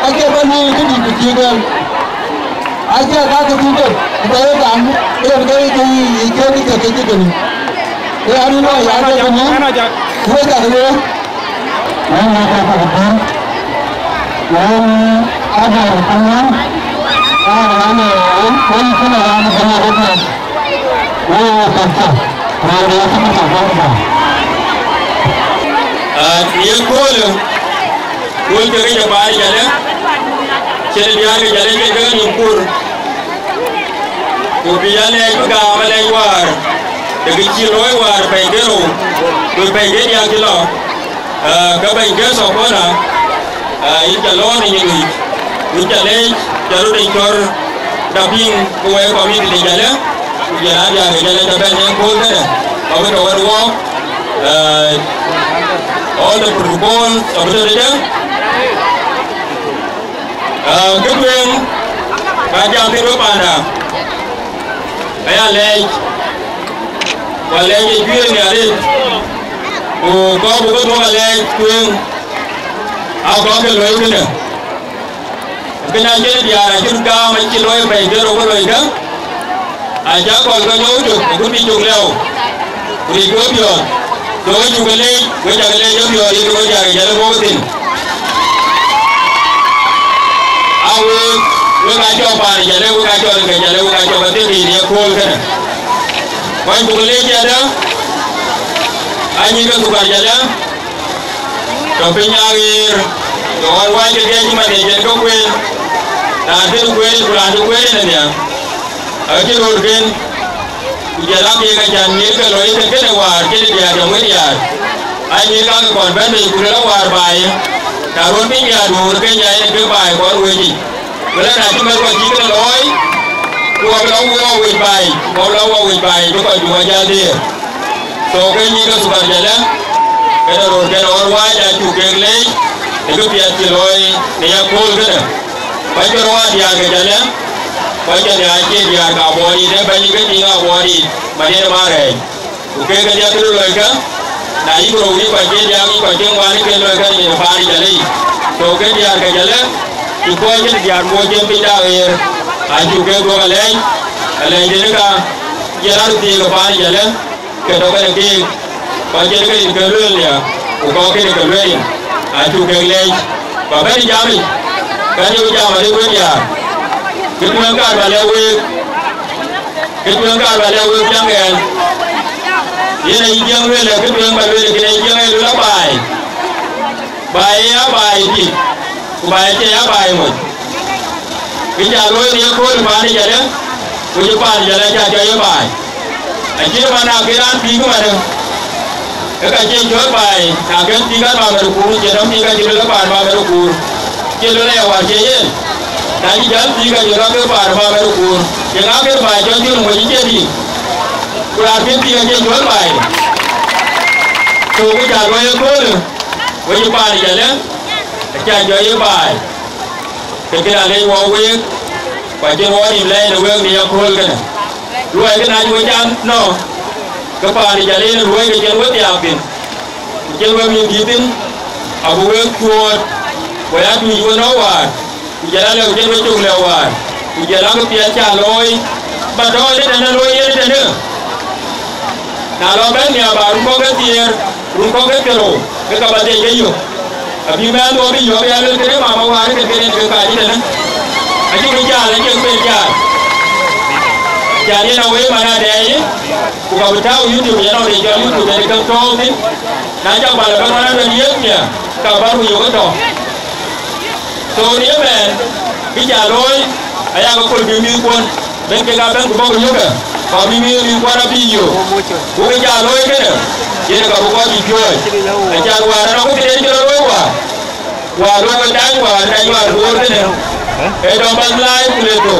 S8: Anh cái bên này cái gì cũng chưa được. aja kata kita kita kamu kita kita ya hari ini ya ada kamu gue tak ada ada kamu
S6: Dia kul ke kerja bari jalan, ciri dia ke jalan ke dengan impur, kemudian itu gamal yang war, dengan kilo war pegero, pegero yang kilo, kepegero sokona, ini jalon ini, ini jalan jalur ekor, tapi kue kami di jalan, jalan jalan yang kul kan, kami kawan walk. All the protocol sebenarnya kemudian kajang tiru pada ayah lej walej jual ni ada kau bukan kau lej tuang kau ke loy kena kena jadi dia rajin kau macam loy baik dia orang loy kan aja kau kau jauh aku pinjau leo beri kau biar kau juga lej kau jangan lej jauh biar itu kau jangan jalan botin we kacau apa ni jalan, we kacau dengan jalan, we kacau betul dia cool kan? Kau boleh jalan, anjing kan suka jalan, tapi nyawir, orang orang kerja cuma dia jalan kau, nanti kau pulang kau ni dia, akhir orang jalan dia kan jalan ni kalau itu kan war, jadi dia jalan dia, anjing kan konven dia pulang war bay, karun ni dia dulu kan jalan ke bay kau wajib. Bila nak cuma kau jika loi, kau belau wajib, kau belau wajib, tu kau jual jadi. So kau ni kau suka jalan, kalau orang wajib cukai lei, itu biar ciloi, dia cool kan? Baca orang dia ke jalan, baca dia aje dia kau body, dia balik ke tinggal body, macam mana? Okey kerja tu loi kan? Nah ini kalau ni baca dia ni baca wani ke loi kan ni hari jadi. So kau dia ke jalan. Iku aja dia mau pindah air, aju ke gua lain jadi kan, jalan tiga kali jalan, kita kan lagi, baca ke keluar ya, ukau ke keluar, aju ke lain, bapa ni jamin, kan dia jamin dia pun dia, kita angkat balik we jangan, dia ni jangan we lah, kita angkat balik kita jangan lu lapai, baik ni. Baik je apa yang mut. Kita loi dia kol mari jalan, tujuh pan jalan jalan baik. Aje mana kiran tiga mana. Aje jual baik, agen tiga mana rukur, jalan tiga jalan pan mana rukur. Jalan lewat je. Nanti jalan tiga jalan pan mana rukur. Jangan agen baik jalan jalan maju jadi. Kurang tiga jual baik. So kita loi kol, tujuh pan jalan. Jangan jauh baik. Kita ada wawik, macam orang ni lain wawik ni yang cool kan. Luai kan aja macam no. Kepala jalan luai ke jalan tiapin. Jalan yang gitin, abu wawik kuat. Wajah tu juga nawar. Jalan lewat jalan tu lewat. Jalan tu biasa loi. Badai ni dan loi ni dan. Kalau ben ni abang rumah ketiar, rumah ketero, kekabat dia je. Abi mana tu abi jawab yang ada kerja mama wahai kerja ni kerja ni dah. Aje kerja lagi kerja. Jadi nak wei mana ada ni? Bukan betul YouTube yang orang jual YouTube dari kontrol ni. Nanti balik mana ada dia ni? Kabar hujan tu. So ni ben kerja loi. Ayah aku bimi pun. Ben kerja ben kubang juga. Kau bimi pun ada video. Bukan kerja loi kan? Jadi kalau kau dijual, macam warna aku tidak jual luar. Warna aku tak jual luar ni. Dompet lain boleh tu.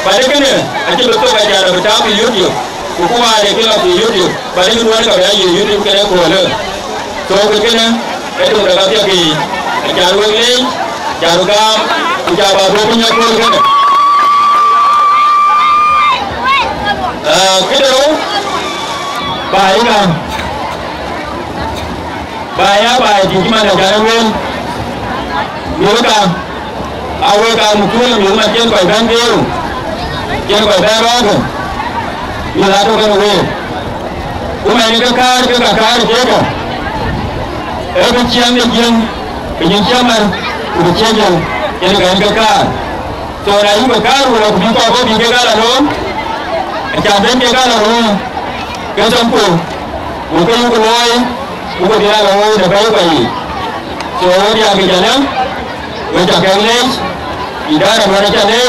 S6: Pada kena, macam betul kerja ada betul di YouTube. Buku ada kalau di YouTube. Pada kedua kau ada YouTube kena kuala. So kena, itu dah kata lagi. Jarum ni, jarum gam, ucapan punya kuala kena. Kita tu, baik kan? Baik di mana jalan Yurka, awal kamu pun macam kau ganti.
S8: yang berbeda ni lah tu kan we kuma ni ka kar je ka ciam ni yang ciamar ku ciam yang ka kar so na yu ka kar wo ku ko bi ka la no cha ben ka la no ka sampu ku ka yu ko loy ku dia la loy da bai so dia ke jalan we cha ka le idara mana cha le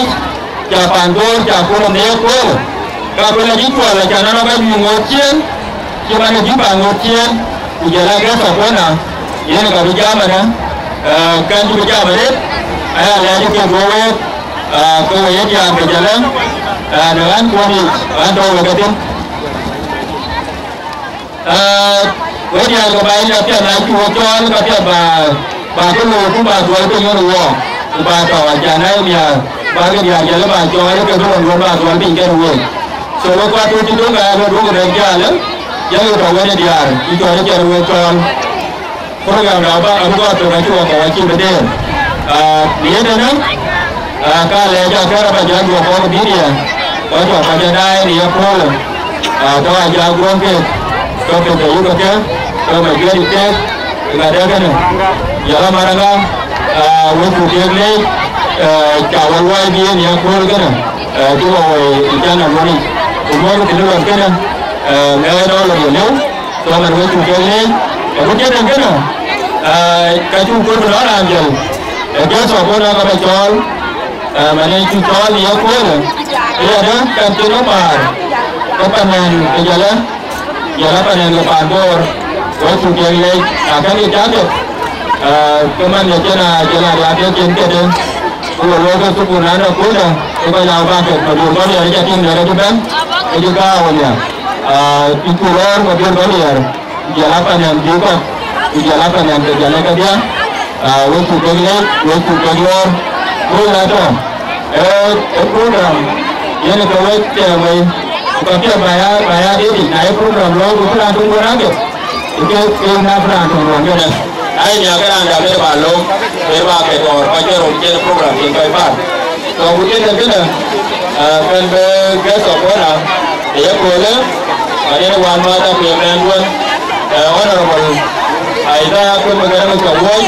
S8: cha pandor cha ko ne ko ka ko la ji ko la cha na ba bi ngotien ki ba ne ji ba ngotien ku jala ga sa ko na yana ka bi jama na kan ji jama ne aya la ji ke gowe ko ya ji ke jalan dengan ko ni ando ga tin we dia ko ba ina pia na ku ko ka pia ba ko lo ku ba do ko yo wo ba to ja na ya ba ga ya ya ba jo ai ko do ba do bi ke wo so lo kwa tu ti do ga do ga ja la ya yo to we dia i to ja wo to program na ba an ko to ga ju ko wa ki be de ni de na ka le ja ka ba ja go ko bi dia ko to ka ja dai ni ya ko to ja go ke to ke yu ka ke to ma ge ri ke ga da ga na ya la maranga wo ku ke le cha wa wa bi ni ya ko ga na tu wa ja na mo ni ko mo ke lo ke na me no lo yo to ma wo ku ke le ko ke na ke na ka chu ko lo ra je ke so ko na ka ba chol ma ne chu chol ni ya ko na ya da ka tu no par ko pa nan ke ja la ya la pa nan lo pa bor wo ku ke le ka ni ja ke keman ya jana la dia gente de lo ke tu pun ana ko na ko la ba ke ko do ya ja tin da ke ban e juga awalnya itu lor ko do ya ya la pa nan ju ko ya la pa nan ke jana ka dia wo ku ke le wo ku ke lor ko la to program yana ko we ke mai ko ke baya di na program lo ko la tu ko na ke na fra tu ko ne ai nhà cái đang làm cái bàn luôn để ba cái rồi coi chơi rồi chơi program tiền cây phát còn một cái này bên cái sổ của nào để cho cô lớn ở đây hoàn mà ta tiền lên luôn ở đâu mà ai ra cái mà cái nó trồng quay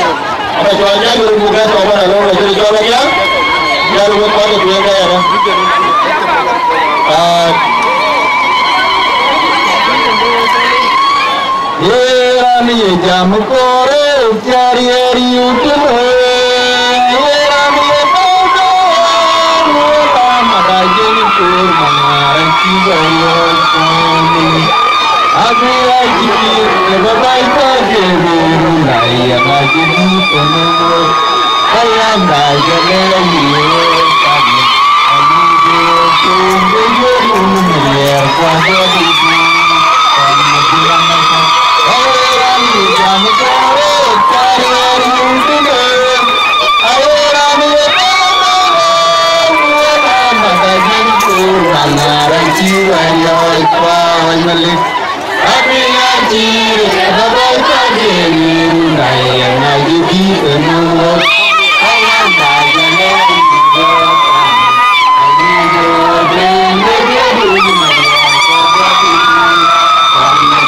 S8: ở đây cho anh nhớ luôn cái sổ của nào luôn rồi cho nó nhớ ra luôn có cái tiền đây này Yerami jam kore cari hari utama, yerami pada utama rajin kurmangaran cibayo kami. Agila cikir kebaik kajeru laya kajeru penuh, ayam daja lagi kami. Ayu tunggu jeru melihat kuasa itu, kami bilang mereka. Jam kore cari hari utama, ayam utama rajin kurmangaran cibayo kami. Agila cikir kebaik kajeru laya kajeru penuh, ayam daja lagi kami. Ayu tunggu jeru melihat kuasa itu, kami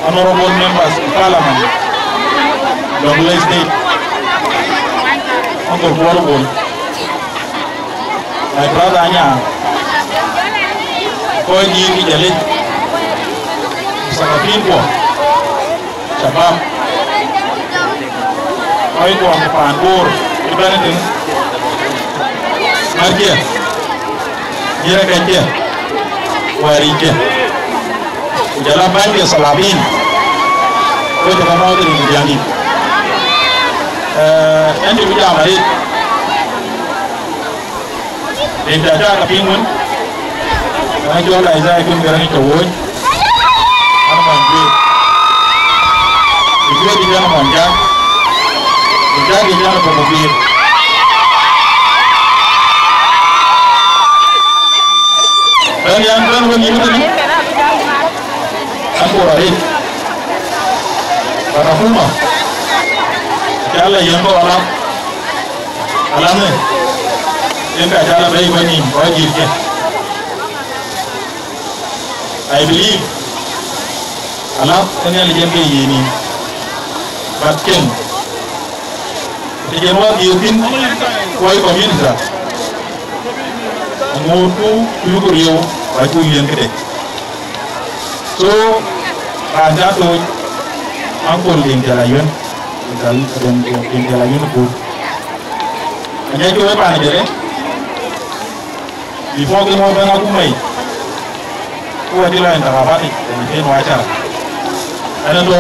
S6: Honorable members of Parliament, Jonglei State, Uncle Warble, my brother Anya, Koji Jalit, Sakapinko, Shabab, Oiko Pandur, Ibrahim, Markia, Jirakantia, Warija. Jalan banjir Selabin, itu juga mau terjadi. Yang dibilang hari, tidak ada kepingun. Karena jual aja itu sekarang itu woi, mana banjir, itu dia jangan manjang, dia jangan bermobil. Dan yang kan begini. Aku rahim, para rumah, jalan yang bawa alamnya, yang tak jalan baik bani wajibnya. I believe alam dengan legenda ini, bahkan legenda diutin kuai komunitas, ngutu yukuriu baju yang gede. So, raja tu, aku lihat jalan, jalan tu. Hanya cuma apa aja, before kita mau berangkat kumai, aku ada lain tak apa ni, ini wajar. Ada tu,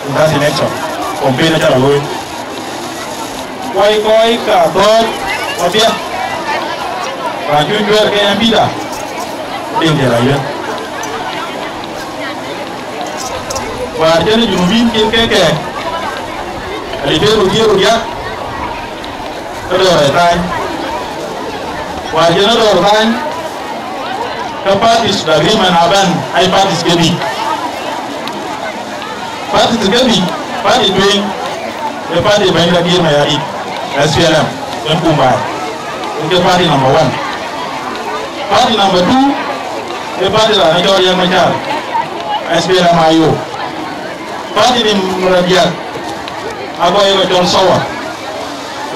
S6: kita selection, compare aja lalu. Koi katot, apa? Raju jual ke yang bida, lihat jalan. Warjana junubin keke, alibe rugia, kedua tan, warjana dua tan, kepatis dari manaban, ay patis gebi, patis doing, kepatis banyak lagi mayai, SPLM, yang kumbai, itu patis number 1, patis number 2, kepatis lah negara yang macam, SPLM ayo. party di Meradia aku ayo John Sawa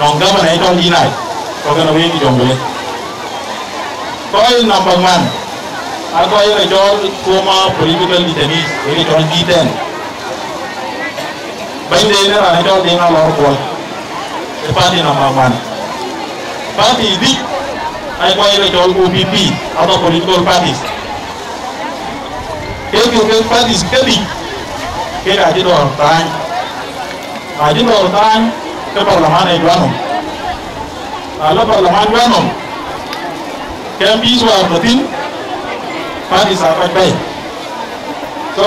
S6: nong gama na John Dinai kau kena wingi jongle kau number 1 aku ayo John former political detainees ini John G10 bende ni ra John dengar lor kuat party number 1 party di aku ayo John OPP atau political parties ke parties kali kira aja doang tanya aja doang tanya ke parlamen itu anu lalu parlamen itu anu kan bisa berarti parties apa baik so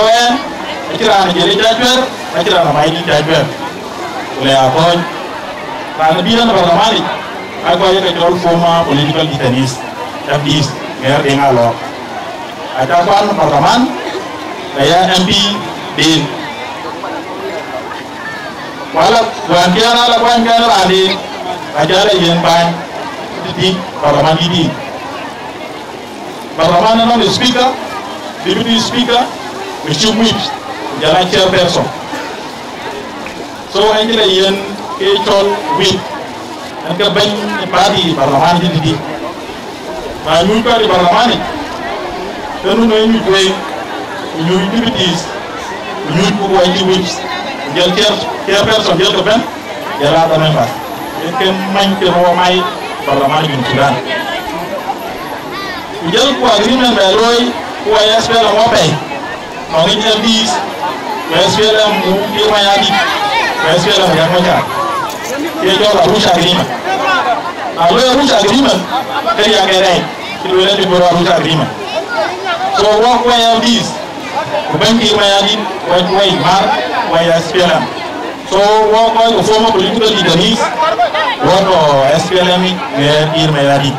S6: kira jadi jadwal kira nama ini jadwal oleh apa karena bilang parlamen aku aja kecuali former political detainees FDs biar dengar loh ada kan parlamen saya MP din wala wan kiara adi ajara yen ban di parlamen ini parlamen non speaker deputy speaker chief whip jalan chairperson so angela yen ke chol whip angka ban party parlamen ini ma ñu ko di parlamen tenu no ñu doy ñu deputies ñu ko way ci whips jël chairperson jël ko ben yalla da même pas et que mañ ke mo may parlament bi Sudan jël ko agreement be loy ko ay espère mo bay mo ngi jël 10 ko espère mu di mayadi ko espère ya mo ja ye jo la rusha agreement a lo rusha agreement ke ya gere ki lo le ko rusha agreement so wo ko ay 10 Banki mayadi way mar way SPLM so wo ko former political detainees wo to SPLM ir mayadi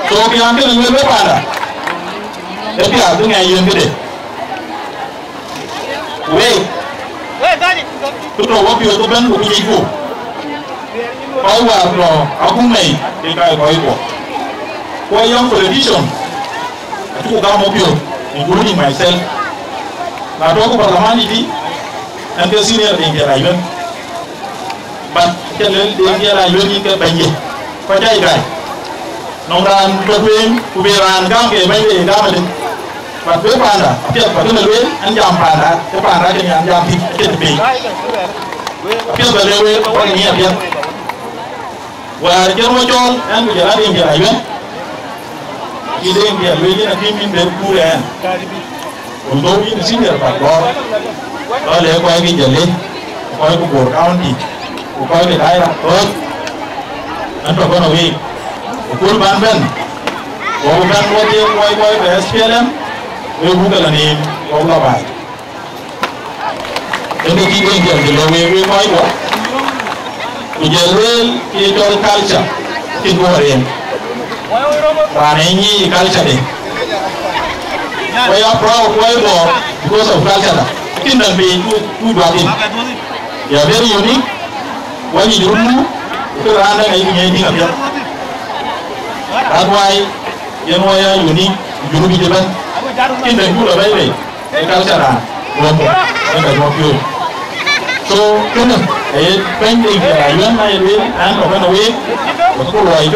S6: so bi ambe le be pada e bi adu ngai yende de we dani to wo bi to ben ko ni ko wa no aku mai de kai ko young politician aku ga mo bio including myself na to ko parlament di ante senior de ngera yon but kelel de ngera yon ke banye ko jay gay non ran to ben ku be ran gam ke banye da ma de but be panda pia ko to le an jam panda te panda ke an jam ti ke be pia ba le we ko ni pia wa ke mo jon an ku jara de ngera yon ide ngera yon na kimi be ku ren untuk ini senior Pak Lor, oleh kau yang jadi, kau yang kubur county, kau yang daerah, nanti kau nawi, kubur ban, kau ban kau yang SPLM, kau bukan lagi kau lawan. Ini kita yang jadi lewe kau, kau jadi kita culture, kita orang, mana ini culture ni. We are proud because of culture. In the way you do it. They are very unique. When you do it, run anything up here. That's why you know you are unique. You will be given in the good way. The culture so, painting the island and open away. What's good, right?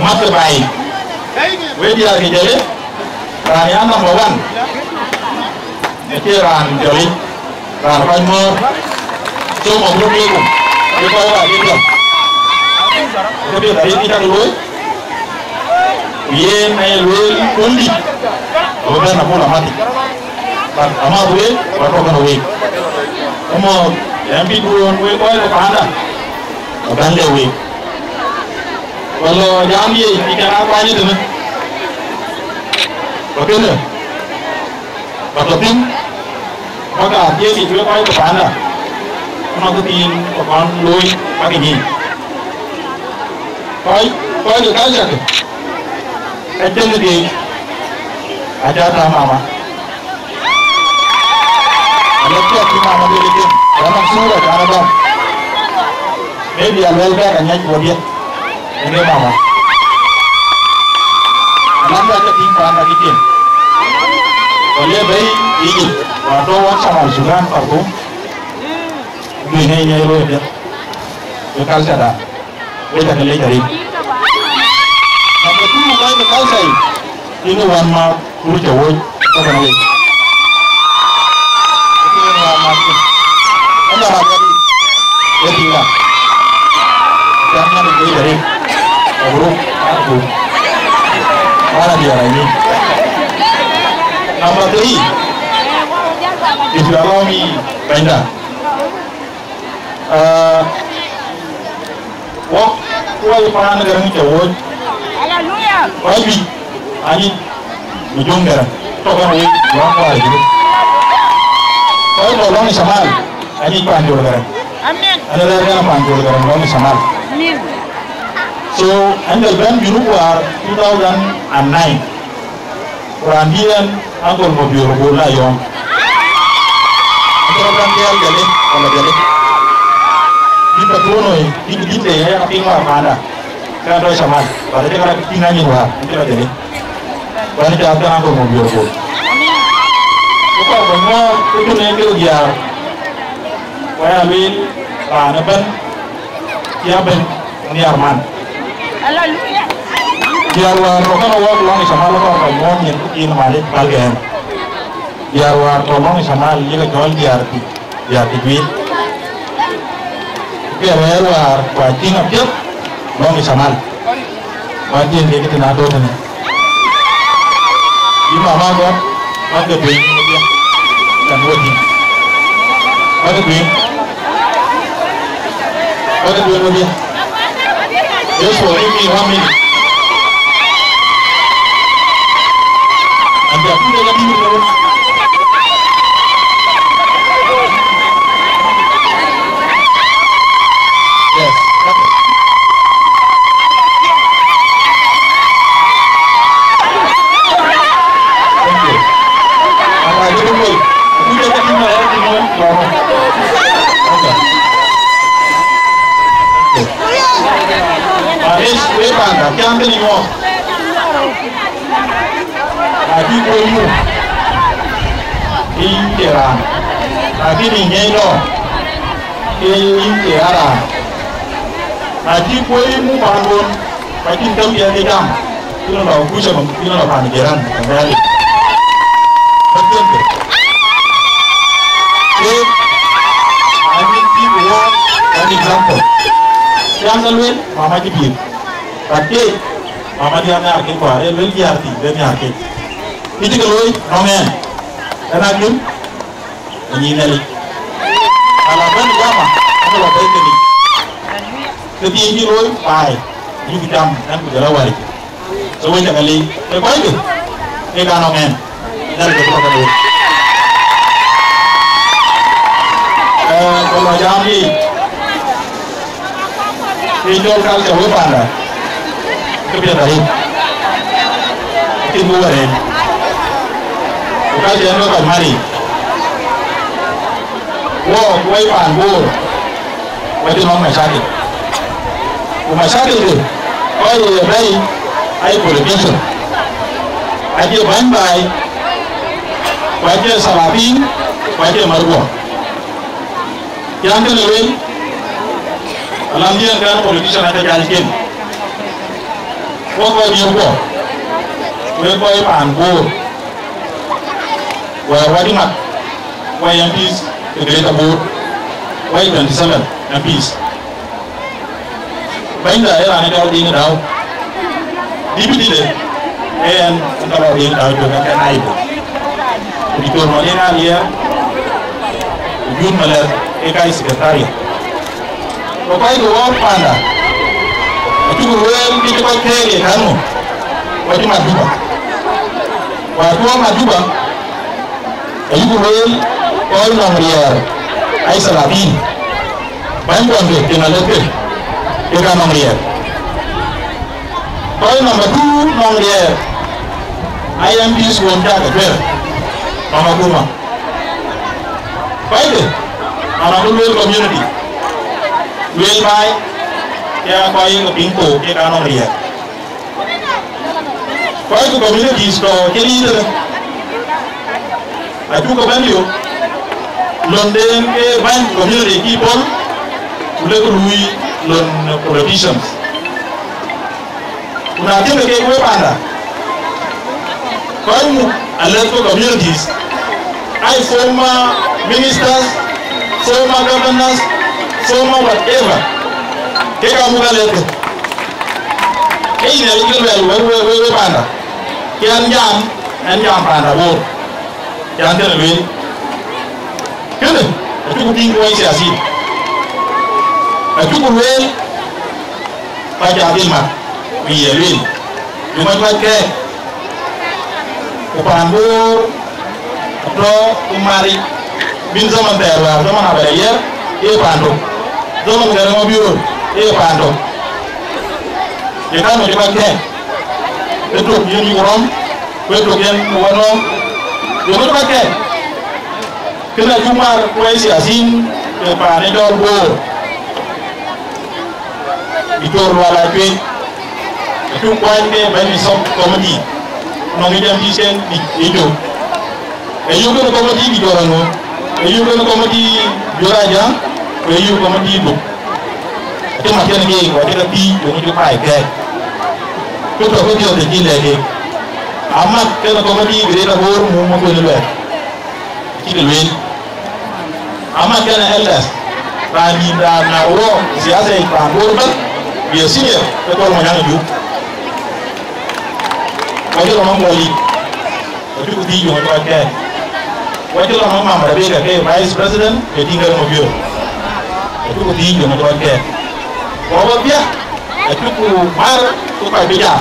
S6: Master by we dia ke jale ran yang number 1 ke ran jale ran pai mo so mo bro ni ko ke ko la ni ko ke dari kita dulu ye na lu kundi o na bola mati but ama we ba ko na we mo yang bi duon we ko la panda dan le we kalau jam ye ikan apa ni tu? Betul? Betul? Maka dia dijual pada mana? Mana tu tin orang loi pakai ni. Kau dia kaya tu. Macam ni aja sama apa? Kalau tu cuma ambil lagi, orang suruh jangan dong. Maybe alwal kan hanya dia. Ini mama. Alam dah jadi pernah lagi. Oleh bayi ini, waktu sama Sudan Khartoum, dunia ini dia, lokal saya, kita kelihatan dari. Tapi tu mulai lokal saya, ini wan mak urut jauh, apa namanya? Ini wan mak, anda hargai, dia tinggal, jangan lebih dari, buruk, aku, mana dia ini? Number 3, if you allow me, Brenda. Walk kuai pahan negara ni jauh.
S2: Haleluya.
S6: Wajib, ani ujung negara. Tokan wajib, orang kuai jadi. Kuai tolong ni samal, ani panjul negara.
S2: Amin.
S6: Ada negara panjul negara, tolong ni samal.
S2: Amin.
S6: So, anda ban biru war 2009. Perandian angkor mobil bola yang angkor perandian jadi kalau jadi di patrono di kita ya tapi nggak ada kan ada sama pada dia kalau tinggalnya wah itu jadi banyak ada angkor mobil bola bukan banyak itu nanti dia wah ambil mana ban dia ban ini Arman
S2: Haleluya.
S6: Biar warga awak long sama lo kalau mau nyentuhin malik bagian. Biar warga long sama dia jual biar duit. Biar warga wajib ngapjat long sama. Wajib dia kita nado ni. Di mama gua ada duit dia dan wajib. Ada duit. Ada duit dia. Dia suruh ini kami. Anda pun dah jadi orang. Yes. Thank you. Apa itu dulu? Aku dah jadi orang di mana? Okay. Aris, wepan, jangan terima. Lagi koyu, Ingeran, lagi ni ngelo, Ingeran, lagi koyu mu bangun, lagi tam dia dejam, tu nak aku cakap, tu nak apa Ingeran, kembali. Bagian tu, lagi tiba, lagi example, yang lalu mama jibir, tapi mama dia nak aku kuat, dia beli arti, dia ni arti. Itu kalau nomen, karena tu, ini nali. Kalau kan jama, kalau baik ni. Jadi ini loy, baik. Ini kita kan kita lawari. So kita kali, baik tu. Ini kan nomen, dari kita kali. Kalau jam ni, Pinjol kali jauh pandai. Itu biar dari. Itu bukan. Kalau dia nak mari, wah, kau ipan bor, macam mana sakit? Rumah sakit tu, kau dia bayi, air boleh biasa. Air bandai, wajah salapi, wajah marwah. Yang tu lebih, alam dia kan politisi ada jadikan. Kau dia buat, kau ipan bor. Wadi mat, MPs, the Greater Board, 27 MPs. Bainda era ni kau dingin dah, DPD deh, kalau dingin dah juga kan naik. Itu mana dia, Jun Maler, EKI Sekretariat. Kau itu orang panda, itu orang kita pakai kamu, wadi mat juga, wadi mat juga. Ibu bel, kau nongriar, ay salatin, bantuan tu, tinggal tu, kita nongriar. Kau nombor 2 nongriar, ay MPs wonja kerja, mama kuma. Baik, anak tu community, well by, ya kau yang pintu, kita nongriar. Kau itu community, so jadi aju ko ban yo London ke ban community people ule ko lui lon politicians una tiene ke ko banda ko mu electoral communities I former ministers former governors former whatever ke ka mu galete ke ina ile we banda ke an jam banda wo yang terlebih kene itu bingung aja sih itu kuel pada adilma bielin cuma pakai upambur atau umari bin zaman terlar zaman apa ya pandu zaman gara mobil pandu kita mau dipakai itu yang orang itu yang orang cuma pakai kena cuma kuasi asin kepada dorbo itu ruala cuy itu kuan ke bani sop komedi nongi jam disen itu kan komedi di dorano kan komedi joraja komedi itu itu macam ni ke waktu tapi yang itu pakai ke itu tu dia ada gila ke amat kena komedi gereda bor mau kau luar kita luar amat kena elas tadi dah nauro siapa yang pambor ber biasanya betul macam itu wajib orang balik wajib uti yang pakai wajib orang mama berbeza ke vice president ke tinggal mobil wajib uti yang pakai kalau dia wajib mar tu pakai beja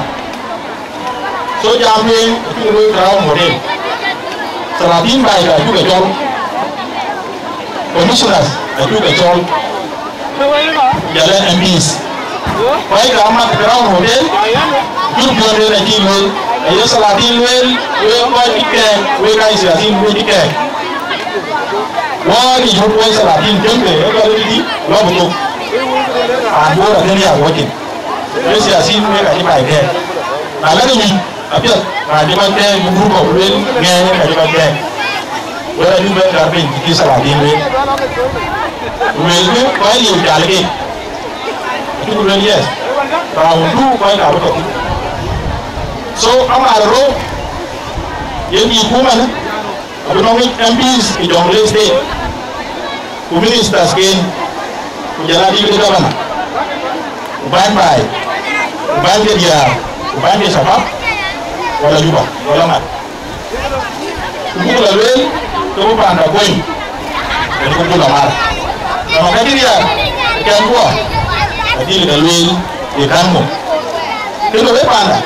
S6: so jamin itu lu terang model selain baik juga jauh commissioners juga jauh jalan MPs baik amat terang model jujur dia nak jual ayo selain well kau tiket kai selain kau tiket wah ni jujur selain jembe kalau di lo betul ambor ada ni aku ni selain kai baik ada ni tapi ada macam guru kau boleh ngeh ada macam boleh juga tapi kita selain well tu kau yang jalan ke itu boleh yes tahun tu kau yang apa tu so amaro yang ibu mana abu nongik MPs di Jonglei State ministers kan menjadi di mana uban baik uban dia uban dia siapa wala juga wala mat kumpul lalu kamu pandai koin jadi kumpul lamar nama kadi dia ikan gua jadi lalu ikanmu itu lebih pandai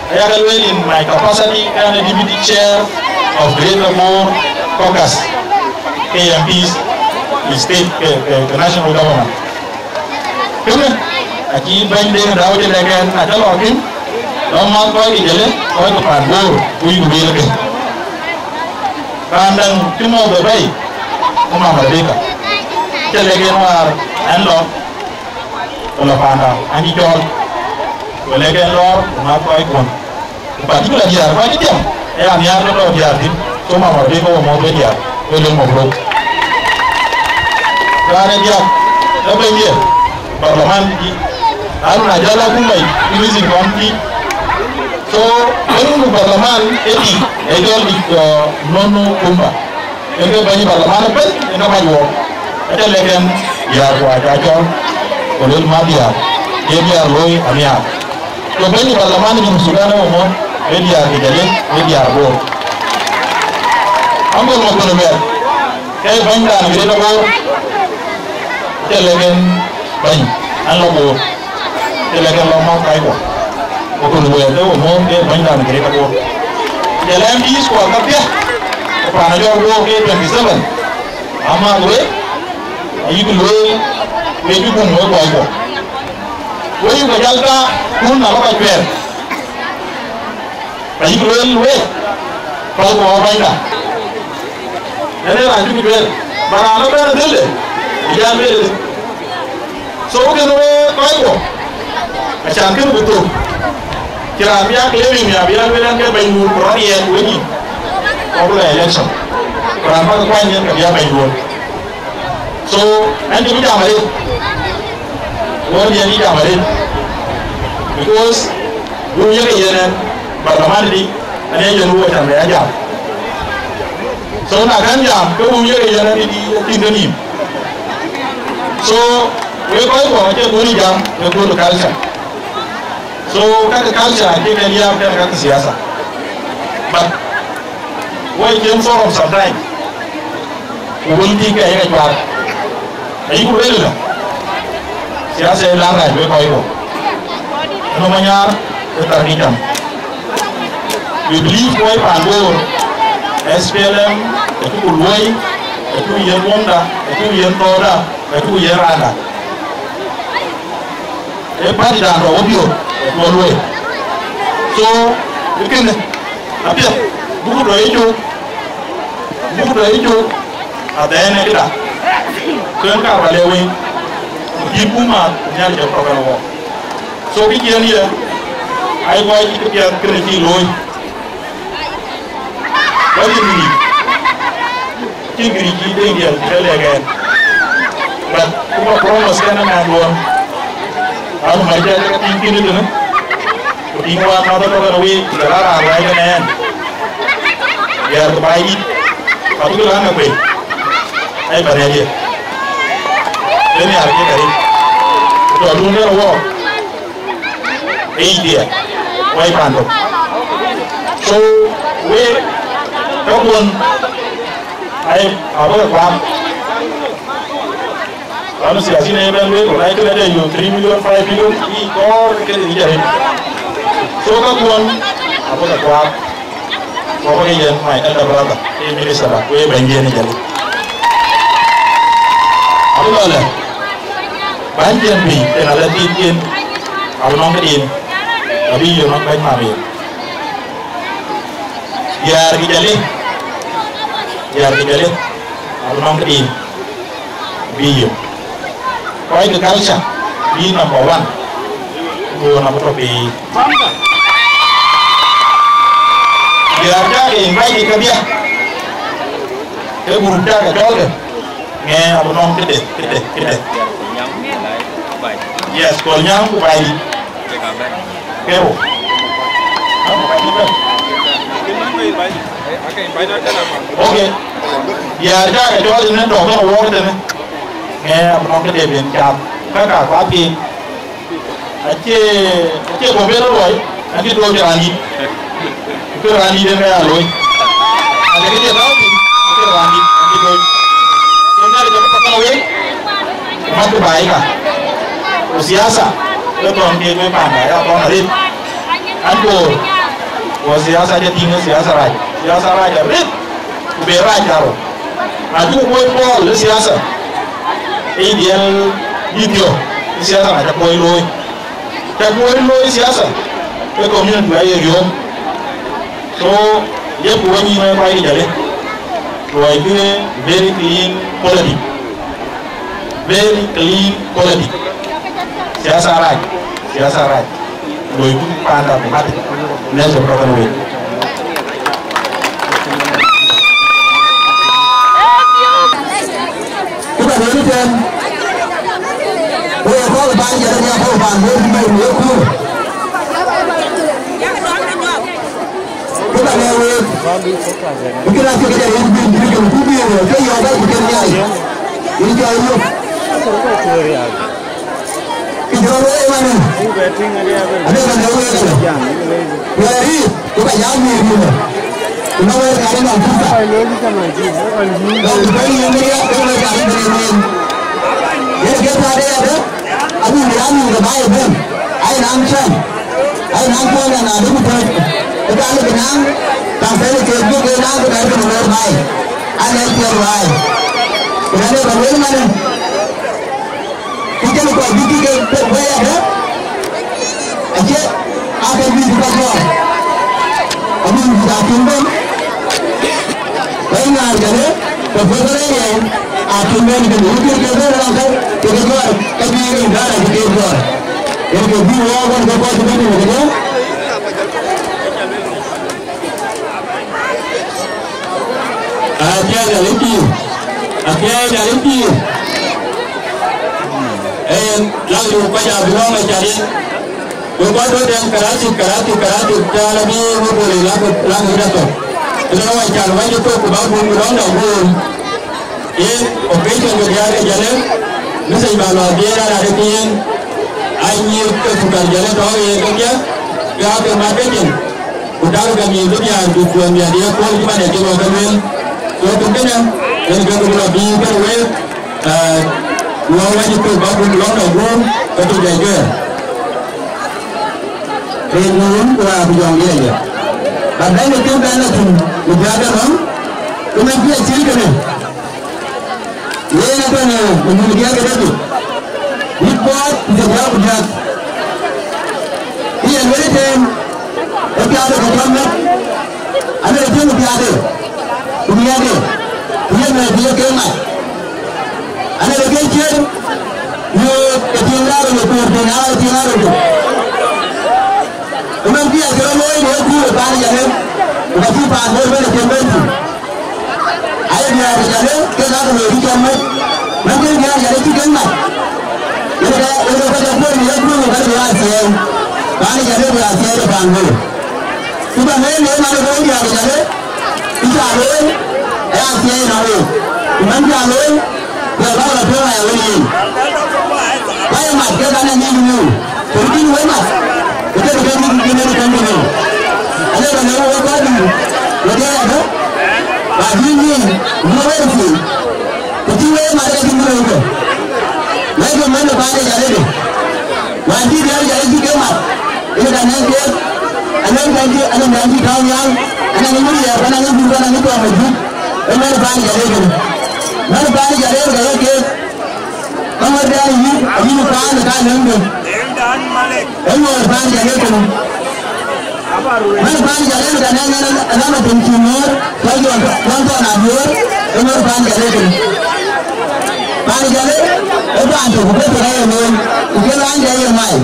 S6: saya lalu in my capacity as deputy chair of Greater More Caucus KMPs di state ke national government kena aki banding daud dengan ada login lama kau di jalan kau ke Panbor kui kubir ke kandang cuma berbaik rumah merdeka jalan luar enlok kalau pandang anji jol boleh luar rumah kau ikon pagi tu lagi apa ni tiang ni ada tu dia di cuma merdeka mau dia boleh mau blok kerana dia apa dia parlimen di anu nak jalan pun baik ini sih konti so kalau parlimen ini ejol di nono kumba ini banyak parlimen pun ini maju ada lagi ya buat aja boleh mati ya dia loi ania so banyak parlimen yang sudah nama dia dijadi dia bo ambil motor mer kayak banyak kita nak bo dia lagi banyak anu bo lagi lama kayak bo bukan boleh tu umum dia banyak negeri kabur jalan di sekolah kerja kerana jauh bo ke 27 ama gue ayu gue meju pun gue kayak bo juga jalta pun apa kayak ayu gue kalau bawa banyak jadi lanjut gue barang apa ada dulu jangan beli so kan gue kayak bo macam tu betul kira biar kelihing ya biar bilang ke bayi murni ya gue ni over the election. But I'm not quite in the Yamaha. So, and you jam it. What do you need jam it? Because you hear it, but the money, and then you know what I'm going to. So, I can't jam, go hear it in the name. So, we're going to go to jam, we're going to culture. So, the culture, I think, and you have to see us. But, why came from sometimes? We will think I got. Are you ready? Saya say larai we ko ito. Ano manyar etarnikan. We believe boy pango SPLM itu kuloi itu yen wonda itu yen toda itu yen rada. Parti dan robio kuloi. So ikin tapi buku do itu ada yang kita. Kan ka balewi Gipuma nyari jauh program wo. So bikian dia, ayo gua ikut dia kerja loy. Bagi ini, kiri dia lagi. But kuma promo sekarang ngaduan. Anu macam tinggi itu kan. Tinggal nado program we, darah lagi kan. Biar terbaik. Aku tu lah nak be. Ayo balik dia. Ini harga dari itu dunia war, India, why panto? So we kawan, apa kawan? Kalau siapa ni yang we, kalau itu ada 3 million, 5 million, ini kor kita dijadi. So kawan, apa kawan? Apa yang mai ada berapa? Ini misalnya, we banjir ni jadi. Apa lah? Banjir ni, ada titin, kalau nak kedin, tapi you nak baik mami. Biar kita kalau nak kedin, biar. Kau itu culture, ini number 1. Gua nak topi. Biar jaga yang baik kita dia. Kita berudah ke jauh. Nge, kalau nak kedin. Yes, kalau nyam ku bayi. Kero. Okay. Biar jaga jual ini dong kan award ini. Apa nak dia biar jam. Kakak papi. Aceh kompeten loy. Nanti dua rani. Itu rani dia kaya loy. Ada kita tahu ni. Itu rani. Nanti loy. Kita ada jam pakai loy. Mati baik ah. Siasa, itu orang dia mana ya orang lain. Anjur, siasa dia tinggal siasa raja, rit, berai jaro. Aju koi pol siasa, ideal video siasa macam koi loy siasa, itu komunitas budaya giom. So dia buat ni mana koi jadi, koi itu very clean quality. Siasa raj, lo itu pandang mati, nasi program ini. Kita beri kan, kalau banjir ni apa banjir di mana aku? Kita beri, kita rasa kita ini bikin kubi ni, kita yang baik bikin ni aja. Ini jauh. Kita mana? Ada kan jauh ni. Jadi, kita jangan ni. Kita boleh cari nak kita. Kalau kita ini dia, kita boleh cari ni. Jadi kita ada. Aku ni kita bayar pun. Air namcam pun ada betul. Kita ada benang. Tak saya Facebook benang kita ada betul baik. Ada yang baik. Kita ada bagaimana? Kita lupa bikin ke bayar dah. Aje, apa yang kita buat? Kami sudah timbang. Baiklah, jadi perbuatannya timbang kita mungkin kita langsung kita buat kami ini dah kita buat. Yang kedua orang kita buat begini, betul?
S8: Akia Jaliki. Lalu upaya bilang cari. Bukan tu yang karate jalabi boleh lagu jatuh. Kalau wajar wajib tu kubah bukan dah pun. Operation kerja jalan. Mesti bawa dia ada kian. Air kesukaan jalan tahu kerja. Kerja marketing. Udah kami itu tujuan dia pun gimana dia mau kami. So tentunya yang kita lebih berweb. Wajib tu bawa bukan dah pun betul jaga. Renungan kurang berjuang dia je. Padahal itu kan tu, ujian orang, kemudian ciri kena. Ini apa ni? Kemudian kita tu, report sejauh ujian. Ia meritem, tapi ada kecuali, ada itu mesti ada, kemudian dia kemat. Ada lagi ciri, you ketinggalan itu. Memang dia kalau dia kuat bani jalan, tapi pasal mana kembali. Ayah dia jalan, kita tu lagi kembali. Nanti dia jalan kita nak. Ini pada pun dia pun kalau dia siang, bani jalan dia siang depan tu. Kita mana pun dia jalan, kita jalan, ayah siang nahu. Nanti jalan, dia bawa pulang ayah ini. Ayah mat kita nak ni dulu, pergi dulu mat. Kita bergantung dengan kandungan. Ada banyak orang baru. Lagi ada? Bagi ni, mulai ni. Kecil mana tinggal itu? Lagi mana banyak jadi tu? Wajib dia jadi juga mat. Ini dah nanti, anak nanti kau yang, anak ini dia, anak ini bukan anak itu apa tu? Mana banyak jadi tu? Mana banyak jadi tu? Kalau ke, kamu ada ini bukan kan nanti. Ayuh, bang jalan tu. Mana bang jalan tu? Nama pencingur, lagi orang tu nabiur. Ayuh, bang jalan tu. Bang jalan, apa antu? Bukan teraya ni. Bukan orang jaya mai.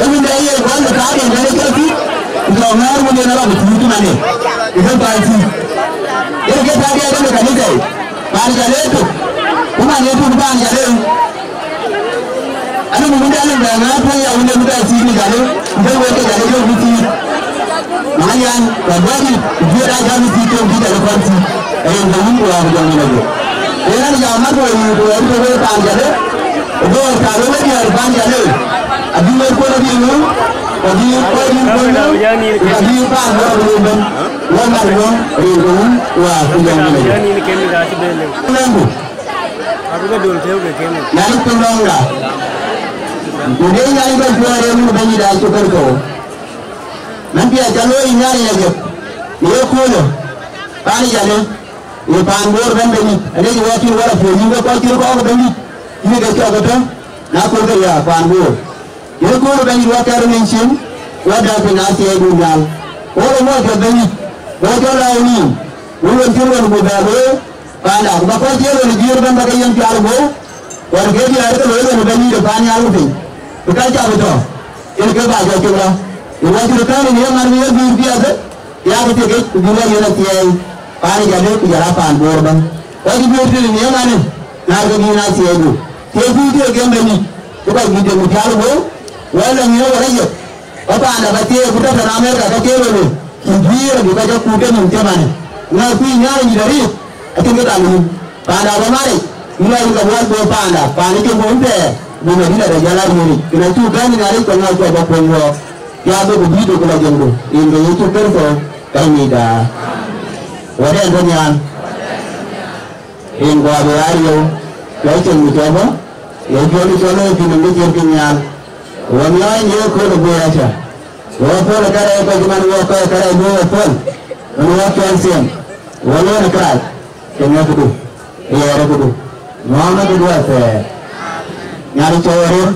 S8: Ayuh jaya, orang tu kaya jalan tu. Kalau orang mungkin orang betul mana? Itu pasti. Ini kita dia ada dekat ni saya. Bang jalan tu. Bukan itu bang jalan. Ada mungkin ada apa yang anda muda sini kalau kita boleh jadi orang mesti mayan berbagi dia ada mesti kita lepas itu yang dalam orang yang mana orang yang mana orang panjang orang kalau dia panjang abis mereka lagi ni abis pan orang orang wah punya ni
S9: Aku kan dulu tahu ke kemu.
S8: Nari tolong lah. Mungkin yang itu keluar yang menjadi dah cukup tu. Nanti kalau ini hari lagi, dia kulo, pani jalan, dia panggor dan beli. Ada juga kira pun juga kau kira beli. Ini dekat apa tu? Nak kulo ya panggor. Dia kulo beli dua kali mention, wadah penasi yang gunjal. Orang mau beli, wadah lain. Orang kira berbagai. Pada, bapak dia orang dia orang pakai yang pialu, orang dia ada orang beli depan yang tu. Bukan cakap betul. Ini kebaca cuma. Orang tu kan ini yang mana yang dia ada. Ya betul ke? Bila dia nak tiai, pani jadi jarapan borban. Orang dia tu ini yang mana? Nak pergi nak tiai tu. Tiai tu dia yang beli. Bukan kita pialu. Orang ni orang je. Apa anda baca kita nama kita tiai tu. Kita bukan cakap kita macam mana. Nak pergi nyari dari. Itu kita ni, pada apa mari? Mulai kita buat dua panda itu boleh. Bila kita ada jalan ni, kita tu kan nyari kalau tu apa pun lo, ya tu begitu kalau jenggo. Ini itu kerja, kami dah. Wadah dunia, ini gua berayu, macam ni apa? Yang jual itu nanti jerkinya. Orang lain dia kalau berasa, orang pun kerja apa cuma orang kerja dua pun, orang cancel, orang kerja. Kena kudu, iya kudu. Mana kedua saya, nyari cowok,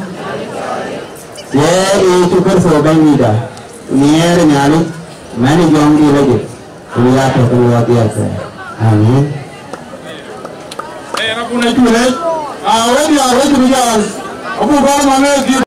S8: saya itu persoalan ni dah. Niat nyari, mana jom dia lagi. Lihat keluar dia saya. Amin.
S6: Aku nak cuci, awak dia tu berjalan. Aku baru mana dia.